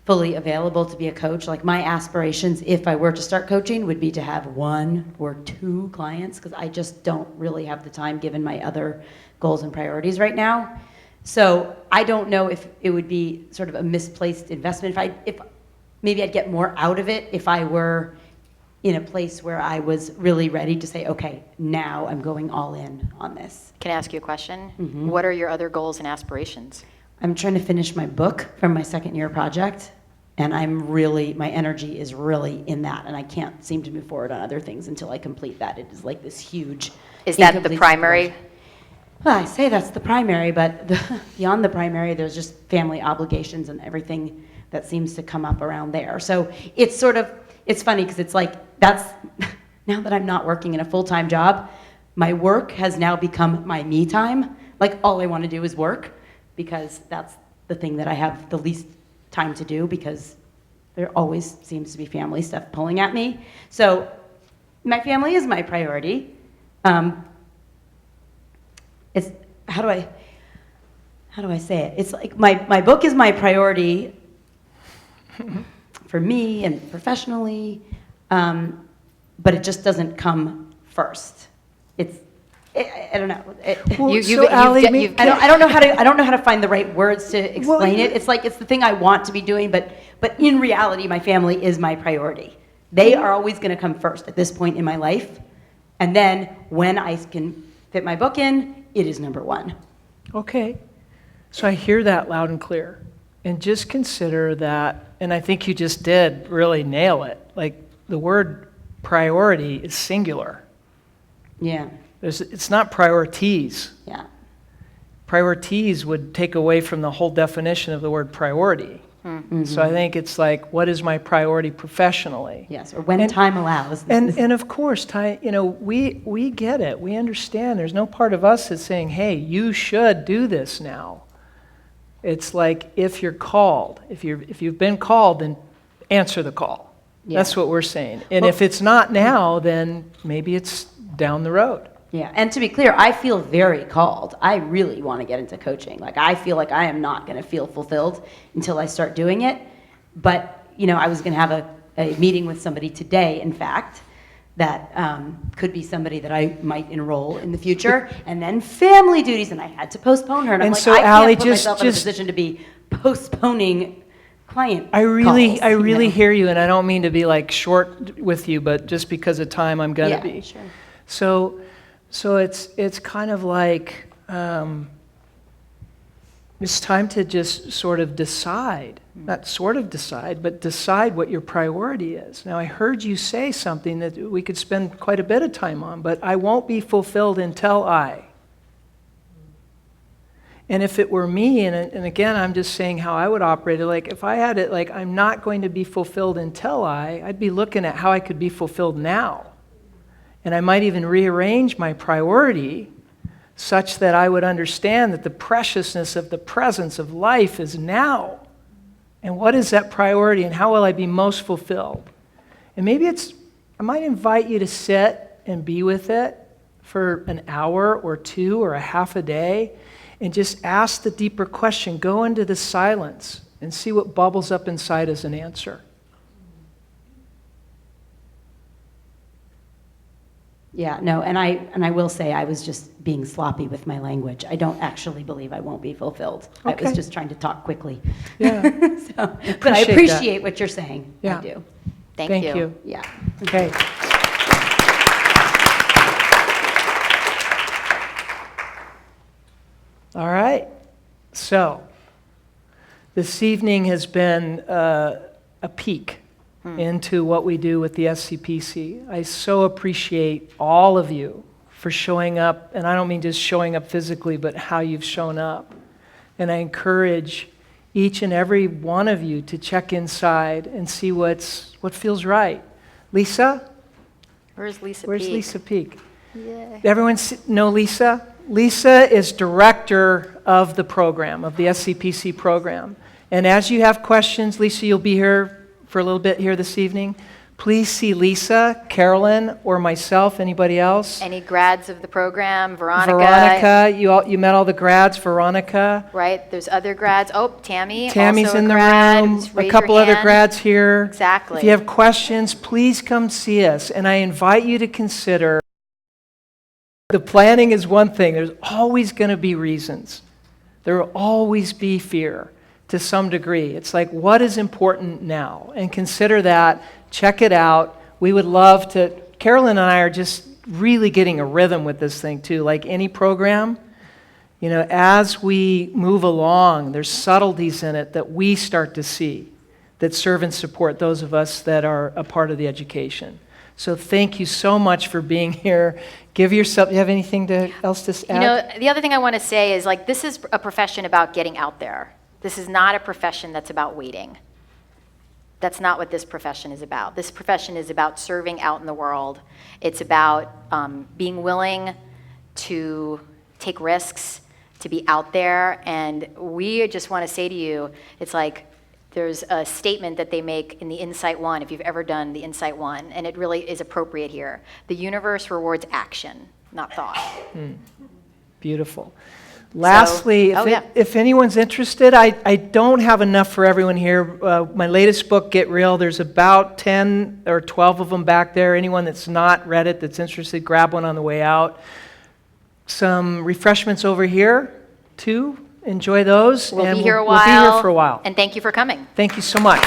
fully available to be a coach. Like, my aspirations, if I were to start coaching, would be to have 1 or 2 clients, because I just don't really have the time given my other goals and priorities right now. So I don't know if it would be sort of a misplaced investment. If maybe I'd get more out of it if I were in a place where I was really ready to say, okay, now I'm going all in on this. Can I ask you a question? Mm-hmm. What are your other goals and aspirations? I'm trying to finish my book from my second year project, and my energy is really in that, and I can't seem to move forward on other things until I complete that. It is like this huge. Is that the primary? Well, I say that's the primary, but beyond the primary, there's just family obligations and everything that seems to come up around there. So it's funny because it's like, now that I'm not working in a full-time job, my work has now become my me time. Like, all I want to do is work, because that's the thing that I have the least time to do, because there always seems to be family stuff pulling at me. So my family is my priority. It's, how do I say it? It's like my book is my priority for me and professionally, but it just doesn't come first. I don't know. I don't know how to find the right words to explain it. It's like, it's the thing I want to be doing, but in reality, my family is my priority. They are always going to come first at this point in my life, and then when I can fit my book in, it is number 1. Okay, so I hear that loud and clear, and just consider that, and I think you just did really nail it. Like, the word priority is singular. Yeah. It's not priorities. Yeah. Priorities would take away from the whole definition of the word priority. Mm-hmm. So I think it's like, what is my priority professionally? Yes, or when time allows. And of course, we get it. We understand. There's no part of us that's saying, hey, you should do this now. It's like, if you're called, if you've been called, then answer the call. Yeah. That's what we're saying. And if it's not now, then maybe it's down the road. Yeah, and to be clear, I feel very called. I really want to get into coaching. Like, I feel like I am not going to feel fulfilled until I start doing it. But, I was going to have a meeting with somebody today, in fact, that could be somebody that I might enroll in the future. And then family duties, and I had to postpone her. And I'm like, so, I can't Allie, put myself in a position to be postponing client I really calls, hear you, and I don't mean to be like short with you, but just because of time, I'm going to be. Sure. So it's kind of like, it's time to just sort of decide, not sort of decide, but decide what your priority is. Now, I heard you say something that we could spend quite a bit of time on, but I won't be fulfilled until I. And if it were me, and again, I'm just saying how I would operate it, like if I had it like, I'm not going to be fulfilled until I'd be looking at how I could be fulfilled now. And I might even rearrange my priority such that I would understand that the preciousness of the presence of life is now. And what is that priority, and how will I be most fulfilled? And maybe I might invite you to sit and be with it for an hour or 2 or a half a day and just ask the deeper question. Go into the silence and see what bubbles up inside as an answer. Yeah, no, and I will say I was just being sloppy with my language. I don't actually believe I won't be fulfilled. Okay. I was just trying to talk quickly. Yeah. But I appreciate what you're saying. Yeah. I do. Thank you. Yeah. Okay. All right. So, this evening has been a peek into what we do with the SCPC. I so appreciate all of you for showing up, and I don't mean just showing up physically, but how you've shown up. And I encourage each and every one of you to check inside and see what feels right. Lisa? Where's Lisa Where's Peak? Lisa Peak? Yeah. Everyone know Lisa? Lisa is director of the program, of the SCPC program. And as you have questions, Lisa, you'll be here for a little bit here this evening. Please see Lisa, Carolyn, or myself, anybody else. Any grads of the program? Veronica. Veronica, you met all the grads, Veronica. Right, there's other grads. Oh, Tammy. Tammy's also in the grad. room, Just a raise couple your other hand. grads here. Exactly. If you have questions, please come see us. And I invite you to consider, the planning is one thing. There's always going to be reasons. There will always be fear to some degree. It's like, what is important now? And consider that. Check it out. We would love to. Carolyn and I are just really getting a rhythm with this thing too. Like any program, as we move along, there's subtleties in it that we start to see that serve and support those of us that are a part of the education. So thank you so much for being here. Give yourself, you have anything else to add? The other thing I want to say is this is a profession about getting out there. This is not a profession that's about waiting. That's not what this profession is about. This profession is about serving out in the world. It's about being willing to take risks, to be out there. And we just want to say to you, it's like there's a statement that they make in the Insight 1, if you've ever done the Insight 1, and it really is appropriate here. The universe rewards action, not thought. Beautiful. Lastly, if anyone's interested, I don't have enough for everyone here. My latest book, Get Real, there's about 10 or 12 of them back there. Anyone that's not read it, that's interested, grab one on the way out. Some refreshments over here, too. Enjoy those. We'll be here We'll be here for a while. And thank you for coming. Thank you so much.